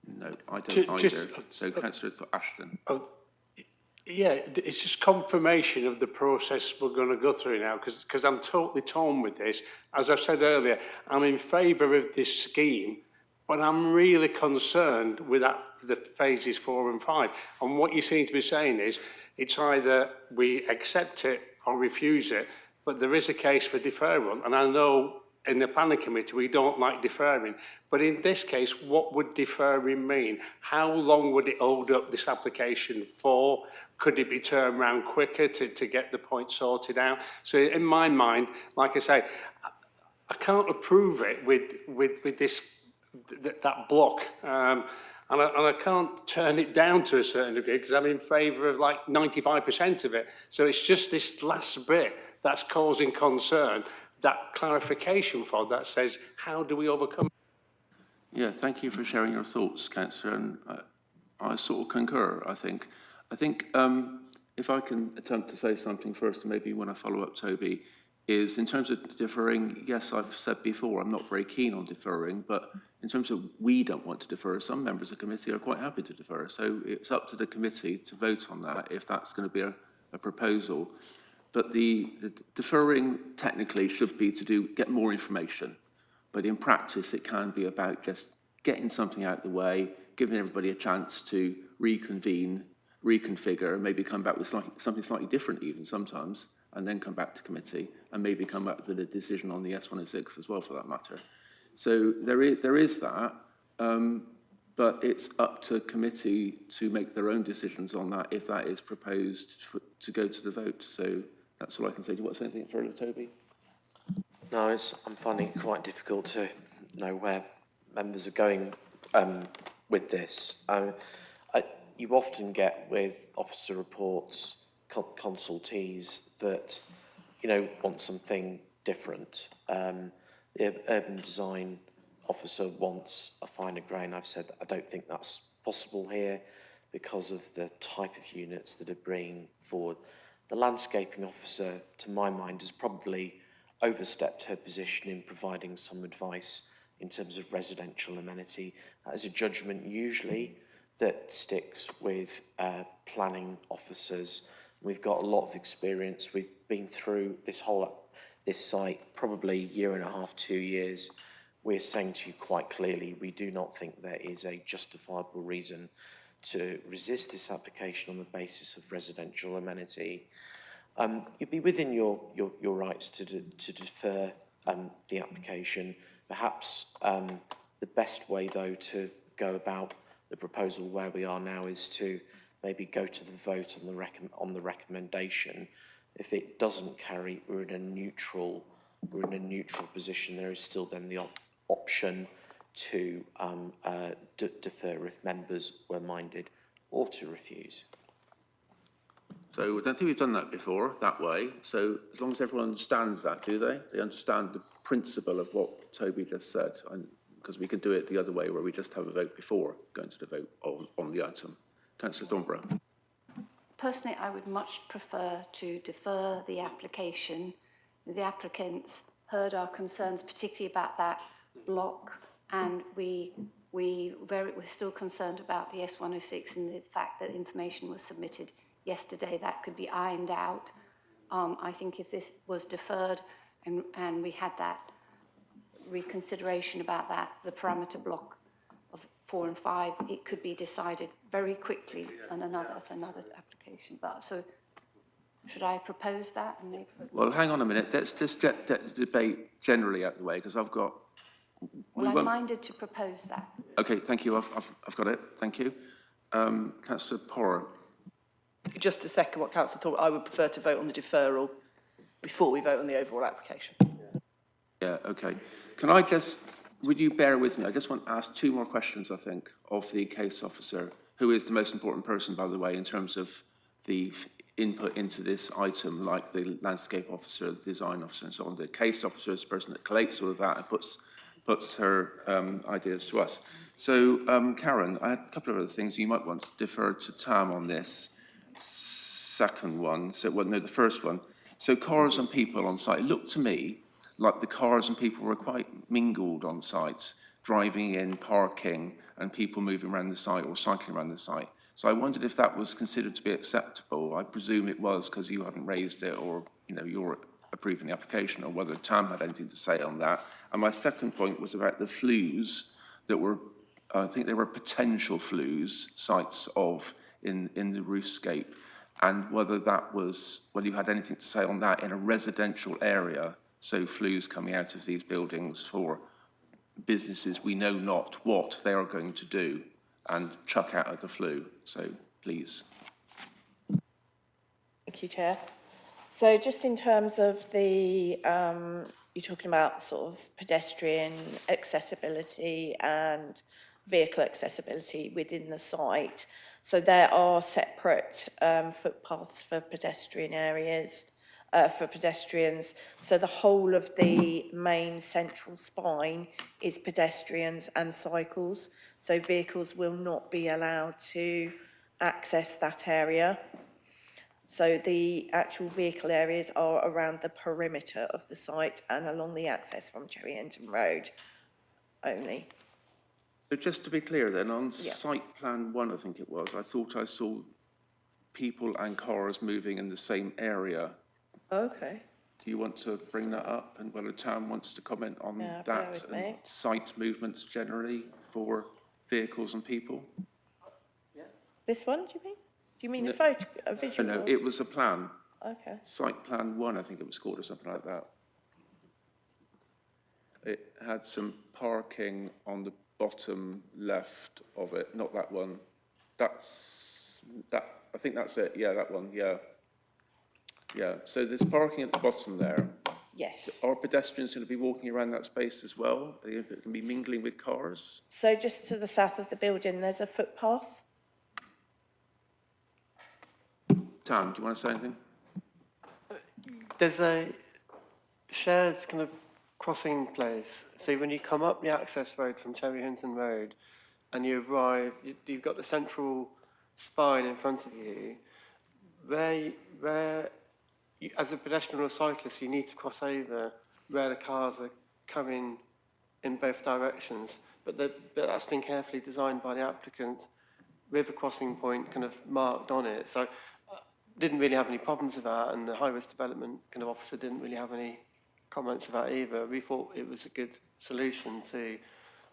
No, I don't either. So Councillor Ashton. Yeah, it's just confirmation of the process we're going to go through now, because I'm totally torn with this. As I've said earlier, I'm in favour of this scheme, But I'm really concerned with the phases 4 and 5. And what you seem to be saying is it's either we accept it or refuse it, but there is a case for deferral. And I know in the planning committee we don't like deferring, but in this case, what would deferring mean? How long would it hold up this application for? Could it be turned around quicker to get the point sorted out? So in my mind, like I say, I can't approve it with this that block, and I can't turn it down to a certain degree because I'm in favour of like 95% of it. So it's just this last bit that's causing concern. That clarification for that says, how do we overcome? Yeah, thank you for sharing your thoughts, Councillor, and I sort of concur, I think. If I can attempt to say something first, and maybe when I follow up Toby, is in terms of deferring, yes, I've said before, I'm not very keen on deferring, but in terms of we don't want to defer, some members of the committee are quite happy to defer. So it's up to the committee to vote on that if that's going to be a proposal. But the deferring technically should be to get more information. But in practice, it can be about just getting something out of the way, giving everybody a chance to reconvene, reconfigure, maybe come back with something slightly different even sometimes, and then come back to committee and maybe come back with a decision on the S106 as well for that matter. So there is that, but it's up to committee to make their own decisions on that if that is proposed to go to the vote. So that's all I can say. Do you want to say anything further, Toby? No, I'm finding it quite difficult to know where members are going with this. You often get with officer reports consultees that, want something different. The urban design officer wants a finer grain. I've said that I don't think that's possible here because of the type of units that are bringing forward. The landscaping officer, to my mind, has probably overstepped her position in providing some advice in terms of residential amenity. That is a judgment usually that sticks with planning officers. We've got a lot of experience. We've been through this site probably a year and a half, 2 years. We're saying to you quite clearly, we do not think there is a justifiable reason to resist this application on the basis of residential amenity. You'd be within your rights to defer the application. Perhaps the best way, though, to go about the proposal where we are now is to maybe go to the vote on the recommendation. If it doesn't carry, we're in a neutral position. There is still then the option to defer if members were minded, or to refuse. So I don't think we've done that before, that way. So as long as everyone understands that, do they? They understand the principle of what Toby just said, because we can do it the other way where we just have a vote before going to the vote on the item. Councillor Thornborough. Personally, I would much prefer to defer the application. The applicants heard our concerns, particularly about that block, and we're still concerned about the S106 and the fact that information was submitted yesterday. That could be ironed out. I think if this was deferred and we had that reconsideration about that, the parameter block of 4 and 5, it could be decided very quickly on another application. But so, should I propose that? Well, hang on a minute. Let's just get the debate generally out of the way, because I've got. Well, I'm minded to propose that. Okay, thank you. I've got it. Thank you. Councillor Porrer. Just to second what Councillor thought, I would prefer to vote on the deferral before we vote on the overall application. Yeah, okay. Can I just, would you bear with me? I just want to ask 2 more questions, I think, of the case officer, who is the most important person, by the way, in terms of the input into this item, like the landscape officer, the design officer, and so on. The case officer is the person that collates all of that and puts her ideas to us. So, Karen, I had a couple of other things you might want to defer to Tam on this second one. So, well, no, the first one. So, cars and people on site. It looked to me like the cars and people were quite mingled on site, driving in, parking, and people moving around the site or cycling around the site. So I wondered if that was considered to be acceptable. I presume it was because you hadn't raised it, or you're approving the application, or whether Tam had anything to say on that. And my second point was about the flues that were, I think they were potential flues, sites of in the roofscape, and whether you had anything to say on that in a residential area, so flues coming out of these buildings for businesses we know not what they are going to do and chuck out of the flue. So please. Thank you, Chair. So just in terms of the, you're talking about sort of pedestrian accessibility and vehicle accessibility within the site. So there are separate footpaths for pedestrian areas, for pedestrians. So the whole of the main central spine is pedestrians and cycles. So vehicles will not be allowed to access that area. So the actual vehicle areas are around the perimeter of the site and along the access from Cherry Hinton Road only. So just to be clear then, on site plan 1, I think it was, I thought I saw people and cars moving in the same area. Okay. Do you want to bring that up, and whether Tam wants to comment on Yeah, bear that with and me. site movements generally for vehicles and people? This one, do you mean? Do you mean No. a visual? No, it was a plan. Okay. Site plan 1, I think it was called, or something like that. It had some parking on the bottom left of it, not that one. I think that's it, yeah, that one, yeah. Yeah, so there's parking at the bottom there. Yes. Are pedestrians going to be walking around that space as well? Are they going to be mingling with cars? So just to the south of the building, there's a footpath. Tam, do you want to say anything? There's a shared kind of crossing place. So when you come up the access road from Cherry Hinton Road and you arrive, you've got the central spine in front of you. As a pedestrian or cyclist, you need to cross over where the cars are coming in both directions. But that's been carefully designed by the applicant with a crossing point kind of marked on it. So didn't really have any problems with that, and the high-risk development kind of officer didn't really have any comments about either. We thought it was a good solution to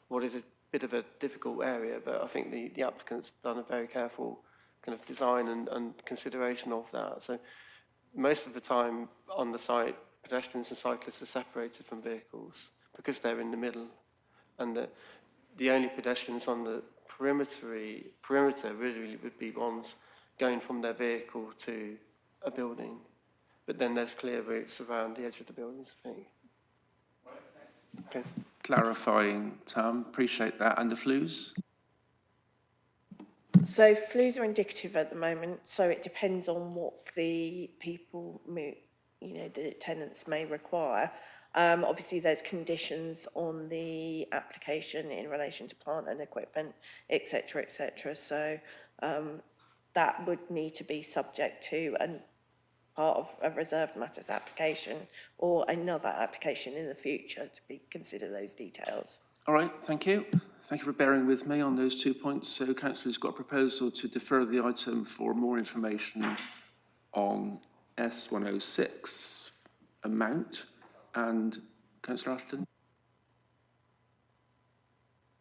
what is a bit of a difficult area, but I think the applicant's done a very careful kind of design and consideration of that. So most of the time on the site, pedestrians and cyclists are separated from vehicles because they're in the middle, and the only pedestrians on the perimeter really would be ones going from their vehicle to a building. But then there's clear routes around the edge of the buildings, I think. Okay. Clarifying, Tam, appreciate that. And the flues? So flues are indicative at the moment, so it depends on what the people, the tenants may require. Obviously, there's conditions on the application in relation to plant and equipment, et cetera, so that would need to be subject to and part of a reserved matters application or another application in the future to consider those details. All right, thank you. Thank you for bearing with me on those 2 points. So Councillor's got a proposal to defer the item for more information on S106 amount, and Councillor Ashton?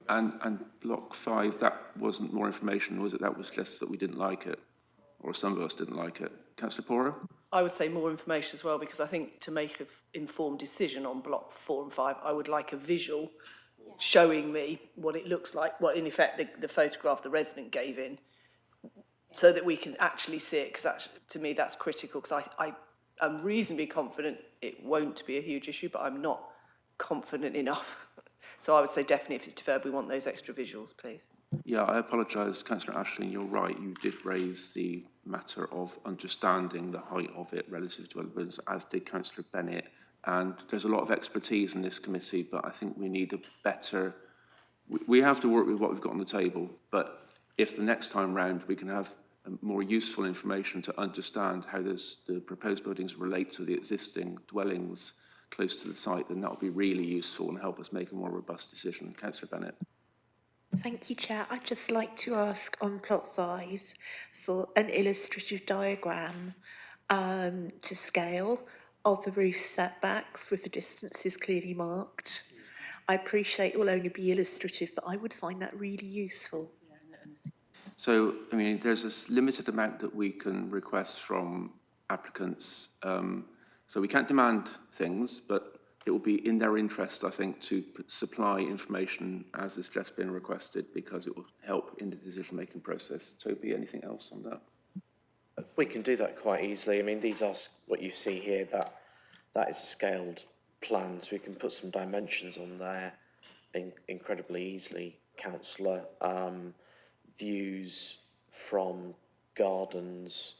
And block 5, that wasn't more information, was it? That was just that we didn't like it, or some of us didn't like it. Councillor Pora? I would say more information as well, because I think to make an informed decision on block 4 and 5, I would like a visual showing me what it looks like, well, in effect, the photograph the resident gave in, so that we can actually see it, because to me that's critical, because I'm reasonably confident it won't be a huge issue, but I'm not confident enough. So I would say definitely if it's deferred, we want those extra visuals, please. Yeah, I apologise, Councillor Ashling, you're right. You did raise the matter of understanding the height of it relative to other buildings, as did Councillor Bennett. And there's a lot of expertise in this committee, but I think we need a better... We have to work with what we've got on the table, but if the next time round we can have more useful information to understand how the proposed buildings relate to the existing dwellings close to the site, then that will be really useful and help us make a more robust decision. Councillor Bennett. Thank you, Chair. I'd just like to ask on plot 5 for an illustrative diagram to scale of the roof setbacks with the distances clearly marked. I appreciate it will only be illustrative, but I would find that really useful. So, I mean, there's a limited amount that we can request from applicants. So we can't demand things, but it will be in their interest, I think, to supply information as has just been requested, because it will help in the decision-making process. Toby, anything else on that? We can do that quite easily. I mean, these are what you see here, that is a scaled plan, so we can put some dimensions on there incredibly easily, councillor. Views from gardens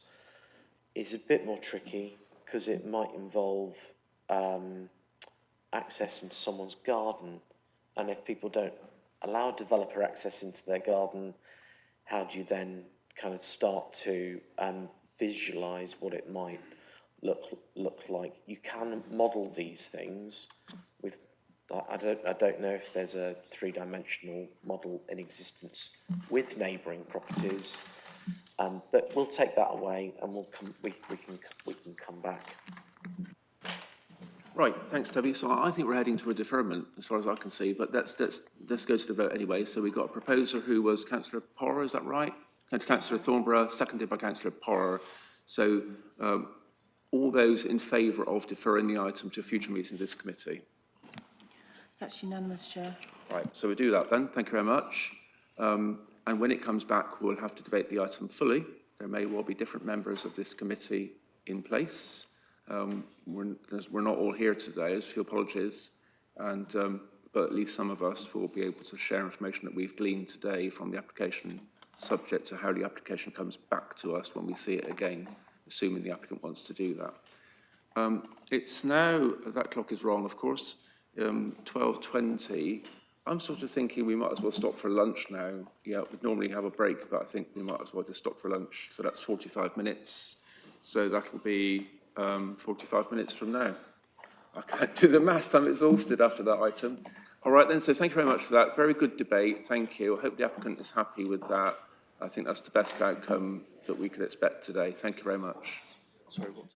is a bit more tricky because it might involve access into someone's garden, and if people don't allow developer access into their garden, how do you then kind of start to visualise what it might look like? You can model these things with. I don't know if there's a three-dimensional model in existence with neighbouring properties, but we'll take that away and we can come back. Right, thanks, Toby. So I think we're heading to a deferment, as far as I can see, but let's go to the vote anyway. So we've got a proposer who was Councillor Porrer, is that right? Councillor Thornborough, seconded by Councillor Porrer. So all those in favour of deferring the item to a future meeting of this committee? That's unanimous, Chair. Right, so we'll do that then. Thank you very much. And when it comes back, we'll have to debate the item fully. There may well be different members of this committee in place. We're not all here today, as few apologies, and but at least some of us will be able to share information that we've gleaned today from the application, subject to how the application comes back to us when we see it again, assuming the applicant wants to do that. It's now, that clock is wrong, of course, 12:20. I'm sort of thinking we might as well stop for lunch now. Yeah, we'd normally have a break, but I think we might as well just stop for lunch. So that's 45 minutes. So that'll be 45 minutes from now. I can't do the maths, I'm exhausted after that item. All right then, so thank you very much for that. Very good debate, thank you. I hope the applicant is happy with that. I think that's the best outcome that we could expect today. Thank you very much. Sorry, what?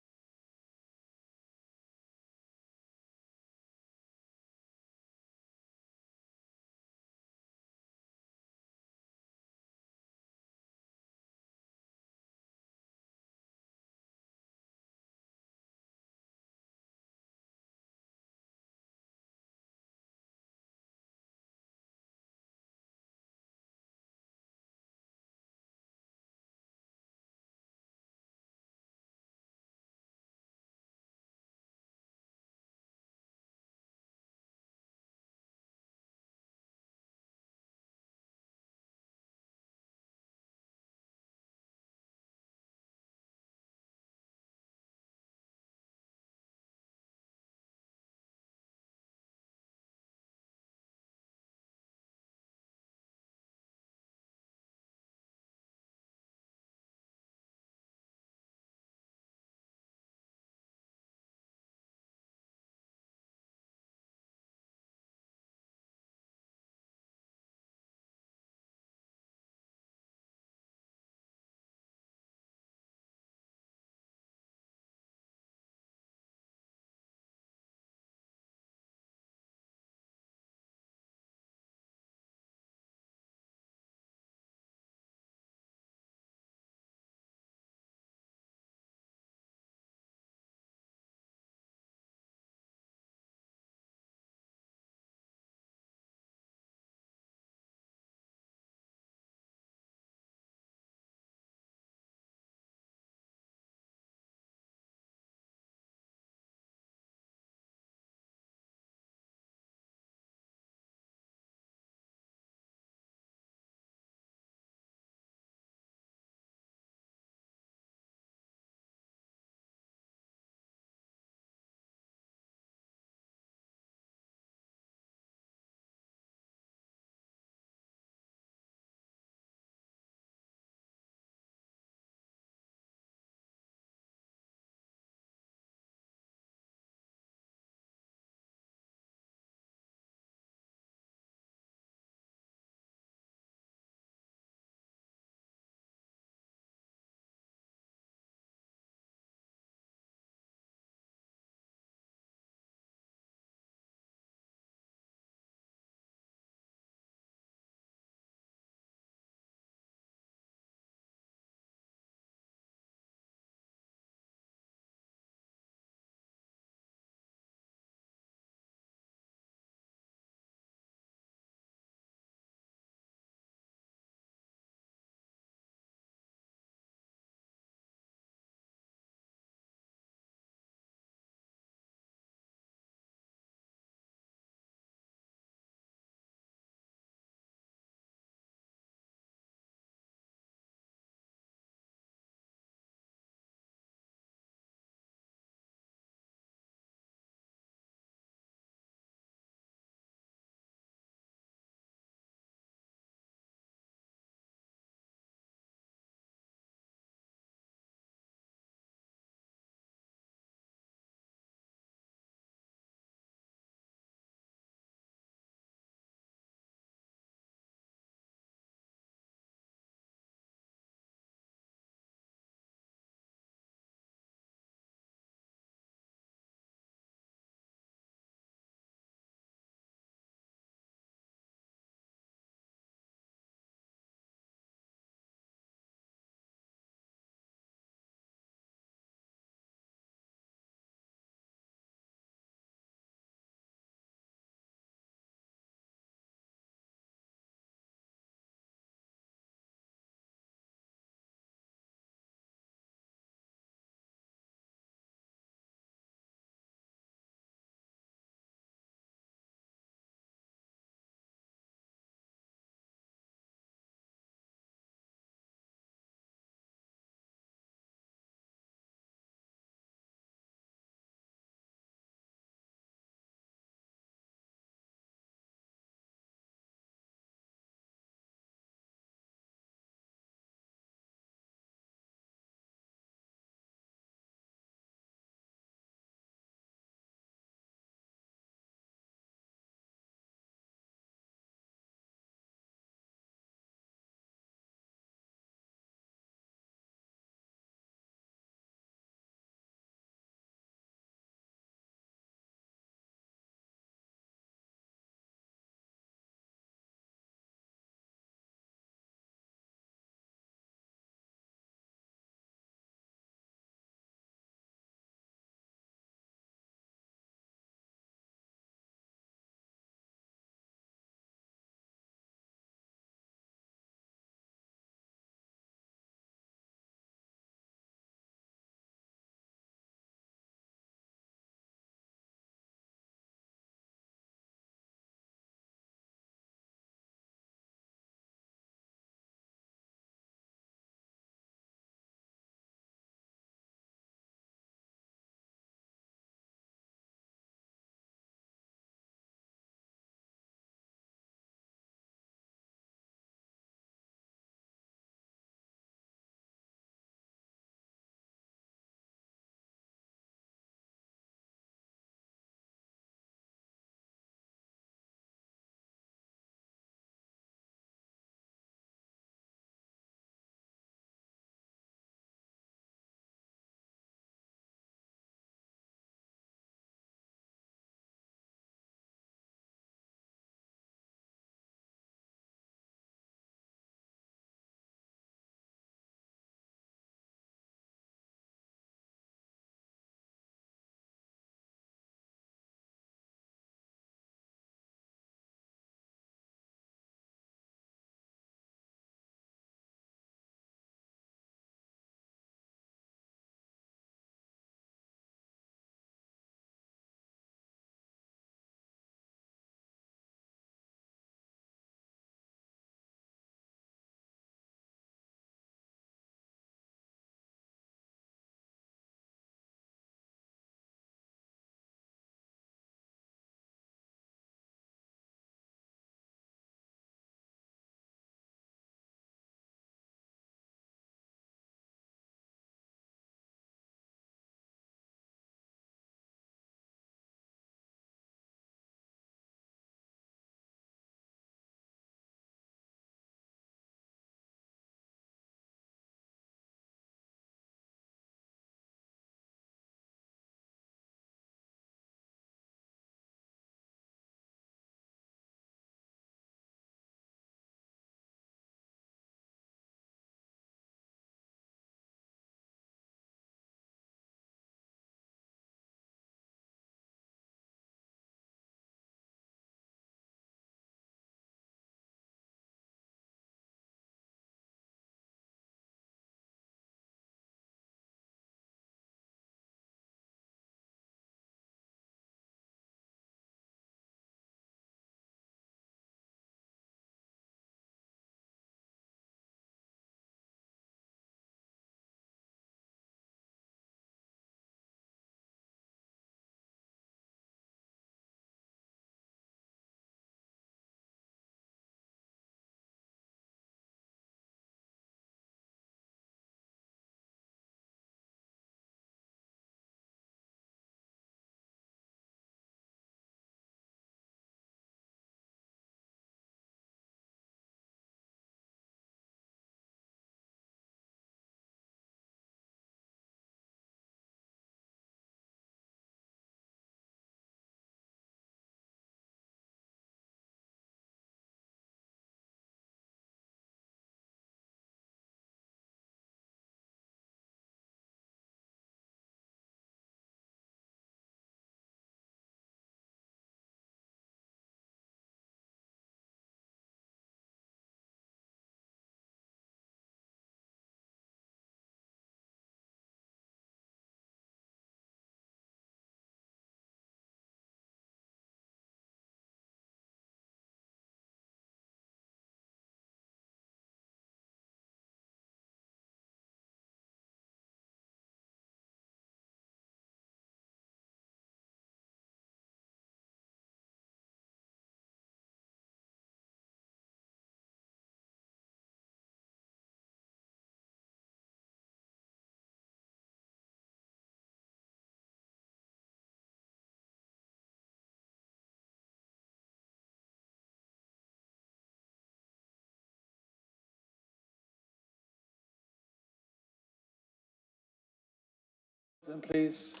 Then please.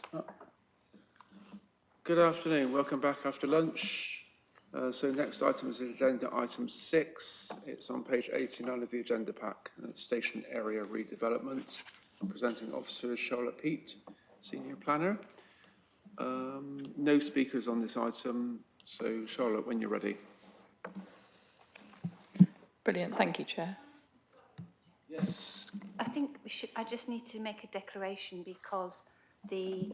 Good afternoon. Welcome back after lunch. So next item is agenda item 6. It's on page 89 of the agenda pack. And it's station area redevelopment. Presenting officer is Charlotte Peat, senior planner. No speakers on this item. So Charlotte, when you're ready. Brilliant. Thank you, Chair. Yes. I think I just need to make a declaration because the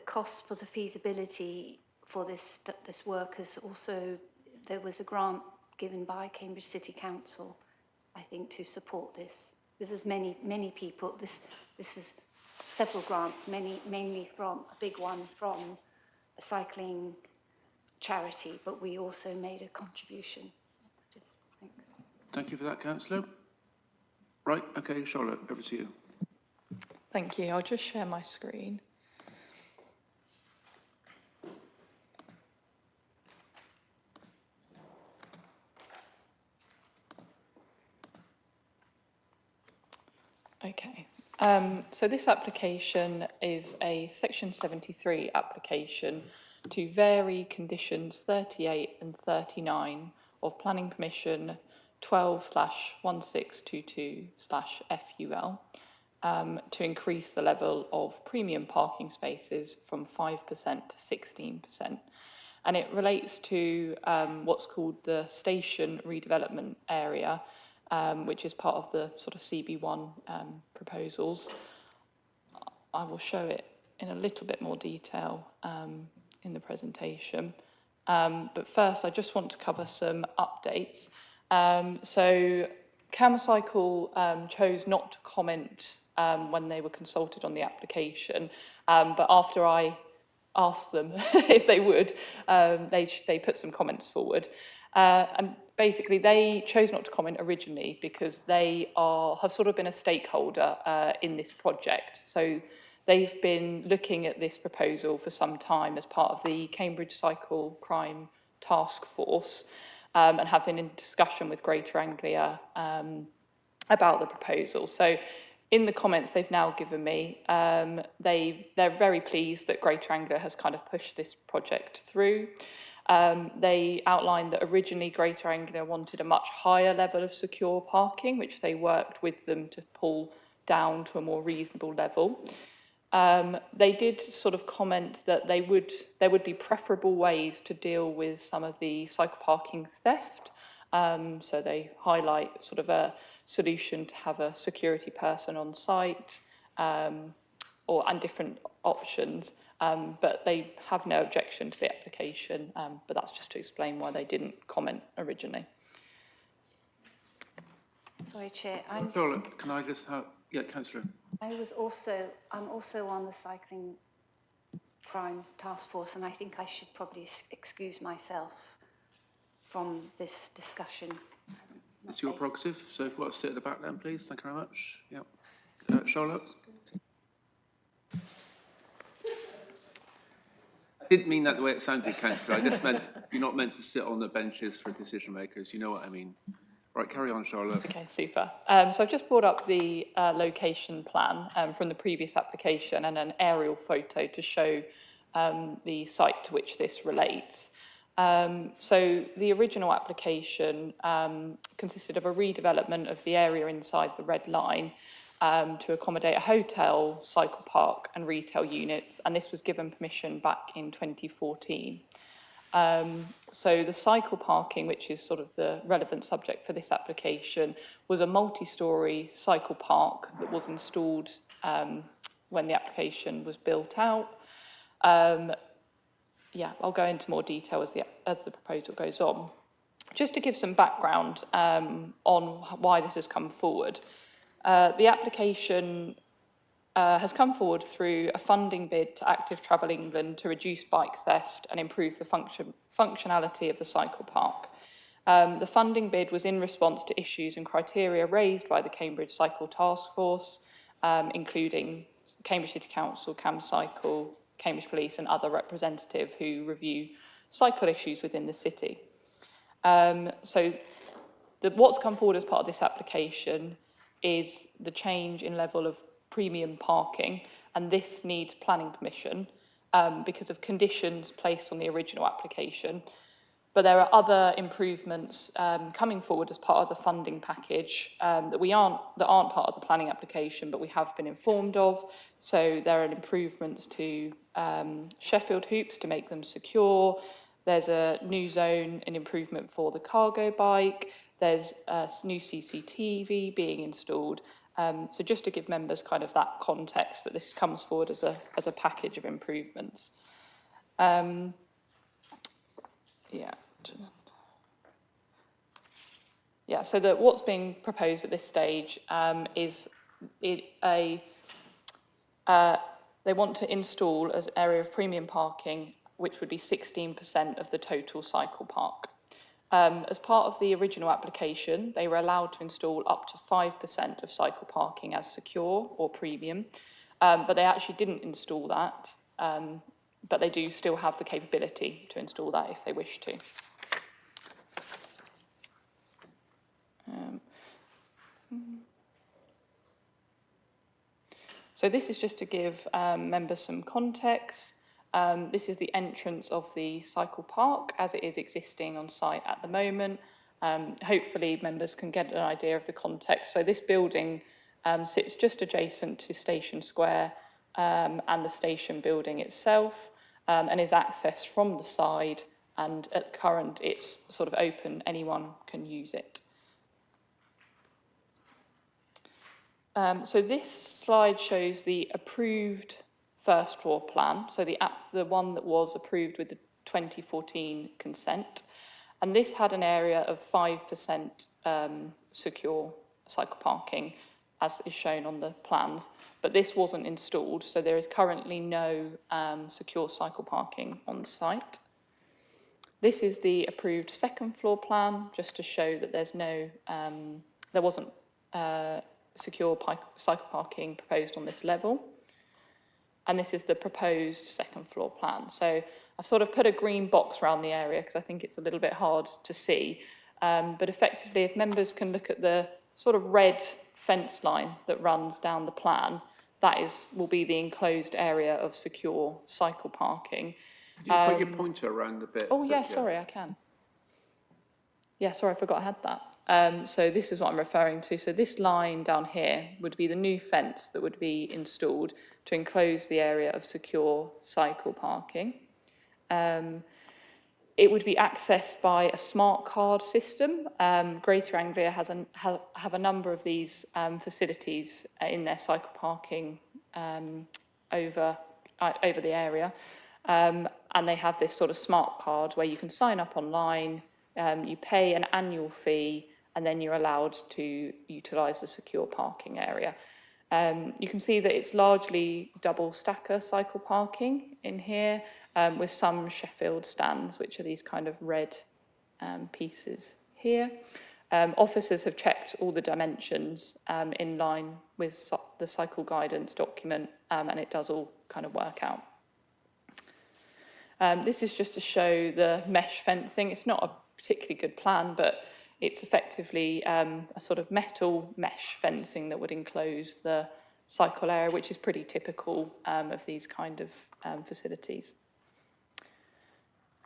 cost for the feasibility for this work is also, there was a grant given by Cambridge City Council, I think, to support this. There's many people, this is several grants, mainly from, a big one from a cycling charity, but we also made a contribution. Thanks. Thank you for that, Councillor. Right, okay, Charlotte, over to you. Thank you. I'll just share my screen. Okay. So this application is a Section 73 application to vary conditions 38 and 39 of Planning Permission 12/1622/FUL to increase the level of premium parking spaces from 5% to 16%. And it relates to what's called the station redevelopment area, which is part of the sort of CB1 proposals. I will show it in a little bit more detail in the presentation. But first, I just want to cover some updates. So CamCycle chose not to comment when they were consulted on the application, but after I asked them if they would, they put some comments forward. And basically, they chose not to comment originally because they have sort of been a stakeholder in this project. So they've been looking at this proposal for some time as part of the Cambridge Cycle Crime Task Force, and have been in discussion with Greater Anglia about the proposal. So in the comments they've now given me, they're very pleased that Greater Anglia has kind of pushed this project through. They outlined that originally Greater Anglia wanted a much higher level of secure parking, which they worked with them to pull down to a more reasonable level. They did sort of comment that there would be preferable ways to deal with some of the cycle parking theft. So they highlight sort of a solution to have a security person on site, and different options. But they have no objection to the application, but that's just to explain why they didn't comment originally. Sorry, Chair. Charlotte, can I just have... Yeah, Councillor. I'm also on the Cycling Crime Task Force, and I think I should probably excuse myself from this discussion. It's your prerogative, so if you want to sit at the back then, please. Thank you very much. Yeah. Charlotte? I didn't mean that the way it sounded, Councillor. I just meant you're not meant to sit on the benches for decision makers. You know what I mean. Right, carry on, Charlotte. Okay, super. So I've just brought up the location plan from the previous application and an aerial photo to show the site to which this relates. So the original application consisted of a redevelopment of the area inside the Red Line to accommodate a hotel, cycle park and retail units, and this was given permission back in 2014. So the cycle parking, which is sort of the relevant subject for this application, was a multi-storey cycle park that was installed when the application was built out. Yeah, I'll go into more detail as the proposal goes on. Just to give some background on why this has come forward, the application has come forward through a funding bid to Active Travel England to reduce bike theft and improve the functionality of the cycle park. The funding bid was in response to issues and criteria raised by the Cambridge Cycle Task Force, including Cambridge City Council, CamCycle, Cambridge Police and other representatives who review cycle issues within the city. What's come forward as part of this application is the change in level of premium parking and this needs planning permission because of conditions placed on the original application. But there are other improvements coming forward as part of the funding package that aren't part of the planning application, but we have been informed of. So there are improvements to Sheffield hoops to make them secure. There's a new zone, an improvement for the cargo bike. There's a new CCTV being installed. So just to give members kind of that context that this comes forward as a package of improvements. So what's being proposed at this stage is they want to install as an area of premium parking, which would be 16% of the total cycle park. As part of the original application, they were allowed to install up to 5% of cycle parking as secure or premium, but they actually didn't install that, but they do still have the capability to install that if they wish to. So this is just to give members some context. This is the entrance of the cycle park as it is existing on site at the moment. Hopefully members can get an idea of the context. So this building sits just adjacent to Station Square and the station building itself, and is accessed from the side, and at current it's sort of open, anyone can use it. So this slide shows the approved first floor plan, so the one that was approved with the 2014 consent, and this had an area of 5% secure cycle parking, as is shown on the plans, but this wasn't installed, so there is currently no secure cycle parking on site. This is the approved second floor plan, just to show that there's no, there wasn't secure cycle parking proposed on this level. And this is the proposed second floor plan. So I've sort of put a green box around the area because I think it's a little bit hard to see. But effectively, if members can look at the sort of red fence line that runs down the plan, that will be the enclosed area of secure cycle parking. Could you put your pointer around a bit? Oh, yeah, sorry, I can. Yeah, sorry, I forgot I had that. So this is what I'm referring to. So this line down here would be the new fence that would be installed to enclose the area of secure cycle parking. It would be accessed by a smart card system. Greater Anglia have a number of these facilities in their cycle parking over the area. And they have this sort of smart card where you can sign up online, you pay an annual fee, and then you're allowed to utilise the secure parking area. You can see that it's largely double stacker cycle parking in here, with some Sheffield stands, which are these kind of red pieces here. Officers have checked all the dimensions in line with the cycle guidance document, and it does all kind of work out. This is just to show the mesh fencing. It's not a particularly good plan, but it's effectively a sort of metal mesh fencing that would enclose the cycle area, which is pretty typical of these kind of facilities.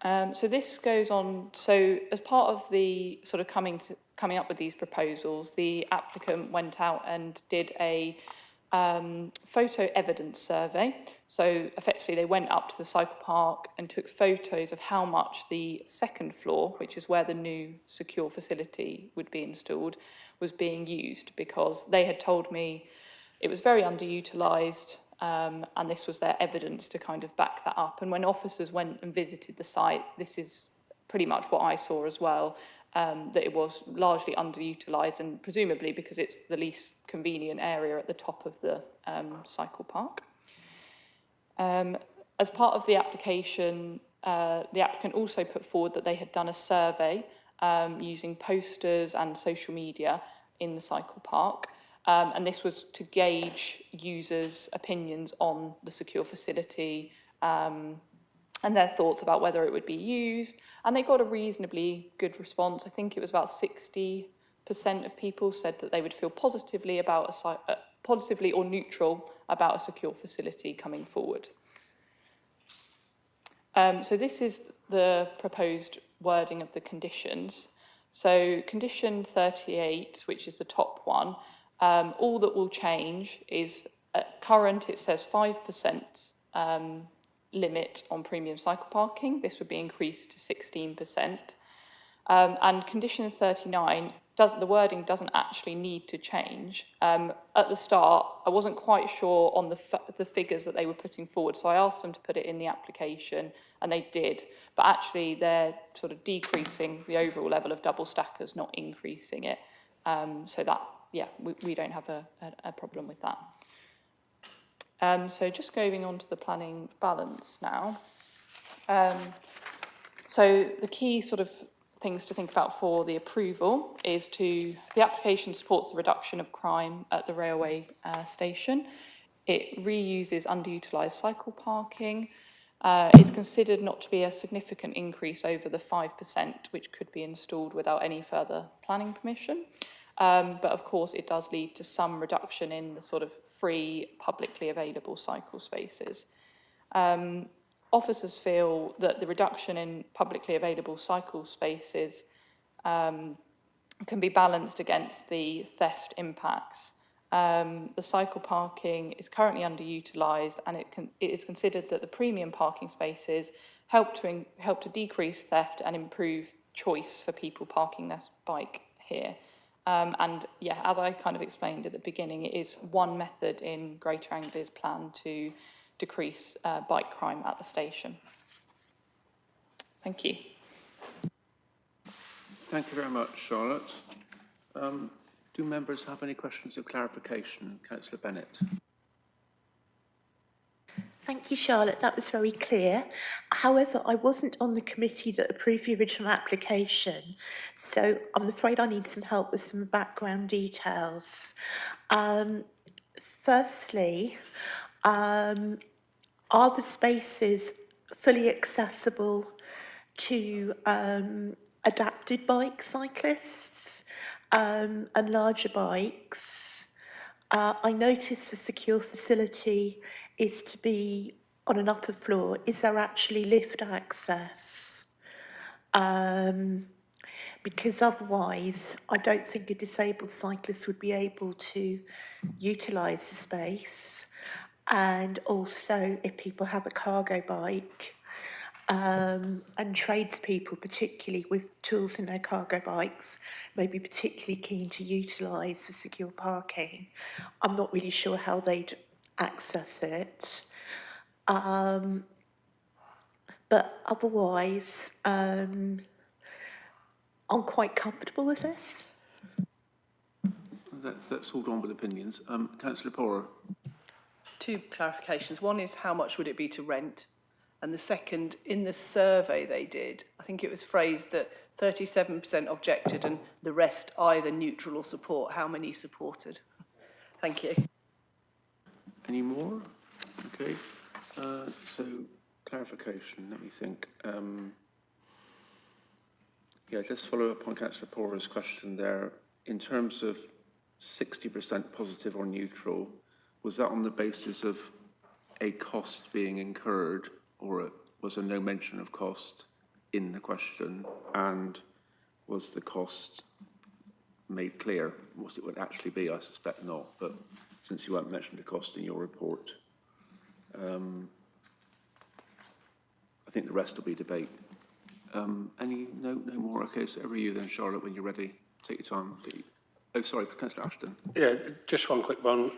So this goes on, so as part of the sort of coming up with these proposals, the applicant went out and did a photo evidence survey. So effectively they went up to the cycle park and took photos of how much the second floor, which is where the new secure facility would be installed, was being used, because they had told me it was very underutilised, and this was their evidence to kind of back that up. And when officers went and visited the site, this is pretty much what I saw as well, that it was largely underutilised, and presumably because it's the least convenient area at the top of the cycle park. As part of the application, the applicant also put forward that they had done a survey using posters and social media in the cycle park, and this was to gauge users' opinions on the secure facility and their thoughts about whether it would be used, and they got a reasonably good response. I think it was about 60% of people said that they would feel positively about positively or neutral about a secure facility coming forward. So this is the proposed wording of the conditions. So condition 38, which is the top one, all that will change is at current, it says 5% limit on premium cycle parking. This would be increased to 16%. And condition 39, the wording doesn't actually need to change. At the start, I wasn't quite sure on the figures that they were putting forward, so I asked them to put it in the application, and they did. But actually, they're sort of decreasing the overall level of double stackers, not increasing it. So that, yeah, we don't have a problem with that. So just going on to the planning balance now. So the key sort of things to think about for the approval is the application supports the reduction of crime at the railway station. It reuses underutilised cycle parking. It's considered not to be a significant increase over the 5%, which could be installed without any further planning permission. But of course, it does lead to some reduction in the sort of free, publicly available cycle spaces. Officers feel that the reduction in publicly available cycle spaces can be balanced against the theft impacts. The cycle parking is currently underutilised, and it is considered that the premium parking spaces help to decrease theft and improve choice for people parking their bike here. And yeah, as I kind of explained at the beginning, it is one method in Greater Anglia's plan to decrease bike crime at the station. Thank you. Thank you very much, Charlotte. Do members have any questions of clarification? Councillor Bennett. Thank you, Charlotte. That was very clear. However, I wasn't on the committee that approved the original application, so I'm afraid I need some help with some background details. Firstly, are the spaces fully accessible to adapted bike cyclists and larger bikes? I noticed the secure facility is to be on an upper floor. Is there actually lift access? Because otherwise, I don't think a disabled cyclist would be able to utilise the space. And also, if people have a cargo bike, and tradespeople, particularly with tools in their cargo bikes, may be particularly keen to utilise the secure parking. I'm not really sure how they'd access it. But otherwise, I'm quite comfortable with this. That's all on with opinions. Councillor Porrer. Two clarifications. One is, how much would it be to rent? And the second, in the survey they did, I think it was phrased that 37% objected and the rest either neutral or support. How many supported? Thank you. Any more? Okay. So, clarification, let me think. Yeah, just follow up on Councillor Porter's question there. In terms of 60% positive or neutral, was that on the basis of a cost being incurred, or was there no mention of cost in the question? And was the cost made clear what it would actually be? I suspect not, but since you haven't mentioned the cost in your report, I think the rest will be debate. No more? Okay, so over to you then, Charlotte, when you're ready. Take your time. Oh, sorry, Councillor Ashton. Yeah, just one quick one.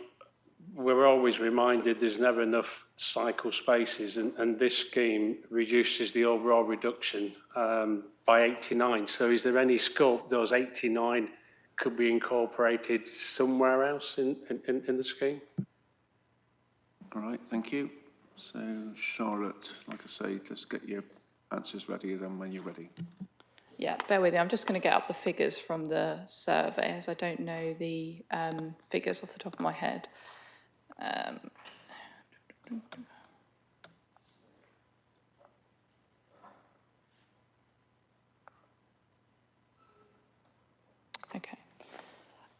We're always reminded there's never enough cycle spaces, and this scheme reduces the overall reduction by 89. So is there any scope those 89 could be incorporated somewhere else in the scheme? All right, thank you. So, Charlotte, like I say, just get your answers ready then when you're ready. Yeah, bear with me. I'm just going to get up the figures from the survey, as I don't know the figures off the top of my head. Okay.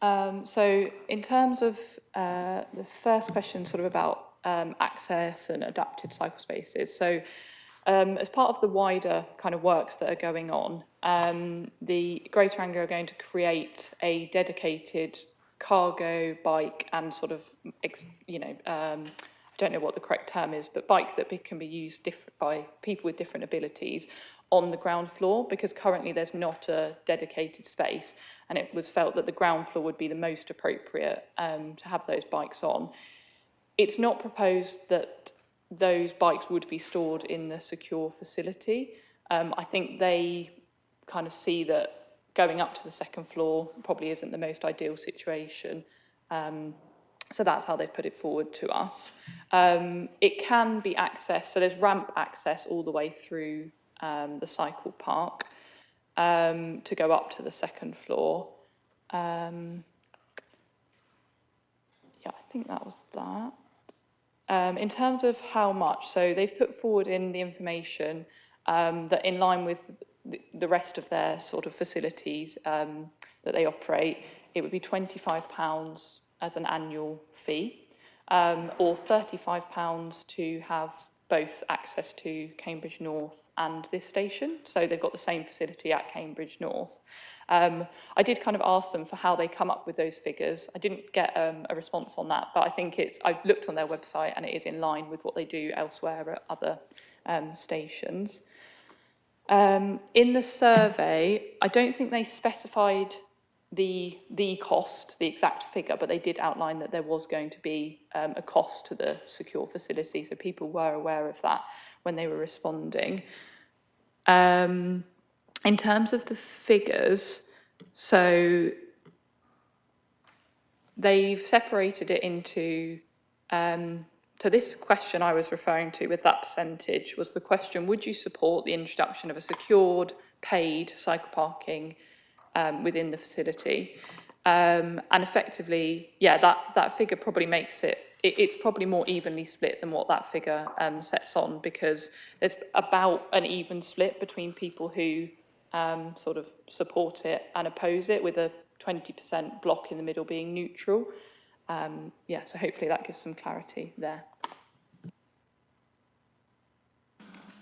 So in terms of the first question, sort of about access and adapted cycle spaces. So as part of the wider kind of works that are going on, the Greater Anglia are going to create a dedicated cargo bike and sort of, I don't know what the correct term is, but bike that can be used by people with different abilities on the ground floor, because currently there's not a dedicated space, and it was felt that the ground floor would be the most appropriate to have those bikes on. It's not proposed that those bikes would be stored in the secure facility. I think they kind of see that going up to the second floor probably isn't the most ideal situation. So that's how they've put it forward to us. It can be accessed, so there's ramp access all the way through the cycle park to go up to the second floor. Yeah, I think that was that. In terms of how much, so they've put forward in the information that in line with the rest of their sort of facilities that they operate, it would be £25 as an annual fee, or £35 to have both access to Cambridge North and this station. So they've got the same facility at Cambridge North. I did kind of ask them for how they come up with those figures. I didn't get a response on that, but I think I looked on their website and it is in line with what they do elsewhere at other stations. In the survey, I don't think they specified the cost, the exact figure, but they did outline that there was going to be a cost to the secure facility, so people were aware of that when they were responding. In terms of the figures, so they've separated it into, so this question I was referring to with that percentage was the question, would you support the introduction of a secured, paid cycle parking within the facility? And effectively, yeah, that figure probably makes it's probably more evenly split than what that figure sets on, because there's about an even split between people who sort of support it and oppose it, with a 20% block in the middle being neutral. Yeah, so hopefully that gives some clarity there.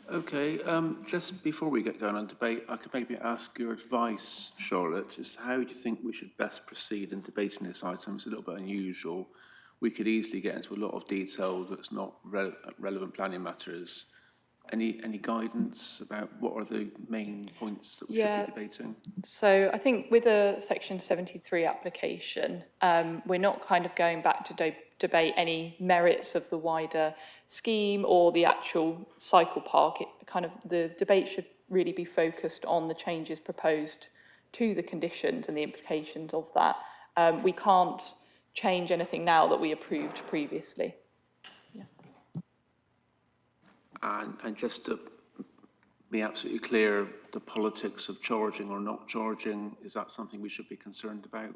Okay, just before we get going on debate, I could maybe ask your advice, Charlotte, as to how do you think we should best proceed in debating this item? It's a little bit unusual. We could easily get into a lot of detail that's not relevant planning matters. Any guidance about what are the main points that we should be debating? So I think with a Section 73 application, we're not kind of going back to debate any merits of the wider scheme or the actual cycle park. The debate should really be focused on the changes proposed to the conditions and the implications of that. We can't change anything now that we approved previously. And just to be absolutely clear, the politics of charging or not charging, is that something we should be concerned about?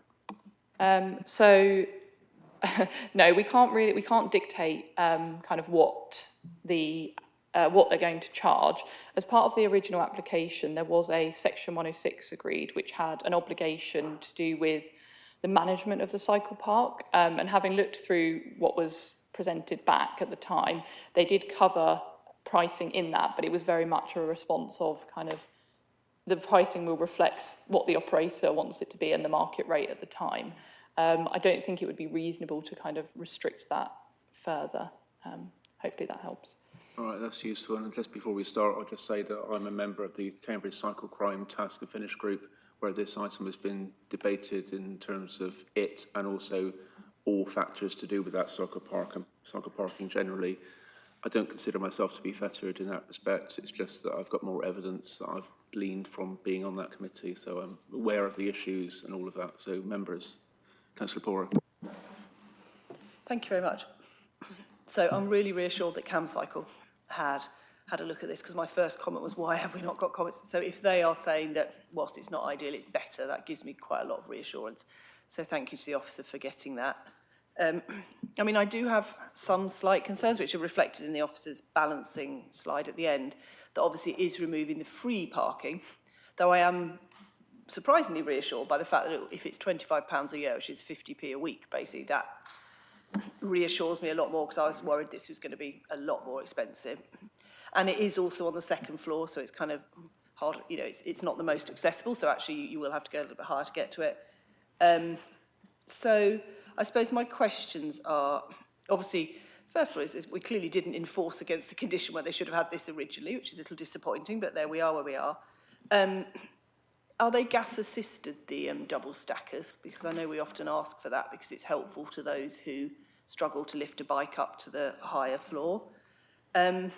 No, we can't dictate kind of what they're going to charge. As part of the original application, there was a Section 106 agreed, which had an obligation to do with the management of the cycle park. And having looked through what was presented back at the time, they did cover pricing in that, but it was very much a response of kind of the pricing will reflect what the operator wants it to be and the market rate at the time. I don't think it would be reasonable to kind of restrict that further. Hopefully that helps. All right, that's useful. And just before we start, I'll just say that I'm a member of the Cambridge Cycle Crime Task and Finish Group, where this item has been debated in terms of it and also all factors to do with that cycle parking generally. I don't consider myself to be fettered in that respect. It's just that I've got more evidence that I've gleaned from being on that committee, so I'm aware of the issues and all of that. So, members, Councillor Pora. Thank you very much. So I'm really reassured that CamCycle had a look at this, because my first comment was, why have we not got comments? So if they are saying that whilst it's not ideal, it's better, that gives me quite a lot of reassurance. So thank you to the officer for getting that. I mean, I do have some slight concerns, which are reflected in the officer's balancing slide at the end, that obviously is removing the free parking, though I am surprisingly reassured by the fact that if it's £25 a year, which is 50p a week, basically, that reassures me a lot more, because I was worried this was going to be a lot more expensive. And it is also on the second floor, so it's kind of hard, you know, it's not the most accessible, so actually you will have to go a little bit higher to get to it. So I suppose my questions are, obviously, first of all, is we clearly didn't enforce against the condition where they should have had this originally, which is a little disappointing, but there we are where we are. Are they gas assisted, the double stackers? Because I know we often ask for that because it's helpful to those who struggle to lift a bike up to the higher floor. And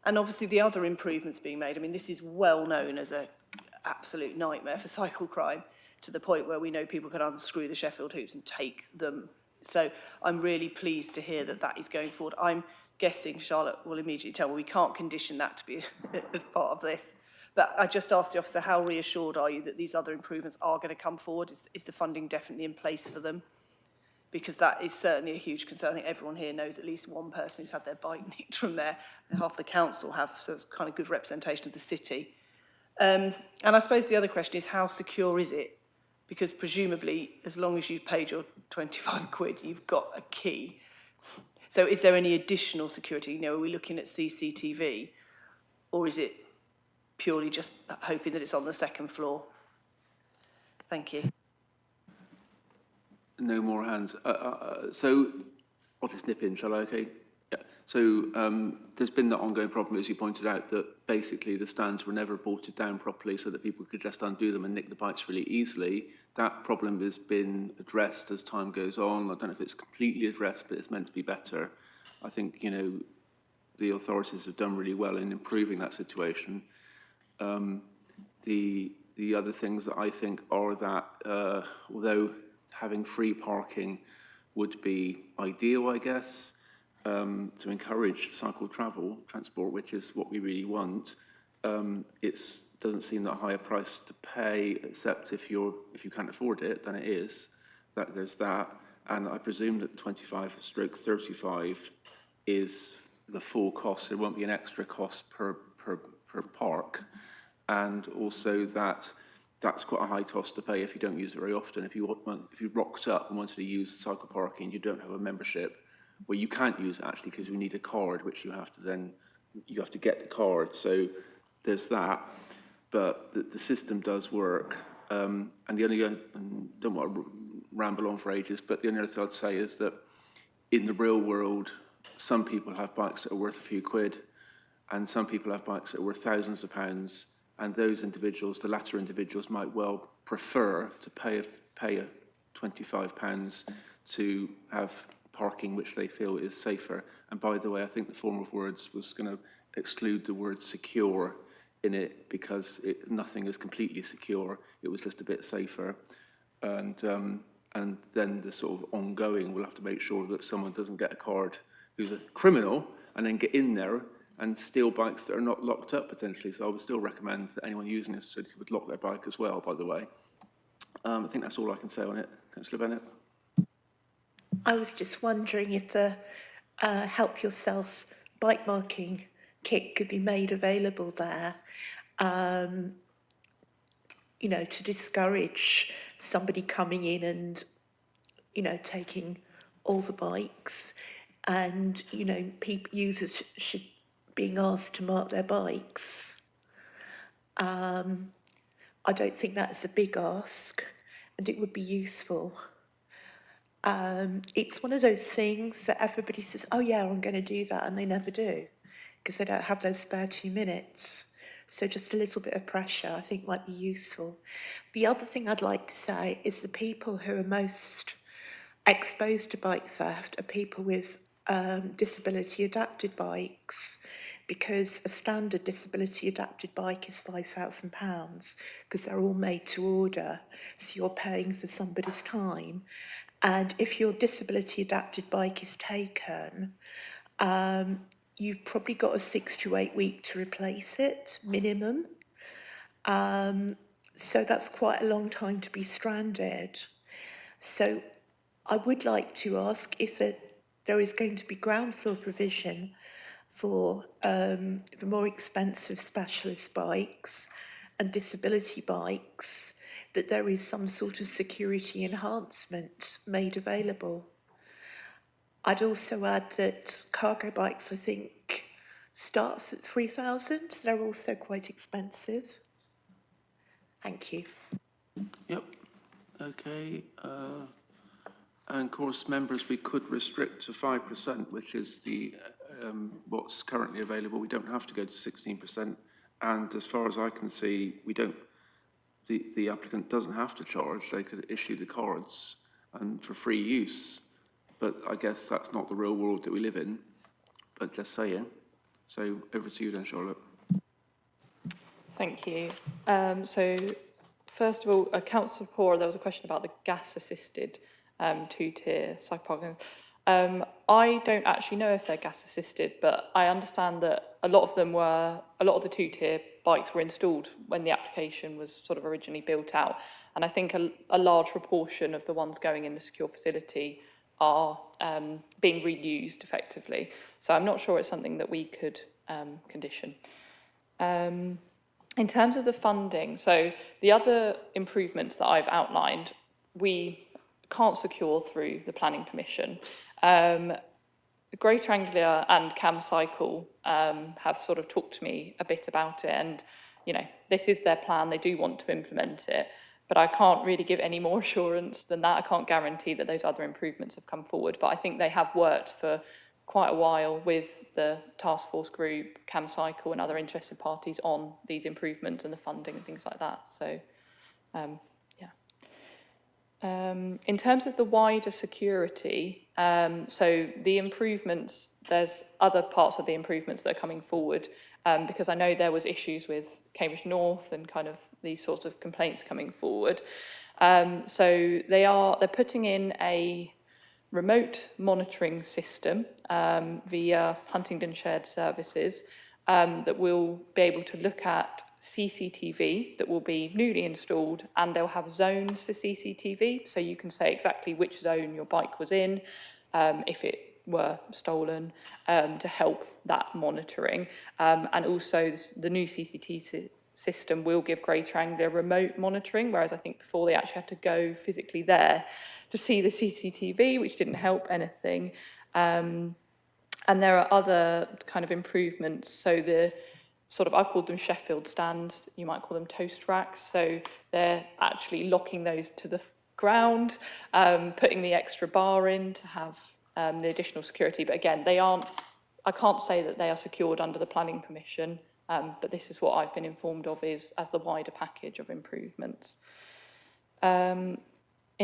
obviously the other improvements being made, I mean, this is well known as an absolute nightmare for cycle crime, to the point where we know people can unscrew the Sheffield hoops and take them. So I'm really pleased to hear that that is going forward. I'm guessing Charlotte will immediately tell me we can't condition that to be as part of this. But I just asked the officer, how reassured are you that these other improvements are going to come forward? Is the funding definitely in place for them? Because that is certainly a huge concern. I think everyone here knows at least one person who's had their bike nicked from there. And half the council have, so it's kind of good representation of the city. And I suppose the other question is, how secure is it? Because presumably, as long as you've paid your 25 quid, you've got a key. So is there any additional security? You know, are we looking at CCTV? Or is it purely just hoping that it's on the second floor? Thank you. No more hands. So I'll just nip in, shall I? Okay. Yeah. So there's been that ongoing problem, as you pointed out, that basically the stands were never bolted down properly so that people could just undo them and nick the bikes really easily. That problem has been addressed as time goes on. I don't know if it's completely addressed, but it's meant to be better. I think, you know, the authorities have done really well in improving that situation. The other things that I think are that, although having free parking would be ideal, I guess, to encourage cycle transport, which is what we really want. It doesn't seem that high a price to pay, except if you can't afford it, then it is. There's that, and I presume that 25/35 is the full cost. There won't be an extra cost per park, and also that's quite a high cost to pay if you don't use it very often. If you rocked up and wanted to use cycle parking, you don't have a membership, well, you can't use it actually because you need a card, which you have to get the card. So there's that, but the system does work. And the only, don't want to ramble on for ages, but the only other thing I'd say is that in the real world, some people have bikes that are worth a few quid, and some people have bikes that are worth thousands of pounds. And those individuals, the latter individuals, might well prefer to pay £25 to have parking which they feel is safer. And by the way, I think the form of words was going to exclude the word secure in it, because nothing is completely secure. It was just a bit safer. And then the sort of ongoing, we'll have to make sure that someone doesn't get a card who's a criminal and then get in there and steal bikes that are not locked up potentially. So I would still recommend that anyone using this facility would lock their bike as well, by the way. I think that's all I can say on it. Councillor Bennett. I was just wondering if the help yourself bike marking kit could be made available there, you know, to discourage somebody coming in and, you know, taking all the bikes, and, you know, users should being asked to mark their bikes. I don't think that's a big ask, and it would be useful. It's one of those things that everybody says, oh yeah, I'm going to do that, and they never do, because they don't have those spare 2 minutes. So just a little bit of pressure, I think, might be useful. The other thing I'd like to say is the people who are most exposed to bike theft are people with disability adapted bikes, because a standard disability adapted bike is £5,000, because they're all made to order, so you're paying for somebody's time. And if your disability adapted bike is taken, you've probably got a 6 to 8 week to replace it, minimum. So that's quite a long time to be stranded. So I would like to ask if there is going to be ground floor provision for the more expensive specialist bikes and disability bikes, that there is some sort of security enhancement made available. I'd also add that cargo bikes, I think, starts at 3,000. They're also quite expensive. Thank you. Yep, okay. And of course, members, we could restrict to 5%, which is the what's currently available. We don't have to go to 16%. And as far as I can see, we don't, the applicant doesn't have to charge. They could issue the cards and for free use. But I guess that's not the real world that we live in, but just saying. So over to you then, Charlotte. Thank you. So first of all, Councillor Poor, there was a question about the gas-assisted two-tier cycle parking. I don't actually know if they're gas-assisted, but I understand that a lot of the two-tier bikes were installed when the application was sort of originally built out. And I think a large proportion of the ones going in the secure facility are being reused effectively. So I'm not sure it's something that we could condition. In terms of the funding, so the other improvements that I've outlined, we can't secure through the planning permission. Greater Anglia and CamCycle have sort of talked to me a bit about it, and you know, this is their plan, they do want to implement it, but I can't really give any more assurance than that. I can't guarantee that those other improvements have come forward, but I think they have worked for quite a while with the task force group, CamCycle and other interested parties on these improvements and the funding and things like that. So, in terms of the wider security, so the improvements, there's other parts of the improvements that are coming forward, because I know there was issues with Cambridge North and kind of these sorts of complaints coming forward. So they're putting in a remote monitoring system via Huntingdon Shared Services that will be able to look at CCTV that will be newly installed, and they'll have zones for CCTV, so you can say exactly which zone your bike was in if it were stolen, to help that monitoring. And also the new CCTV system will give Greater Anglia remote monitoring, whereas I think before they actually had to go physically there to see the CCTV, which didn't help anything. And there are other kind of improvements. So the sort of, I've called them Sheffield stands, you might call them toast racks. So they're actually locking those to the ground, putting the extra bar in to have the additional security. But again, I can't say that they are secured under the planning permission, but this is what I've been informed of is as the wider package of improvements. In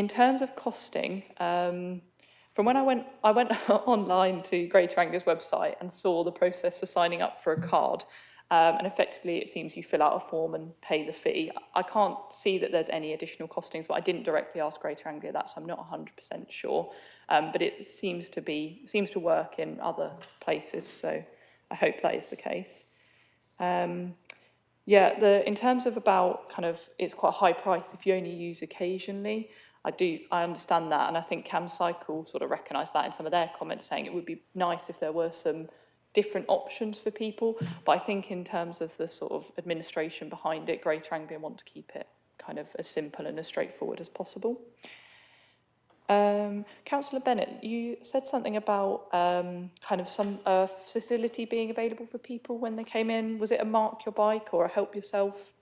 terms of costing, from when I went online to Greater Anglia's website and saw the process for signing up for a card, and effectively it seems you fill out a form and pay the fee. I can't see that there's any additional costings, but I didn't directly ask Greater Anglia that, so I'm not 100% sure. But it seems to work in other places, so I hope that is the case. In terms of about kind of, it's quite a high price if you only use occasionally. I understand that, and I think CamCycle sort of recognised that in some of their comments, saying it would be nice if there were some different options for people. But I think in terms of the sort of administration behind it, Greater Anglia want to keep it kind of as simple and as straightforward as possible. Councillor Bennett, you said something about kind of some facility being available for people when they came in. Was it a mark your bike or a help yourself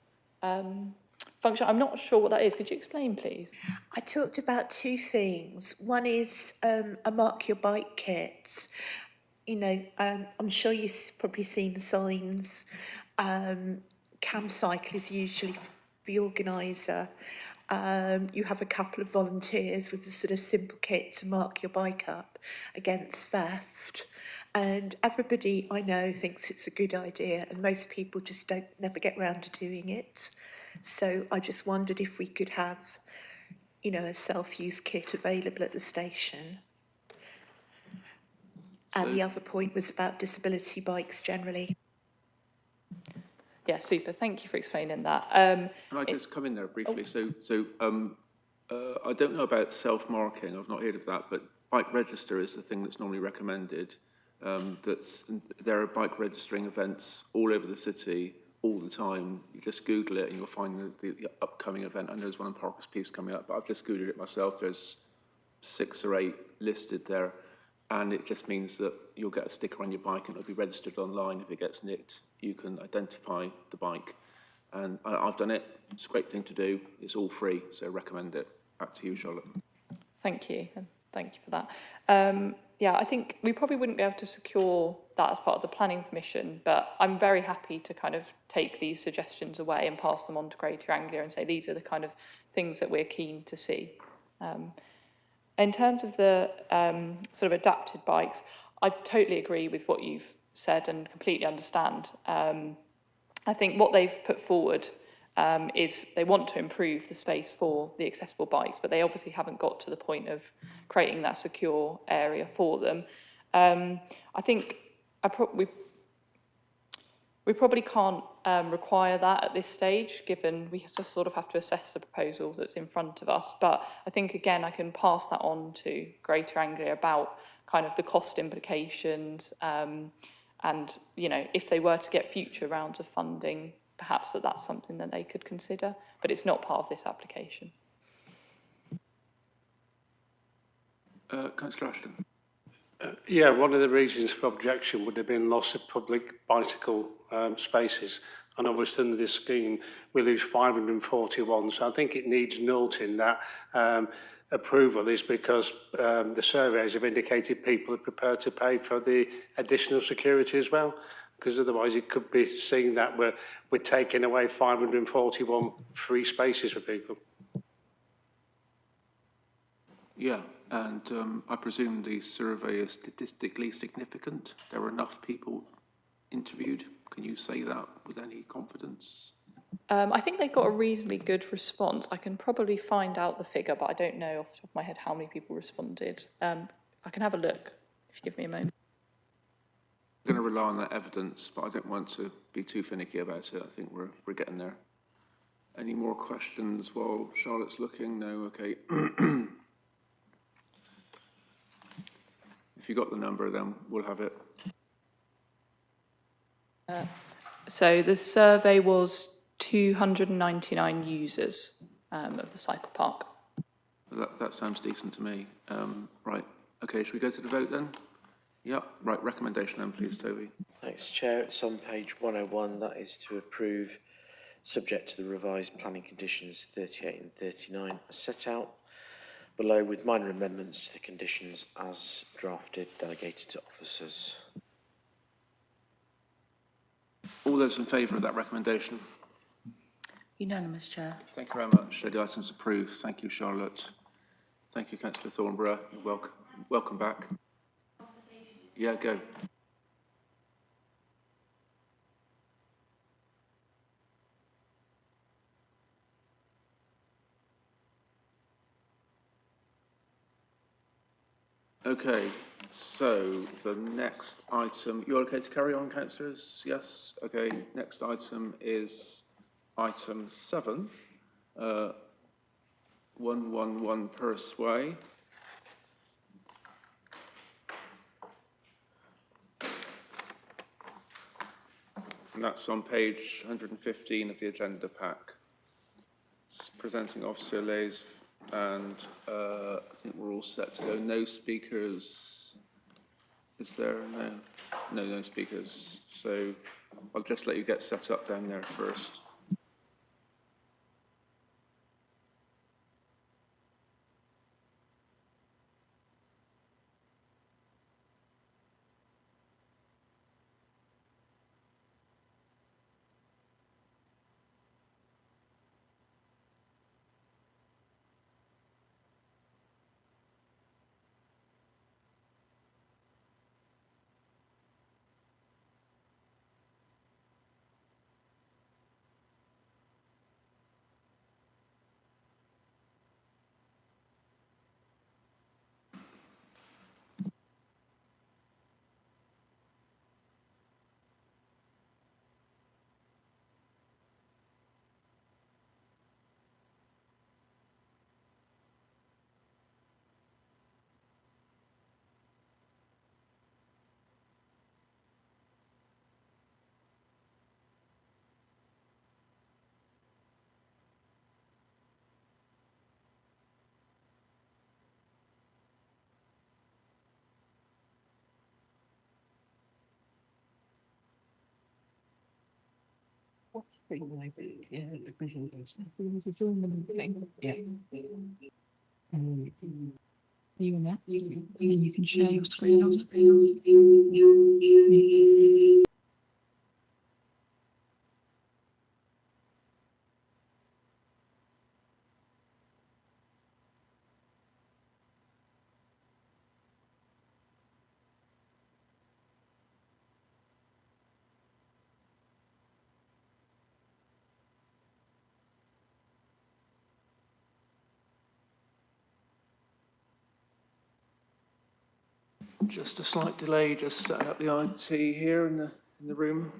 function? I'm not sure what that is. Could you explain, please? I talked about two things. One is a mark your bike kit. You know, I'm sure you've probably seen signs. CamCycle is usually the organiser. You have a couple of volunteers with a sort of simple kit to mark your bike up against theft. And everybody I know thinks it's a good idea, and most people just never get round to doing it. So I just wondered if we could have, you know, a self-use kit available at the station. And the other point was about disability bikes generally. Yeah, super. Thank you for explaining that. Can I just come in there briefly? I don't know about self-marking. I've not heard of that, but bike register is the thing that's normally recommended. There are bike registering events all over the city all the time. You just Google it and you'll find the upcoming event. I know there's one in Parker's Piece coming up, but I've just Googled it myself. There's 6 or 8 listed there. And it just means that you'll get a sticker on your bike and it'll be registered online. If it gets nicked, you can identify the bike. And I've done it. It's a great thing to do. It's all free, so recommend it. Back to you, Charlotte. Thank you, and thank you for that. Yeah, I think we probably wouldn't be able to secure that as part of the planning permission, but I'm very happy to kind of take these suggestions away and pass them on to Greater Anglia and say these are the kind of things that we're keen to see. In terms of the sort of adapted bikes, I totally agree with what you've said and completely understand. I think what they've put forward is they want to improve the space for the accessible bikes, but they obviously haven't got to the point of creating that secure area for them. I think we probably can't require that at this stage, given we just sort of have to assess the proposal that's in front of us. But I think, again, I can pass that on to Greater Anglia about kind of the cost implications and, you know, if they were to get future rounds of funding, perhaps that's something that they could consider, but it's not part of this application. Councillor Ashton. Yeah, one of the reasons for objection would have been loss of public bicycle spaces. And obviously under this scheme, we lose 541. So I think it needs noting that approval is because the surveys have indicated people are prepared to pay for the additional security as well. Because otherwise it could be seen that we're taking away 541 free spaces for people. Yeah, and I presume the survey is statistically significant. There were enough people interviewed. Can you say that with any confidence? I think they got a reasonably good response. I can probably find out the figure, but I don't know off the top of my head how many people responded. I can have a look if you give me a moment. I'm going to rely on that evidence, but I don't want to be too finicky about it. I think we're getting there. Any more questions while Charlotte's looking? No? Okay. If you got the number, then we'll have it. So the survey was 299 users of the cycle park. That sounds decent to me. Right. Okay, should we go to the vote then? Yep. Right. Recommendation then, please, Toby. Thanks, Chair. It's on page 101. That is to approve, subject to the revised planning conditions 38 and 39 as set out below, with minor amendments to the conditions as drafted, delegated to officers. All those in favour of that recommendation? Unanimous, Chair. Thank you very much. So the item's approved. Thank you, Charlotte. Thank you, Councillor Thornborough. You're welcome back. Yeah, go. Okay, so the next item, you're okay to carry on, councillors? Yes? Okay, next item is item 7, 111 Purse Way. And that's on page 115 of the agenda pack. It's presenting Officer Lays, and I think we're all set to go. No speakers. Is there? No speakers. So I'll just let you get set up down there first. Just a slight delay, just setting up the IT here in the room.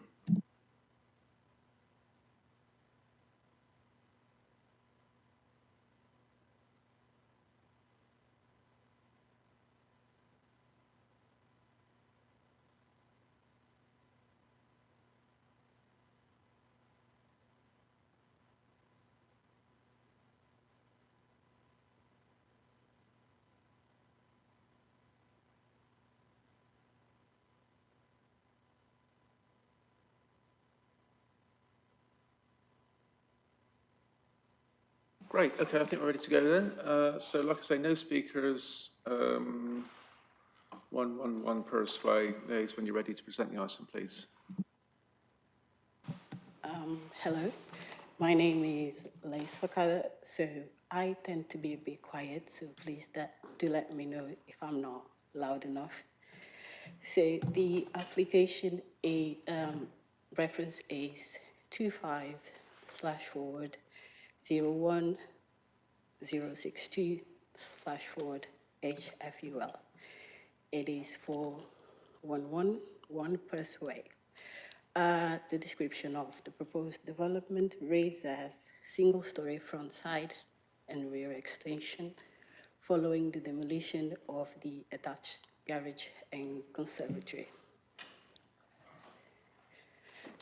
Great, okay, I think we're ready to go then. So like I say, no speakers, 1 per sway. Liz, when you're ready to present the item, please. Hello, my name is Lais Fakada, so I tend to be a bit quiet, so please do let me know if I'm not loud enough. So the application reference is 25/forward 01062/forward HFUL. It is for 111 Perthway. The description of the proposed development reads as single-story front side and rear extension following the demolition of the attached garage and conservatory.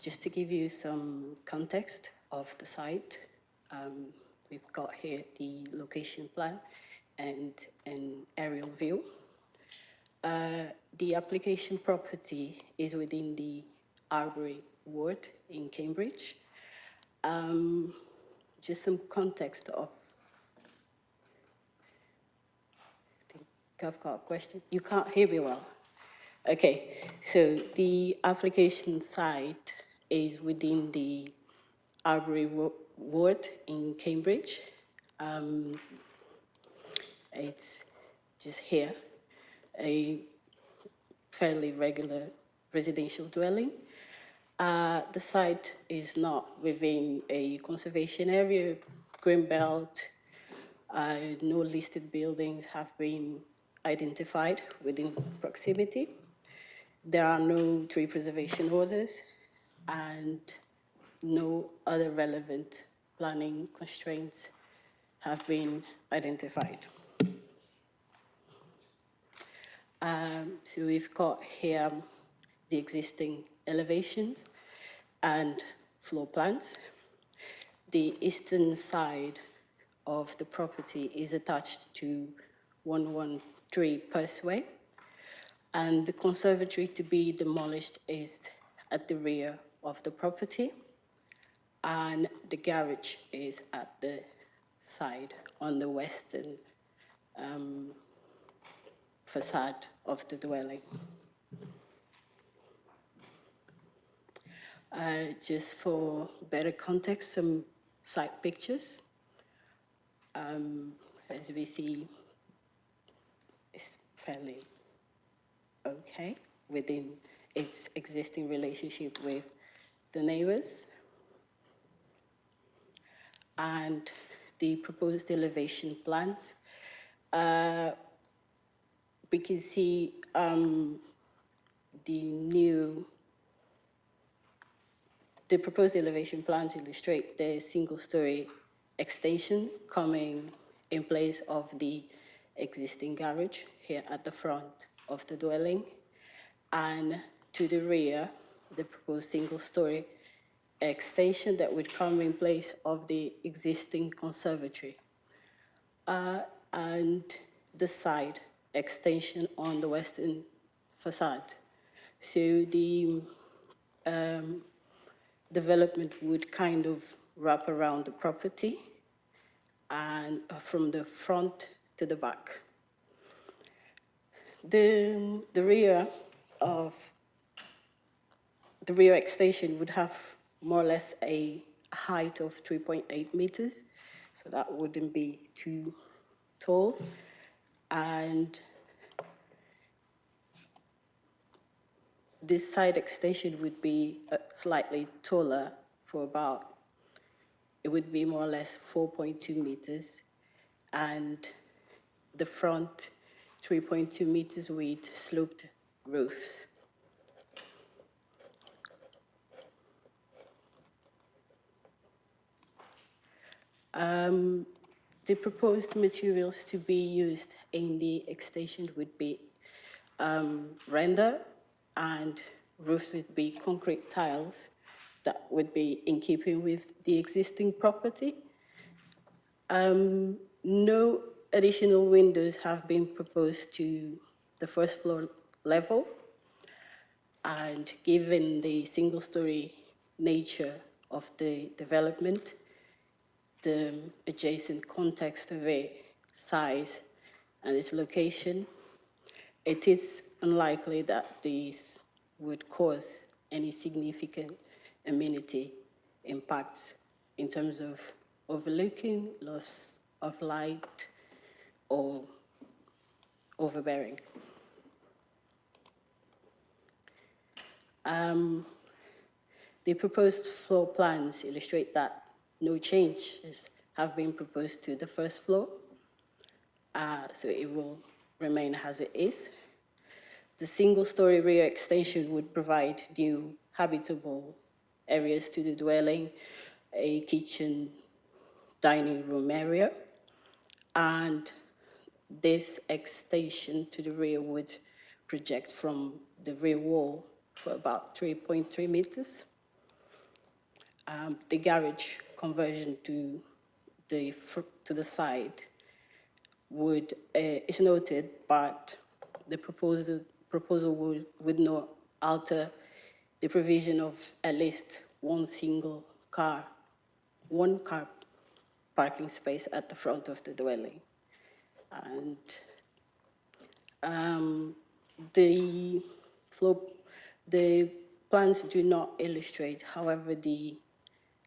Just to give you some context of the site, we've got here the location plan and an aerial view. The application property is within the Arbory ward in Cambridge. Just some context of, I think I've got a question. You can't hear me well. Okay, so the application site is within the Arbory ward in Cambridge. It's just here, a fairly regular residential dwelling. The site is not within a conservation area, green belt. No listed buildings have been identified within proximity. There are no tree preservation orders and no other relevant planning constraints have been identified. So we've got here the existing elevations and floor plans. The eastern side of the property is attached to 113 Perthway, and the conservatory to be demolished is at the rear of the property, and the garage is at the side on the western facade of the dwelling. Just for better context, some site pictures. As we see, it's fairly okay within its existing relationship with the neighbors. And the proposed elevation plans. We can see the proposed elevation plans illustrate the single-story extension coming in place of the existing garage here at the front of the dwelling. And to the rear, the proposed single-story extension that would come in place of the existing conservatory. And the side extension on the western facade. So the development would kind of wrap around the property and from the front to the back. The rear extension would have more or less a height of 3.8 meters, so that wouldn't be too tall. And this side extension would be slightly taller for about, it would be more or less 4.2 meters, and the front 3.2 meters with sloped roofs. The proposed materials to be used in the extension would be render, and roofs would be concrete tiles that would be in keeping with the existing property. No additional windows have been proposed to the first floor level, and given the single-story nature of the development, the adjacent context of it, size, and its location, it is unlikely that these would cause any significant amenity impacts in terms of overlooking, loss of light, or overbearing. The proposed floor plans illustrate that no changes have been proposed to the first floor, so it will remain as it is. The single-story rear extension would provide new habitable areas to the dwelling, a kitchen, dining room area, and this extension to the rear would project from the rear wall for about 3.3 meters. The garage conversion to the side is noted, but the proposal would not alter the provision of at least one car parking space at the front of the dwelling. And the plans do not illustrate, however, the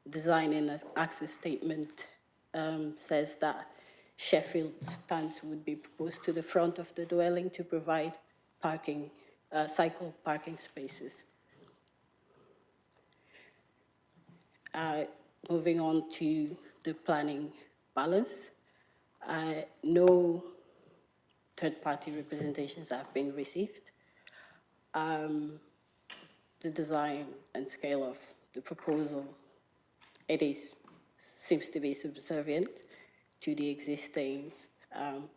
design and access statement says that Sheffield stands would be proposed to the front of the dwelling to provide parking, cycle parking spaces. Moving on to the planning balance, no third-party representations have been received. The design and scale of the proposal, seems to be subservient to the existing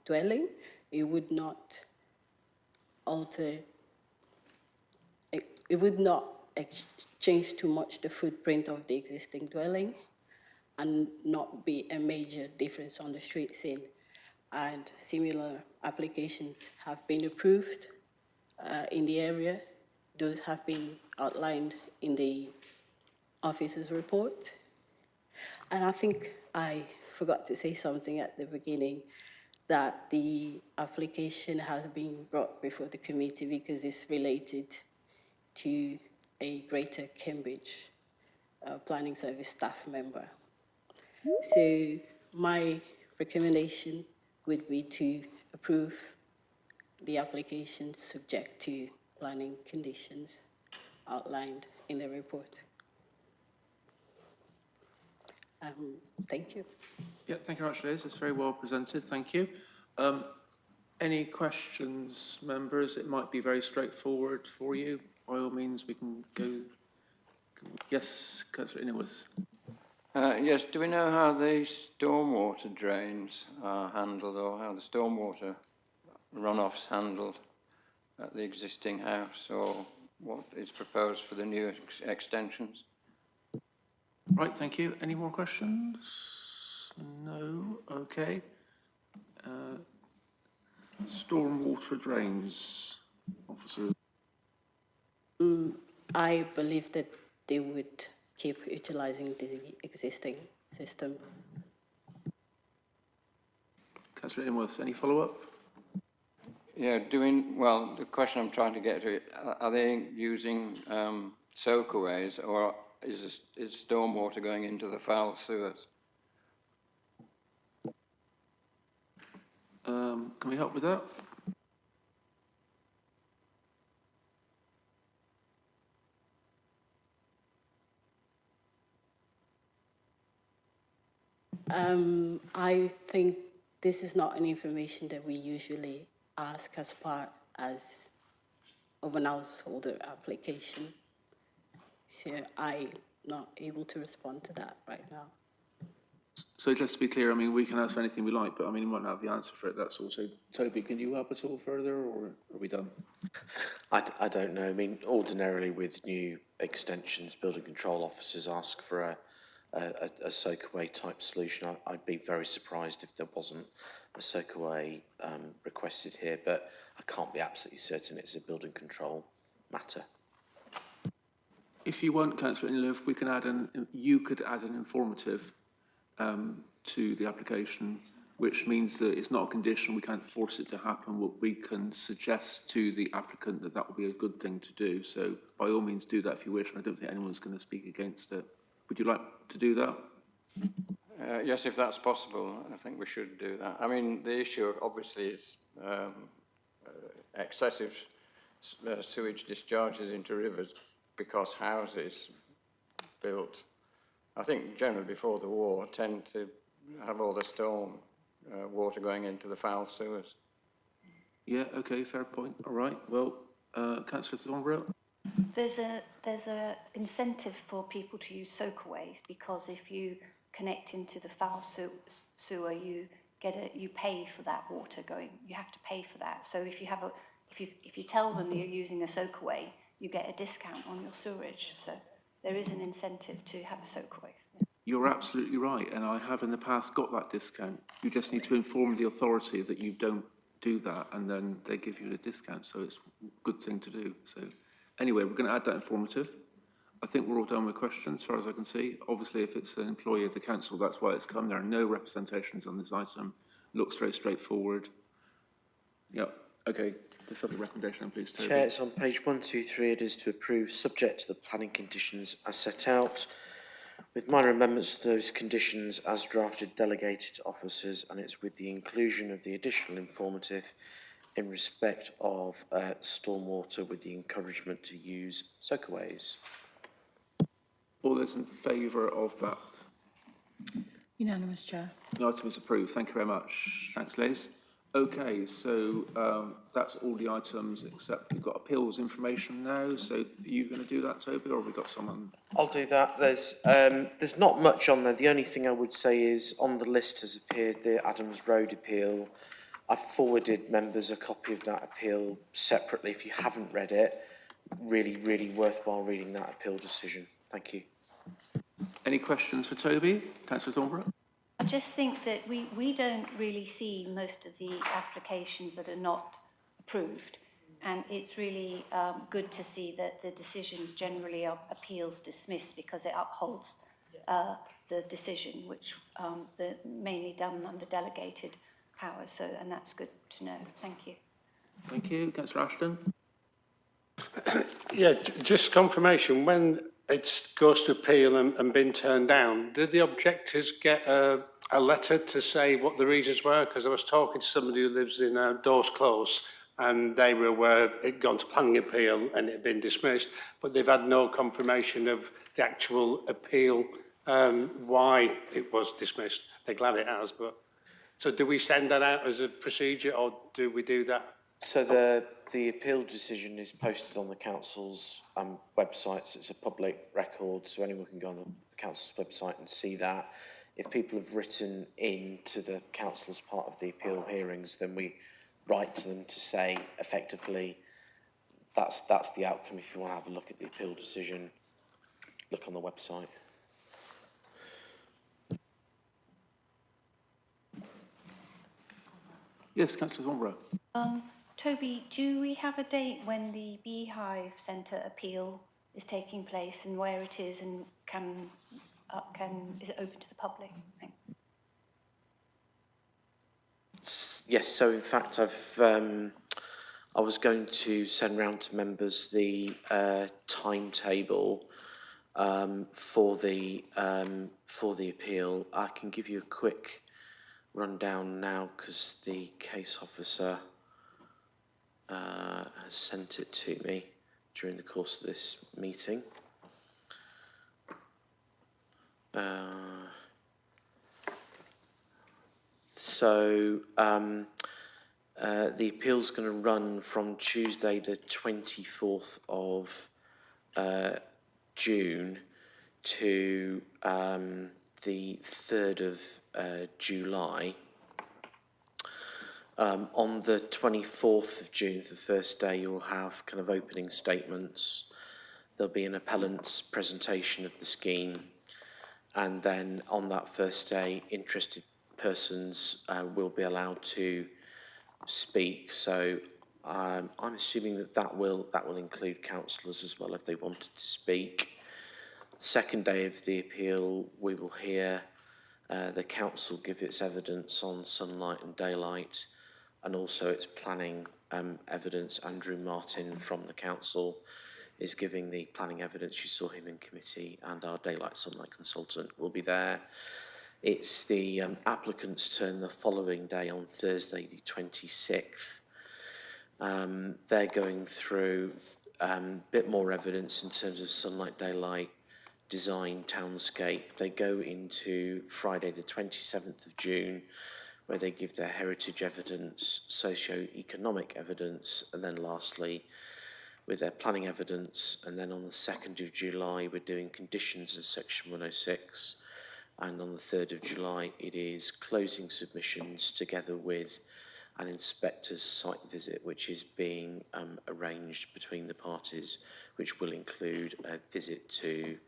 dwelling. It would not alter, it would not change too much the footprint of the existing dwelling and not be a major difference on the street scene. And similar applications have been approved in the area. Those have been outlined in the officer's report. And I think I forgot to say something at the beginning, that the application has been brought before the committee because it's related to a Greater Cambridge Planning Service staff member. So my recommendation would be to approve the application subject to planning conditions outlined in the report. Thank you. Yeah, thank you very much, Liz. It's very well presented. Thank you. Any questions, members? It might be very straightforward for you. By all means, we can go. Yes, Councillor Innerworth. Yes, do we know how the stormwater drains are handled, or how the stormwater runoff's handled at the existing house, or what is proposed for the new extensions? Right, thank you. Any more questions? No? Okay. Stormwater drains, officer. I believe that they would keep utilising the existing system. Councillor Inworth, any follow-up? Yeah, well, the question I'm trying to get to, are they using soakaways, or is stormwater going into the foul sewers? Can we help with that? I think this is not an information that we usually ask as part of an householder application. So I'm not able to respond to that right now. So just to be clear, I mean, we can answer anything we like, but I mean, we might not have the answer for it, that's all. So Toby, can you help at all further, or are we done? I don't know. I mean, ordinarily with new extensions, building control officers ask for a soakaway type solution. I'd be very surprised if there wasn't a soakaway requested here, but I can't be absolutely certain it's a building control matter. If you want, Councillor Inlow, we can add you could add an informative to the application, which means that it's not a condition, we can't force it to happen. What we can suggest to the applicant that would be a good thing to do. So by all means do that if you wish, and I don't think anyone's going to speak against it. Would you like to do that? Yes, if that's possible, I think we should do that. I mean, the issue obviously is excessive sewage discharges into rivers because houses built, I think generally before the war, tend to have all the storm water going into the foul sewers. Yeah, okay, fair point. All right, well, Councillor Thornborough? There's a incentive for people to use soakaways, because if you connect into the foul sewer, you pay for that water going. You have to pay for that. So if you tell them you're using a soakaway, you get a discount on your sewerage. So there is an incentive to have a soakaway. You're absolutely right, and I have in the past got that discount. You just need to inform the authority that you don't do that, and then they give you the discount. So it's a good thing to do. So anyway, we're going to add that informative. I think we're all done with questions, as far as I can see. Obviously, if it's an employee of the council, that's why it's come. There are no representations on this item. Looks very straightforward. Yep. Okay. The subject recommendation, please, Toby. Chair, it's on page 123. It is to approve, subject to the planning conditions as set out, with minor amendments to those conditions as drafted, delegated to officers, and it's with the inclusion of the additional informative in respect of stormwater, with the encouragement to use soakaways. All those in favour of that? Unanimous, Chair. The item is approved. Thank you very much. Thanks, Liz. Okay, so that's all the items except we've got appeals information now. So are you going to do that, Toby, or have we got someone? I'll do that. There's not much on there. The only thing I would say is on the list has appeared the Adams Road appeal. I've forwarded members a copy of that appeal separately. If you haven't read it, really, really worthwhile reading that appeal decision. Thank you. Any questions for Toby? Councillor Thornborough? I just think that we don't really see most of the applications that are not approved, and it's really good to see that the decisions generally are appeals dismissed, because it upholds the decision, which they're mainly done under delegated powers. So, and that's good to know. Thank you. Thank you. Councillor Ashton? Yeah, just confirmation, when it goes to appeal and been turned down, did the objectors get a letter to say what the reasons were? Because I was talking to somebody who lives in Dawes Close, and they were aware it had gone to planning appeal and it had been dismissed, but they've had no confirmation of the actual appeal, why it was dismissed. They're glad it has, but... So do we send that out as a procedure, or do we do that? So the appeal decision is posted on the council's website, so it's a public record, so anyone can go on the council's website and see that. If people have written in to the council as part of the appeal hearings, then we write to them to say, effectively, that's the outcome. If you want to have a look at the appeal decision, look on the website. Yes, Councillor Thornborough. Toby, do we have a date when the Beehive Centre appeal is taking place and where it is and is it open to the public? Thanks. Yes, so in fact, I was going to send round to members the timetable for the appeal. I can give you a quick rundown now because the case officer has sent it to me during the course of this meeting. The appeal's going to run from Tuesday the 24th of June to the 3rd of July. On the 24th of June, the first day, you'll have kind of opening statements. There'll be an appellant's presentation of the scheme. And then on that first day, interested persons will be allowed to speak. So I'm assuming that will include councillors as well if they wanted to speak. Second day of the appeal, we will hear the council give its evidence on sunlight and daylight, and also its planning evidence. Andrew Martin from the council is giving the planning evidence. You saw him in committee, and our daylight sunlight consultant will be there. It's the applicant's turn the following day on Thursday the 26th. They're going through a bit more evidence in terms of sunlight, daylight, design, townscape. They go into Friday the 27th of June, where they give their heritage evidence, socio-economic evidence, and then lastly with their planning evidence. And then on the 2nd of July, we're doing conditions in section 106. And on the 3rd of July, it is closing submissions together with an inspector's site visit, which is being arranged between the parties, which will include a visit to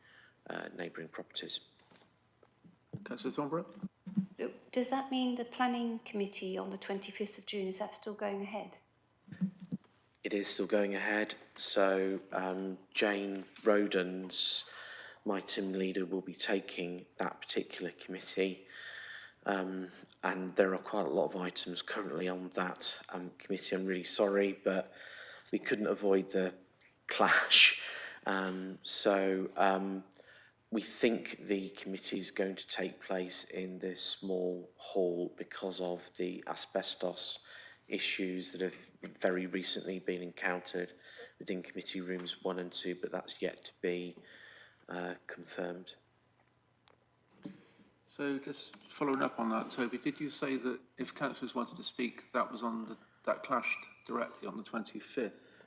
neighbouring properties. Councillor Thornborough? Does that mean the planning committee on the 25th of June, is that still going ahead? It is still going ahead. So Jane Rodens, my team leader, will be taking that particular committee. And there are quite a lot of items currently on that committee. I'm really sorry, but we couldn't avoid the clash. We think the committee is going to take place in this small hall because of the asbestos issues that have very recently been encountered within committee rooms 1 and 2, but that's yet to be confirmed. So just following up on that, Toby, did you say that if councillors wanted to speak, that was that clashed directly on the 25th?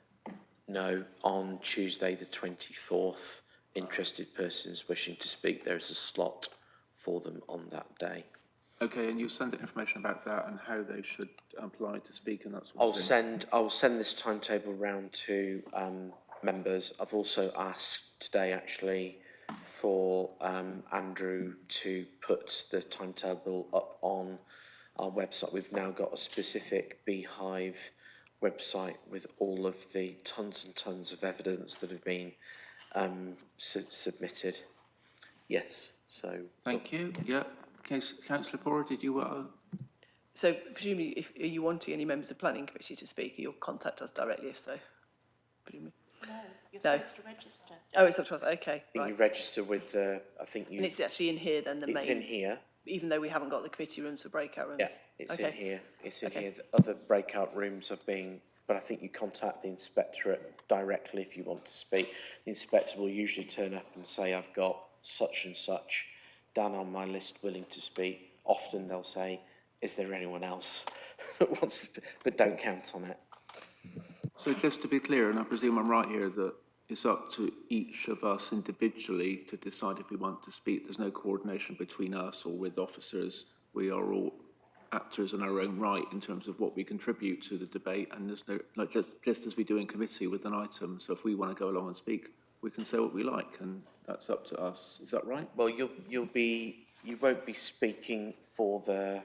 No, on Tuesday the 24th, interested persons wishing to speak, there is a slot for them on that day. Okay, and you send information about that and how they should apply to speak and that sort of thing? I'll send this timetable round to members. I've also asked today actually for Andrew to put the timetable up on our website. We've now got a specific Beehive website with all of the tons and tons of evidence that have been submitted. Yes, so. Thank you. Yeah. Councillor Bora, did you So presumably, if are you wanting any members of the planning committee to speak, you'll contact us directly if so. Presumably. No, you're No. supposed to register. Oh, it's up to us. Okay, I think right. you register with I think you. And it's actually in here then, the main. It's in here. Even though we haven't got the committee rooms for breakout rooms. Yeah, it's in Okay. here. It's in Okay. here. The other breakout rooms are being, but I think you contact the inspectorate directly if you want to speak. The inspector will usually turn up and say, I've got such and such down on my list willing to speak. Often they'll say, is there anyone else that wants to, but don't count on it. So just to be clear, and I presume I'm right here, that it's up to each of us individually to decide if we want to speak. There's no coordination between us or with officers. We are all actors in our own right in terms of what we contribute to the debate, and there's no, like just as we do in committee with an item. So if we want to go along and speak, we can say what we like, and that's up to us. Is that right? Well, you won't be speaking for the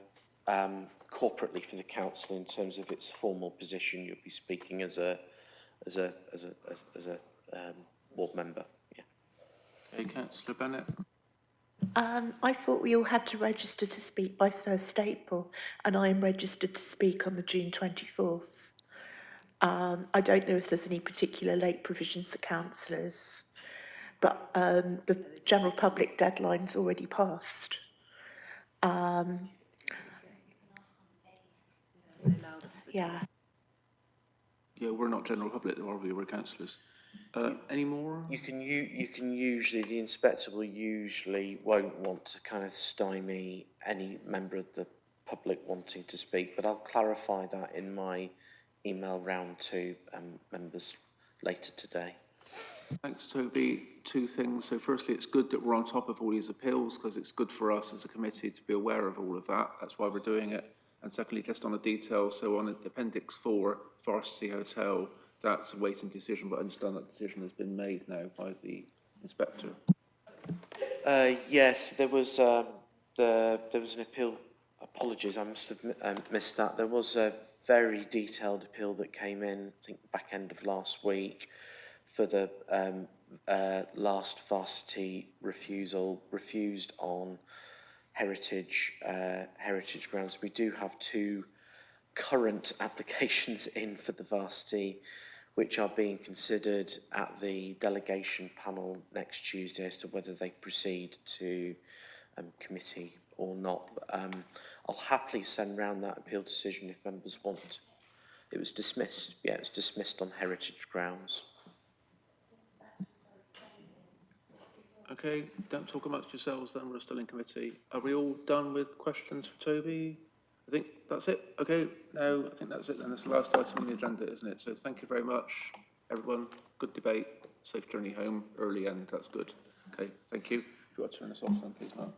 corporately for the council in terms of its formal position. You'll be speaking as a ward member, yeah. Okay, councillor Bennett. I thought we all had to register to speak by 1st April, and I am registered to speak on the June 24th. I don't know if there's any particular late provisions for councillors, but the general public deadline's already passed. Yeah. Yeah, we're not general public, are we? We're councillors. Any more? You can usually, the inspector will usually won't want to kind of stymie any member of the public wanting to speak, but I'll clarify that in my email round to members later today. Thanks, Toby. Two things. So firstly, it's good that we're on top of all these appeals because it's good for us as a committee to be aware of all of that. That's why we're doing it. And secondly, just on the details, so on Appendix 4, Varsity Hotel, that's a waiting decision, but I understand that decision has been made now by the inspector. Yes, there was an appeal. Apologies, I must have missed that. There was a very detailed appeal that came in, I think, back end of last week, for the last Varsity refused on heritage grounds. We do have 2 current applications in for the Varsity, which are being considered at the delegation panel next Tuesday as to whether they proceed to committee or not. I'll happily send round that appeal decision if members want. It was dismissed. Yeah, it was dismissed on heritage grounds. Okay, don't talk amongst yourselves then, we're still in committee. Are we all done with questions for Toby? I think that's it. Okay, no, I think that's it then. That's the last item on the agenda, isn't it? So thank you very much, everyone. Good debate. Safe journey home, early end, that's good. Okay, thank you. If you want to turn us off then, please, Mark.